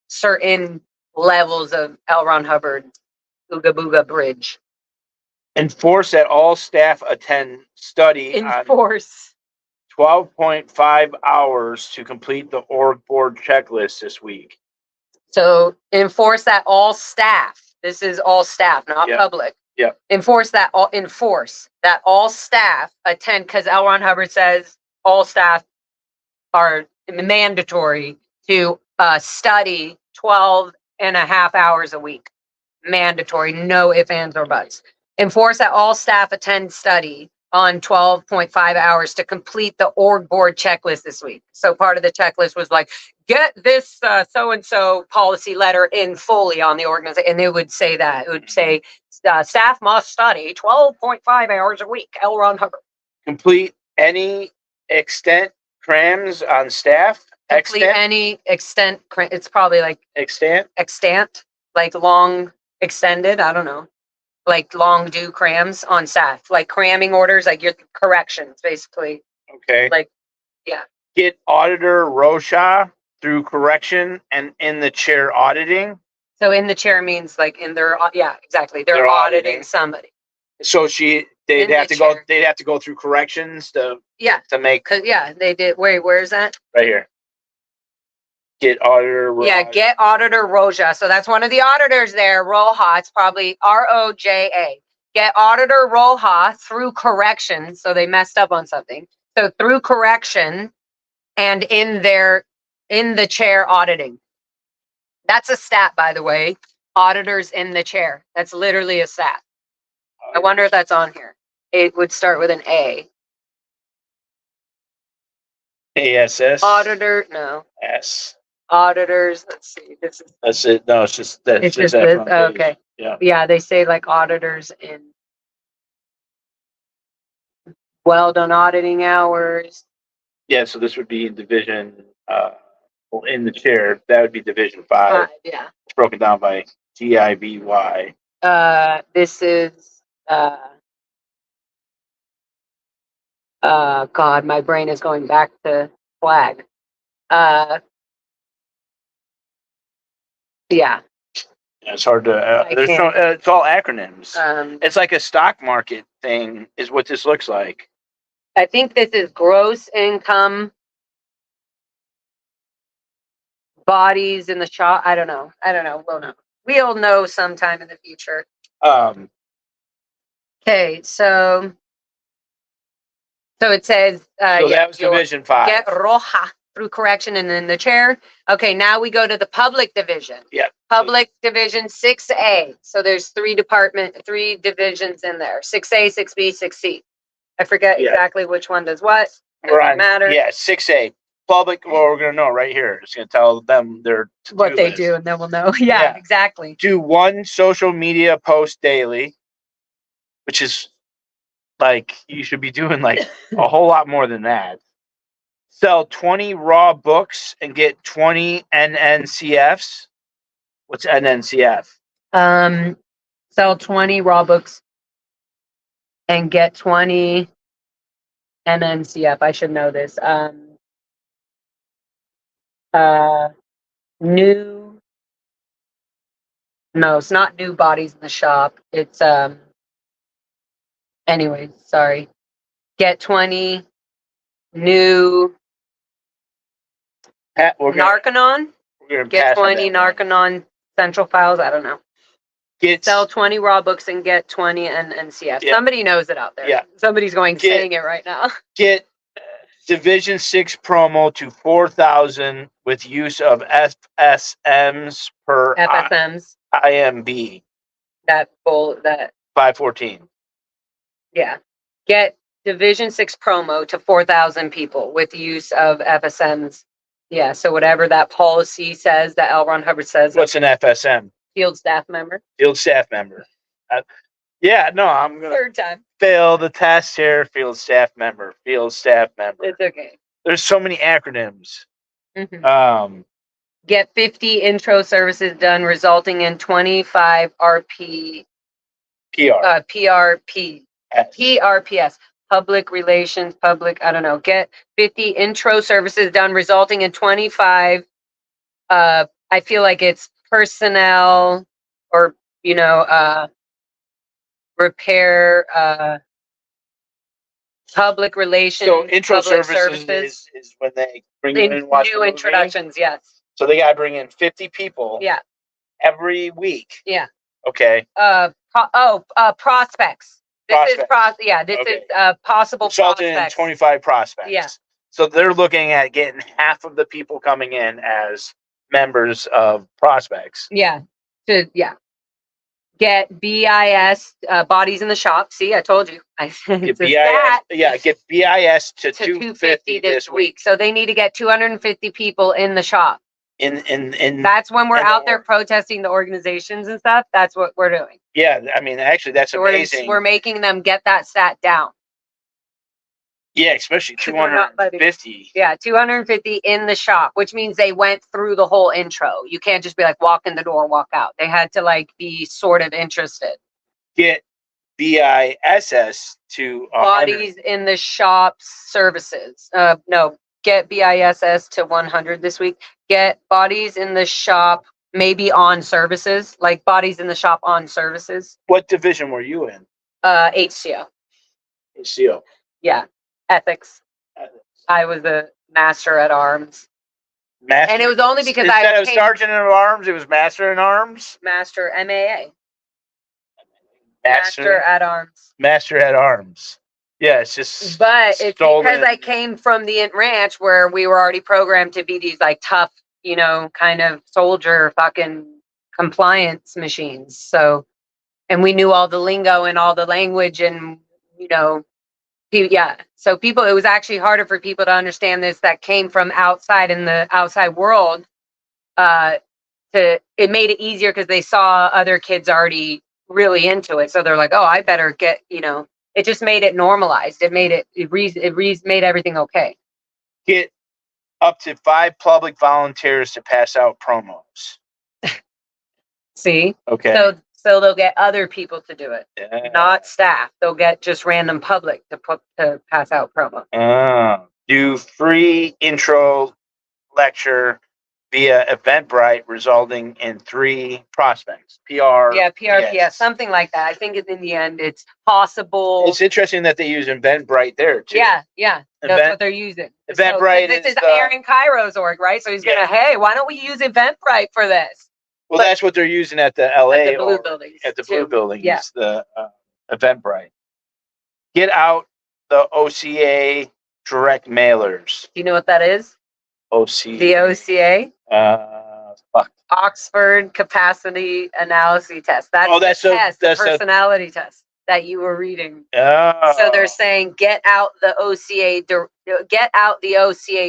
certain levels of L. Ron Hubbard Ooga Booga Bridge. Enforce that all staff attend study on Enforce 12.5 hours to complete the org board checklist this week. So enforce that all staff. This is all staff, not public. Yeah. Enforce that all staff attend, because L. Ron Hubbard says all staff are mandatory to study 12.5 hours a week. Mandatory, no ifs, ands, or buts. Enforce that all staff attend study on 12.5 hours to complete the org board checklist this week. So part of the checklist was like, get this so-and-so policy letter in fully on the organization. And it would say that. It would say, staff must study 12.5 hours a week. L. Ron Hubbard. Complete any extent crams on staff. Complete any extent. It's probably like extant, like long extended. I don't know. Like long due crams on staff, like cramming orders, like your corrections, basically. Okay. Like, yeah. Get Auditor Rocha through correction and in the chair auditing. So in the chair means like in their, exactly. They're auditing somebody. So they'd have to go through corrections to make. They did. Where's that? Right here. Get Auditor Rocha. Yeah, get Auditor Rocha. So that's one of the auditors there. Roja. It's probably Roja. Get Auditor Roja through correction. So they messed up on something. So through correction and in the chair auditing. That's a stat, by the way. Auditors in the chair. That's literally a stat. I wonder if that's on here. It would start with an A. ASS. Auditor, no. S. Auditors, let's see. That's it. No, it's just that. It's just this. Okay. Yeah. Yeah, they say like auditors in well done auditing hours. Yeah, so this would be in division, in the chair, that would be division 5. Yeah. It's broken down by GIBY. This is, God, my brain is going back to flag. Yeah. It's hard to, it's all acronyms. It's like a stock market thing is what this looks like. I think this is gross income bodies in the shop. I don't know. We'll know. We'll know sometime in the future. Okay, so it says so that was division 5. Get Roja through correction and in the chair. Okay, now we go to the public division. Yeah. Public division 6A. So there's 3 divisions in there. 6A, 6B, 6C. I forget exactly which one does what. Doesn't matter. Yeah, 6A. Public, well, we're going to know right here. It's going to tell them what they do, and then we'll know. Yeah, exactly. Do 1 social media post daily, which is like, you should be doing like a whole lot more than that. Sell 20 raw books and get 20 NNCFs. What's NNCF? Sell 20 raw books and get 20 NNCF. I should know this. No, it's not new bodies in the shop. It's anyways, sorry. Get 20 new Narconon. Get 20 Narconon central files. I don't know. Sell 20 raw books and get 20 NCF. Yeah. Somebody knows it out there. Yeah. Somebody's saying it right now. Get Division 6 promo to 4,000 with use of FSMs per FSMs. IMB That 514. yeah. Get Division 6 promo to 4,000 people with use of FSMs. Yeah, so whatever that policy says, that L. Ron Hubbard says. What's an FSM? Field staff member. Field staff member. Yeah, no, I'm going to Third time. fail the test here. Field staff member. Field staff member. It's okay. There's so many acronyms. Mhm. Get 50 intro services done, resulting in 25 RP PRP PRPS public relations I don't know. Get 50 intro services done, resulting in 25. I feel like it's personnel or repair. Public relations. So intro public services is when they bring you in and watch the new movie. introductions. Yes. So they got to bring in 50 people. Yeah. Every week. Yeah. Okay. Prospects. This is possible Resulting in prospects. 25 prospects. Yeah. So they're looking at getting half of the people coming in as members of prospects. Yeah. Get BIS bodies in the shop. See, I told you. Get BIS, get BIS to 250 this week. So they need to get 250 people in the shop. In That's when we're out there protesting the organizations and stuff. That's what we're doing. Yeah, I mean, actually, that's amazing. We're making them get that stat down. Yeah, especially 250. Yeah, 250 in the shop, which means they went through the whole intro. You can't just be like, walk in the door, walk out. They had to be sort of interested. Get BISS to 100. Bodies in the shop services. No, get BISS to 100 this week. Get bodies in the shop, maybe on services, like bodies in the shop on services. What division were you in? HCO. HCO. Yeah. Ethics. I was a master at arms. Master, and it was only because instead of sergeant at arms, it was master at arms. Master MAA. Master at arms. Master at arms. Yeah, it's just. But it's because I came from the Int Ranch where we were already programmed to be these tough, kind of soldier fucking compliance machines. So, and we knew all the lingo and all the language and so people, it was actually harder for people to understand this that came from outside in the outside world. It made it easier because they saw other kids already really into it. So they're like, oh, I better get, it just made it normalized. It made made everything okay. Get up to 5 public volunteers to pass out promos. See? Okay. So they'll get other people to do it, not staff. They'll get just random public to pass out promo. Do free intro lecture via Eventbrite, resulting in 3 prospects. PR. Yeah, PRPS, something like that. I think in the end, it's possible. It's interesting that they use Eventbrite there too. Yeah. That's what they're using. Eventbrite this is AaRON KYRO's org, right? So he's gonna, hey, why don't we use Eventbrite for this? Well, that's what they're using at the LA at the blue buildings. At the blue buildings, yeah. The Eventbrite. Get out the OCA direct mailers. Do you know what that is? OCA. The OCA. Fuck. Oxford Capacity Analysis Test. That's the personality test that you were reading. Oh. So they're saying get out the OCA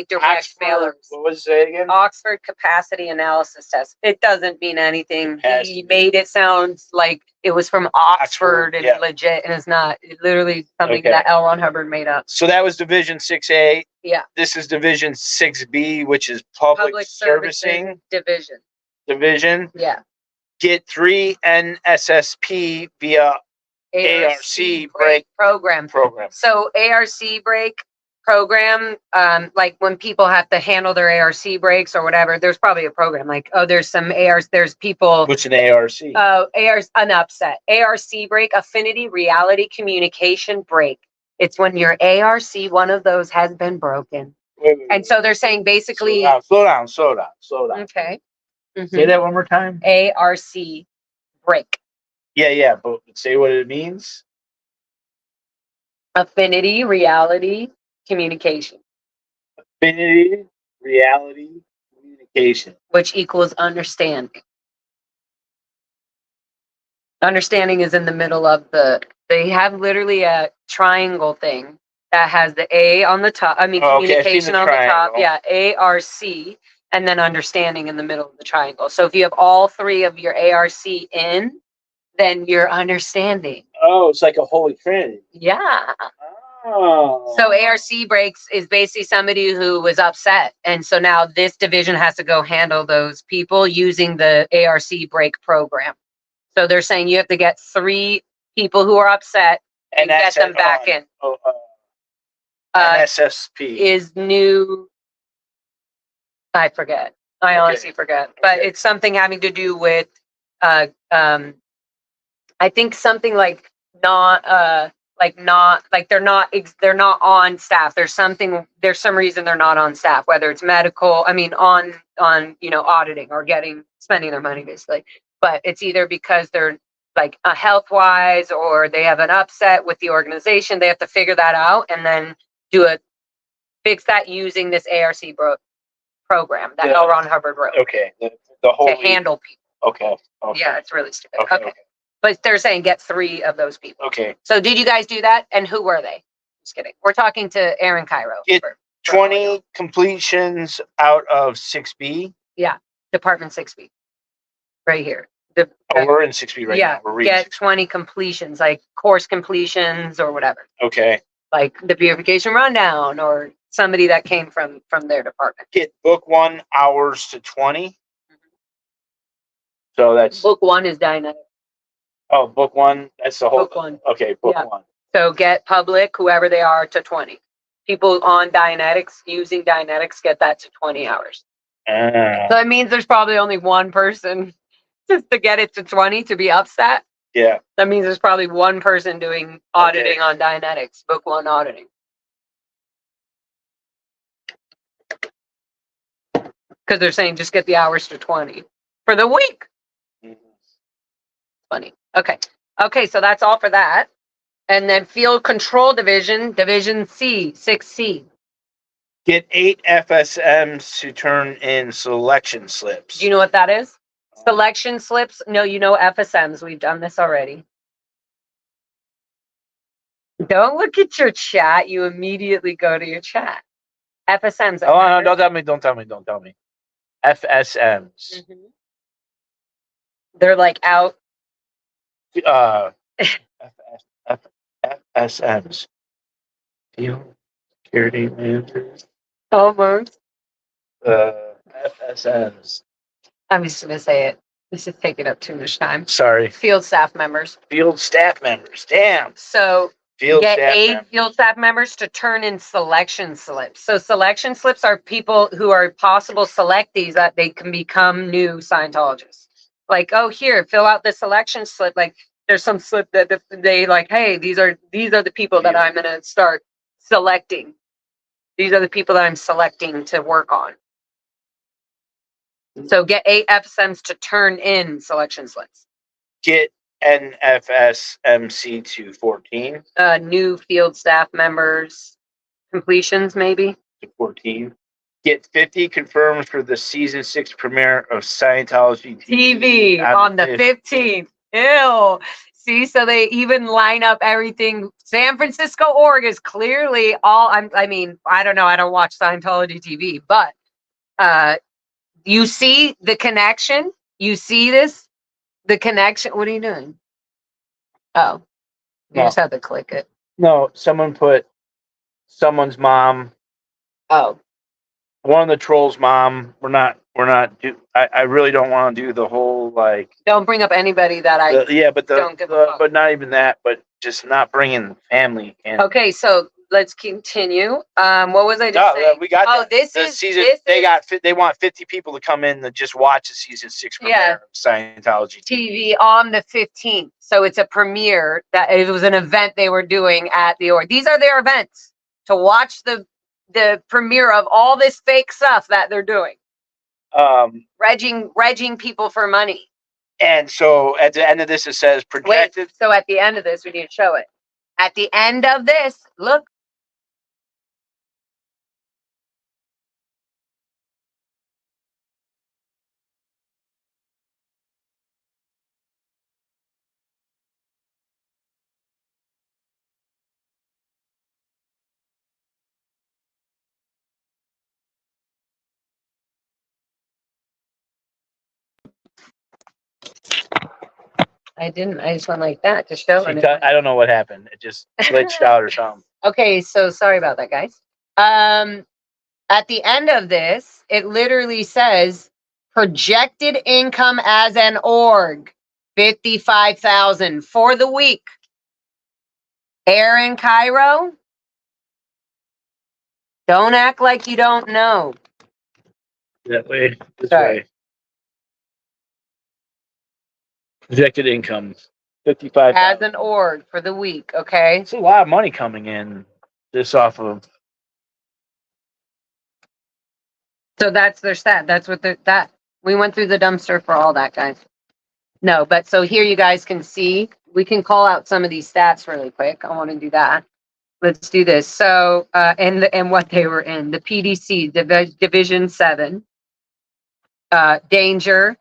direct Oxford, mailers. What was it again? Oxford Capacity Analysis Test. It doesn't mean anything. He made it sound like it was from Oxford and legit, and it's not. It's literally something that L. Ron Hubbard made up. So that was Division 6A. Yeah. This is Division 6B, which is public servicing division. Yeah. Get 3 NSSP via ARC break program. So ARC break program, like when people have to handle their ARC breaks or whatever, there's probably a program there's some ARC, there's people. What's an ARC? An upset. ARC break, affinity reality communication break. It's when your ARC, one of those has been broken. Wait. And so they're saying basically. Slow down. Okay. Mm-hmm. Say that one more time. ARC break. Yeah, but say what it means. Affinity reality communication. Infinity, reality, communication. which equals understanding. Understanding is in the middle of they have literally a triangle thing that has the A on the top. I mean, Oh, okay, I've seen communication the on the top. triangle. Yeah, ARC, and then understanding in the middle of the triangle. So if you have all three of your ARC in, then you're understanding. Oh, it's like a holy trinity. Yeah. Oh. So ARC breaks is basically somebody who was upset. And so now this division has to go handle those people using the ARC break program. So they're saying you have to get 3 people who are upset and get them back in. NSSP. Is new. I forget. I honestly forget. But it's something having to do with, I think something like not they're not on staff. There's some reason they're not on staff, whether it's medical, I mean on auditing or spending their money basically. But it's either because they're like health wise or they have an upset with the organization. They have to figure that out and then fix that using this ARC program that L. Ron Hubbard wrote. Okay. The whole to handle people. Okay. Yeah, it's really stupid. Okay. But they're saying get 3 of those people. Okay. So did you guys do that? And who were they? Just kidding. We're talking to AaRON KYRO. Get 20 completions out of 6B. Yeah, Department 6B. Right here. We're in 6B right now. We're reading get 20 completions, like course completions or whatever. Okay. Like the purification rundown or somebody that came from their department. Get book 1 hours to 20. Mm-hmm. So that's book 1 is Dianetic. Oh, book 1. That's the whole book 1. Okay, book 1. So get public, whoever they are, to 20. People on Dianetics, using Dianetics, get that to 20 hours. So that means there's probably only one person just to get it to 20 to be upset. Yeah. That means there's probably one person doing auditing on Dianetics, book 1 auditing. Because they're saying just get the hours to 20 for the week. Mm-hmm. Funny. Okay, so that's all for that. And then field control division C, 6C. Get 8 FSMs to turn in selection slips. Do you know what that is? Selection slips? No, you know FSMs. We've done this already. Don't look at your chat. You immediately go to your chat. FSMs. Oh, no, don't tell me. FSMs. Mm-hmm. They're like out. FSMs. Field security managers. Almost. FSMs. I'm just going to say it. This is taking up too much time. Sorry. Field staff members. Field staff members. Damn. So get 8 field staff members to turn in selection slips. So selection slips are people who are possible selectees that they can become new Scientologists. Like, oh, here, fill out the selection slip. Like, there's some slip that they like, hey, these are the people that I'm going to start selecting. These are the people that I'm selecting to work on. So get 8 FSMs to turn in selection slips. Get NFSMC to 14. New field staff members, completions maybe. To 14. Get 50 confirmed for the season 6 premiere of Scientology TV on the 15th. Ew. See, so they even line up everything. San Francisco org is clearly all. I mean, I don't know. I don't watch Scientology TV, but you see the connection. You see this, the connection. What are you doing? Oh, you just have to click it. No, someone put someone's mom. Oh, one of the trolls' mom. We're not. I really don't want to do the whole like. Don't bring up anybody that don't give a fuck. But not even that. But just not bringing family in. Okay, so let's continue. What was I just saying? We got. Oh, this is season. They want 50 people to come in to just watch the season 6 premiere of Scientology TV on the 15th. So it's a premiere that it was an event they were doing at the org. These are their events to watch the premiere of all this fake stuff that they're doing. Regging people for money. And so at the end of this, it says projected. Wait, so at the end of this, we need to show it. At the end of this, look. I didn't. I just went like that to show it. I don't know what happened. It just glitched out or something. Okay, so sorry about that, guys. At the end of this, it literally says projected income as an org, 55,000 for the week. AaRON, KYRO, don't act like you don't know. That way, this Sorry. way. Projected income, 55. As an org for the week, okay? It's a lot of money coming in just off of. So that's their stat. That's what that we went through the dumpster for all that, guys. No, but so here you guys can see, we can call out some of these stats really quick. I want to do that. Let's do this. So, and what they were in, the PDC, Division 7, Danger,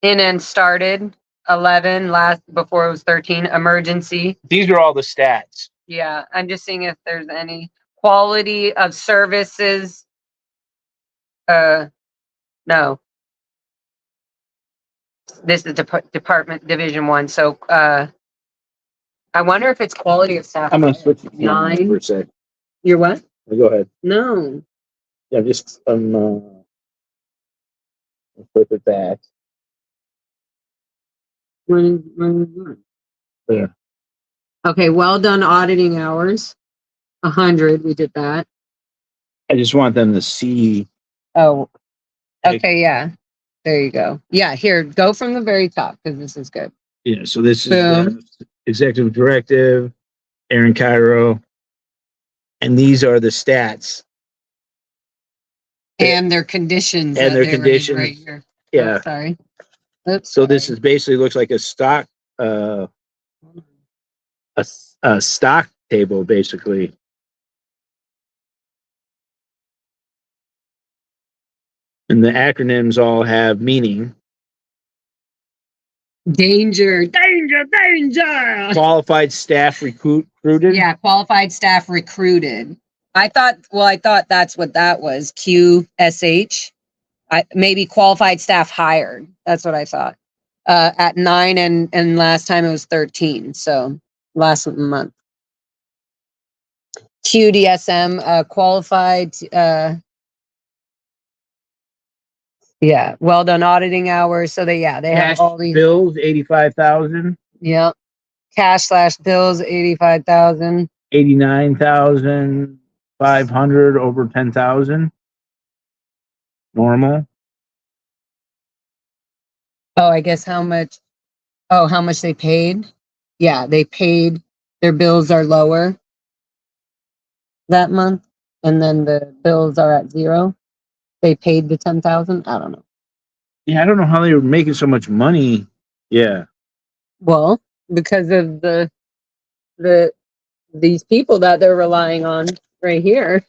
in and started, 11, before it was 13, Emergency. These are all the stats. Yeah, I'm just seeing if there's any quality of services. No. This is Department Division 1. So, I wonder if it's quality of staff. I'm going to switch it 9 for a sec. You're what? Go ahead. No. Yeah, just flip it back. When There. Okay, well done auditing hours. 100, we did that. I just want them to see. Oh, okay, yeah. There you go. Yeah, here, go from the very top because this is good. Yeah, so this is Boom. the executive directive, AaRON, KYRO, and these are the stats. And their conditions. And that their they were in conditions. right here. Yeah. Oh, sorry. Oops, So this sorry. is basically looks like a stock, a stock table, basically. And the acronyms all have meaning. Danger, danger, danger. Qualified staff recruited. Yeah, qualified staff recruited. I thought that's what that was. QSH. Maybe qualified staff hired. That's what I thought. At 9 and last time it was 13. So last month. QDSM, qualified. Yeah, well done auditing hours. So they have all these bills, 85,000. Yep. Cash/bills, 85,000. 89,500 over 10,000. Normal. Oh, I guess how much they paid? Yeah, they paid. Their bills are lower that month, and then the bills are at 0. They paid the 10,000. I don't know. Yeah, I don't know how they were making so much money. Yeah. Well, because of these people that they're relying on right here,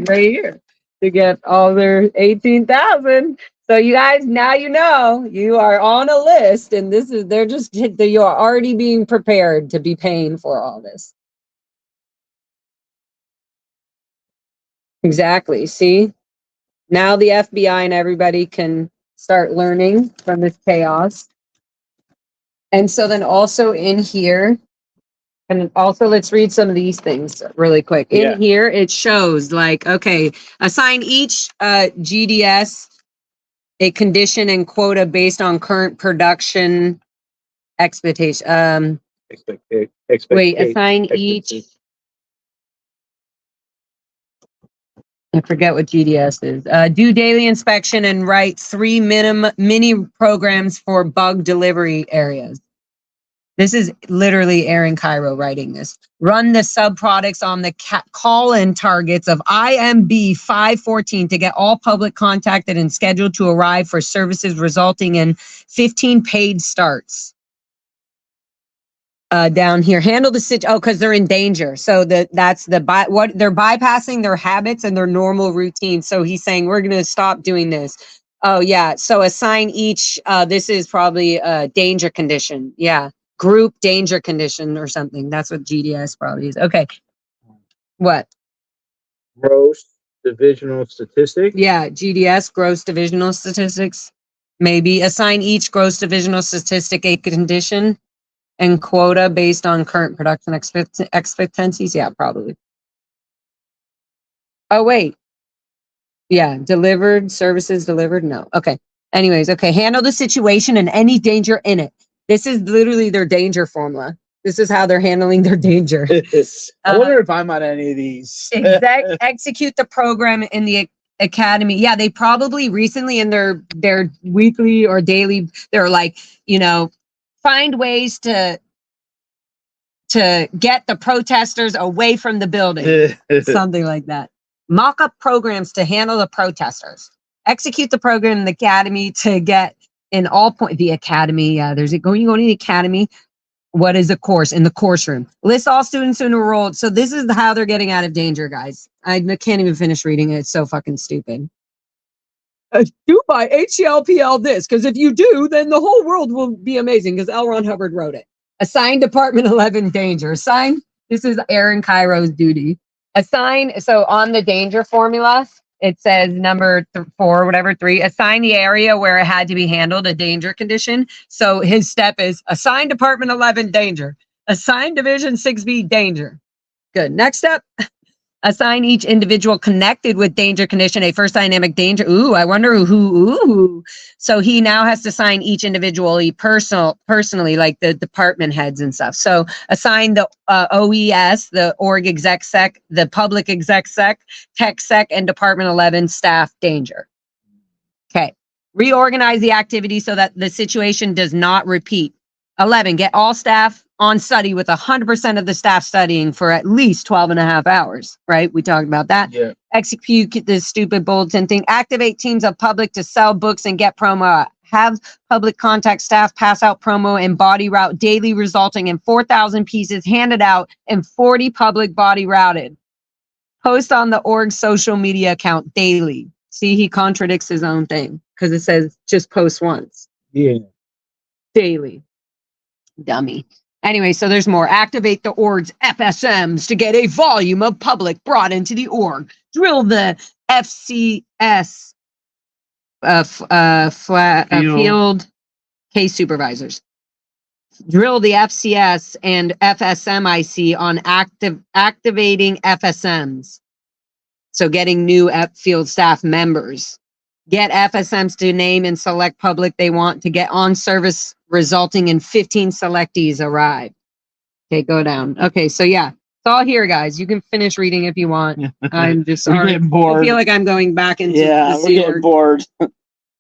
right here, to get all their 18,000. So you guys, now you know you are on a list, and you are already being prepared to be paying for all this. Exactly. See, now the FBI and everybody can start learning from this chaos. And so then also in here, and also let's read some of these things really quick. In here, it shows like, okay, assign each GDS a condition and quota based on current production expectation. Wait, assign each. I forget what GDS is. Do daily inspection and write 3 mini programs for bug delivery areas. This is literally AaRON KYRO writing this. Run the subproducts on the call-in targets of IMB 514 to get all public contacted and scheduled to arrive for services resulting in 15 paid starts. Down here, handle the because they're in danger. So that's what they're bypassing their habits and their normal routine. So he's saying we're going to stop doing this. Oh yeah. So assign each. This is probably a danger condition. Yeah. Group danger condition or something. That's what GDS probably is. Okay. What? Gross divisional statistics. Yeah, GDS, gross divisional statistics. Maybe assign each gross divisional statistic a condition and quota based on current production expectancies. Yeah, probably. Oh, wait. Yeah, delivered, services delivered. No. Okay. Anyways, okay. Handle the situation and any danger in it. This is literally their danger formula. This is how they're handling their danger. I wonder if I'm on any of these. Execute the program in the academy. Yeah, they probably recently in their weekly or daily, they're like, find ways to get the protesters away from the building. Something like that. Mock up programs to handle the protesters. Execute the program in the academy to get in all point. The academy, yeah, there's it going to the academy. What is the course in the course room? List all students enrolled. So this is how they're getting out of danger, guys. I can't even finish reading it. It's so fucking stupid. Do by HCLPL this, because if you do, then the whole world will be amazing. Because L. Ron Hubbard wrote it. Assign Department 11 danger. Assign. This is AaRON KYRO's duty. Assign. So on the danger formula, it says number 4, whatever, 3, assign the area where it had to be handled, a danger condition. So his step is assign Department 11 danger, assign Division 6B danger. Good. Next step, assign each individual connected with danger condition a first dynamic danger. Ooh, I wonder who. Ooh. So he now has to assign each individually personally, like the department heads and stuff. So assign the OES, the org exec sec, the public exec sec, tech sec, and Department 11 staff danger. Okay. Reorganize the activity so that the situation does not repeat. 11, get all staff on study with 100% of the staff studying for at least 12 and a half hours, right? We talked about that. Yeah. Execute this stupid bulletin thing. Activate teams of public to sell books and get promo. Have public contact staff pass out promo and body route daily, resulting in 4,000 pieces handed out and 40 public body routed. Post on the org social media account daily. See, he contradicts his own thing because it says just post once. Yeah. Daily. Dummy. Anyway, so there's more. Activate the org's FSMs to get a volume of public brought into the org. Drill the FCS field case supervisors. Drill the FCS and FSMIC on activating FSMs. So getting new field staff members. Get FSMs to name and select public they want to get on service, resulting in 15 selectees arrive. Okay, go down. Okay, so yeah, it's all here, guys. You can finish reading if you want. I'm just sorry. Getting bored. I feel like I'm going back into We're getting bored.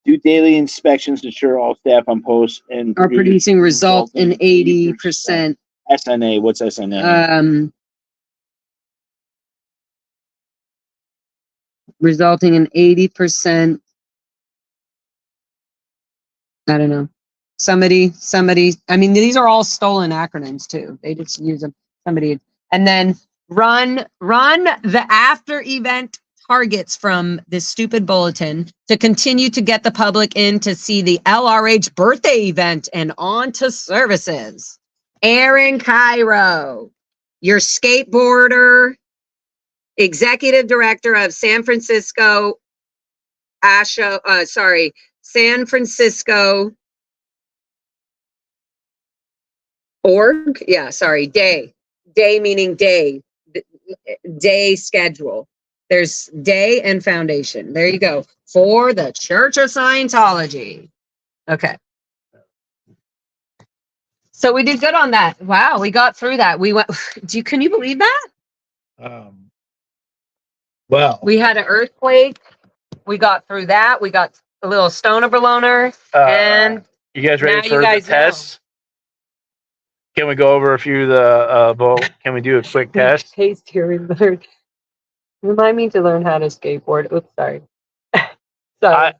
Do daily inspections to ensure all staff on post and are producing result in 80%. SNA. What's SNA? Resulting in 80%. I don't know. Somebody. I mean, these are all stolen acronyms too. They just use them. Somebody, and then run the after event targets from this stupid bulletin to continue to get the public in to see the LRH birthday event and on to services. AaRON KYRO, your skateboarder, executive director of San Francisco San Francisco org. Yeah, sorry. Day meaning day schedule. There's day and foundation. There you go. For the Church of Scientology. Okay. So we did good on that. Wow, we got through that. We went. Can you believe that? Well, we had an earthquake. We got through that. We got a little stoner balloner, and you guys ready now for you guys the test? Can we go over a few of the can we do a quick test? Case hearing. Remind me to learn how to skateboard. Oops, sorry. I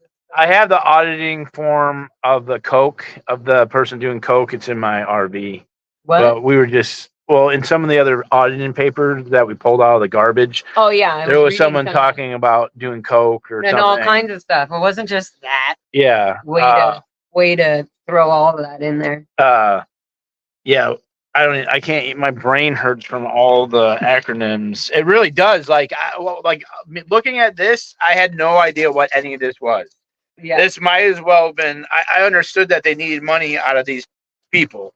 have the auditing form of the coke of the person doing coke. It's in my RV. What? But we were just in some of the other auditing papers that we pulled out of the garbage. Oh yeah, there was someone talking about doing coke or and something. all kinds of stuff. It wasn't just that. Yeah. Way to throw all of that in there. Yeah. I can't. My brain hurts from all the acronyms. It really does. Looking at this, I had no idea what any of this was. Yeah. This might as well have been. I understood that they needed money out of these people,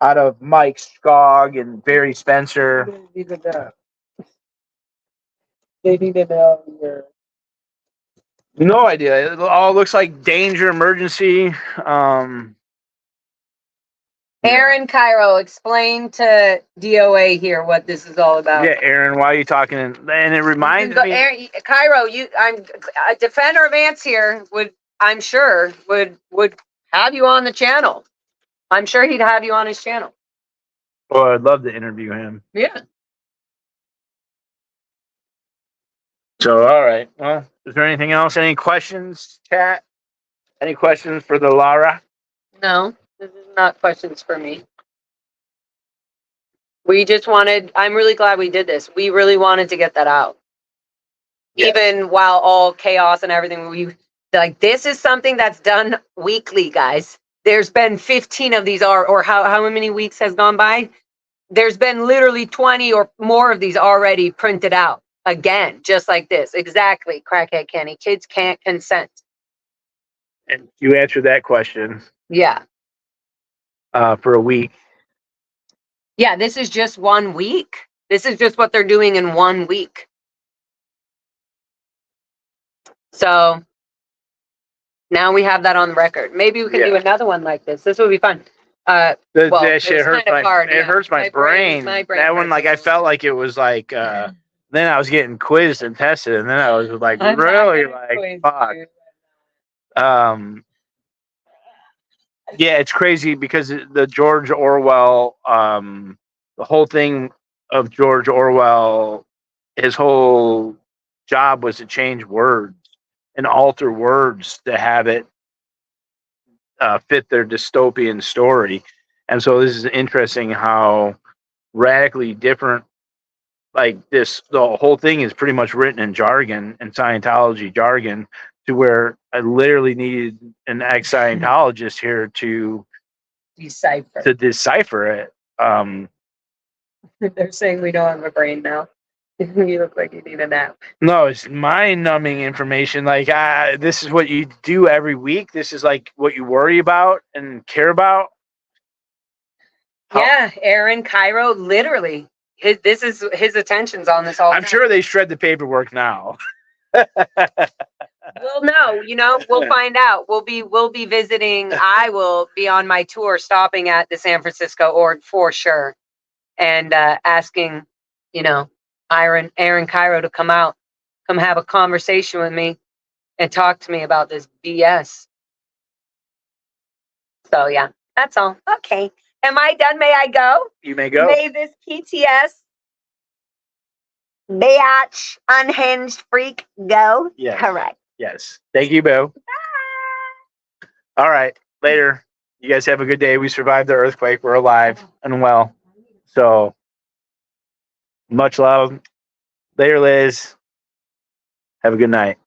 out of Mike Skog and Barry Spencer. They need to know your. No idea. It all looks like danger, emergency. AaRON KYRO, explain to DOA here what this is all about. Yeah, Aaron, why are you talking? And it reminds me. AaRON, KYRO, I'm a defender of ants here. I'm sure would have you on the channel. I'm sure he'd have you on his channel. Oh, I'd love to interview him. Yeah. So, all right. Well, is there anything else? Any questions, chat? Any questions for the Lara? No, this is not questions for me. We just wanted. I'm really glad we did this. We really wanted to get that out. Yes. Even while all chaos and everything, this is something that's done weekly, guys. There's been 15 of these or how many weeks has gone by? There's been literally 20 or more of these already printed out. Again, just like this. Exactly, Crackhead Kenny. Kids can't consent. And you answered that question. Yeah. For a week. Yeah, this is just 1 week. This is just what they're doing in 1 week. So now we have that on the record. Maybe we can do another one like this. This would be fun. That shit hurts my hard, it hurts my brain. That one, like, I felt like it was like then I was getting quizzed and tested, and then I was like, really, like, fuck. Yeah, it's crazy because the George Orwell, the whole thing of George Orwell, his whole job was to change words and alter words to have it fit their dystopian story. And so this is interesting how radically different, like the whole thing is pretty much written in jargon and Scientology jargon, to where I literally needed an ex-Scientologist here to decipher it. They're saying we don't have a brain now. You look like you need a nap. No, it's mind-numbing information. Like, this is what you do every week. This is like what you worry about and care about. Yeah, AaRON KYRO, literally. This is his attention's on this all the I'm time. sure they shred the paperwork now. We'll know, we'll find out. We'll be visiting. I will be on my tour, stopping at the San Francisco org for sure, and asking, AaRON KYRO to come have a conversation with me and talk to me about this BS. So yeah, that's all. Okay. Am I done? May I go? You may go. May this PTS biatch unhinged freak go? Yes. Correct. Yes. Thank you, Boo. Bye. All right. Later. You guys have a good day. We survived the earthquake. We're alive and well. So much love. Later, Liz. Have a good night.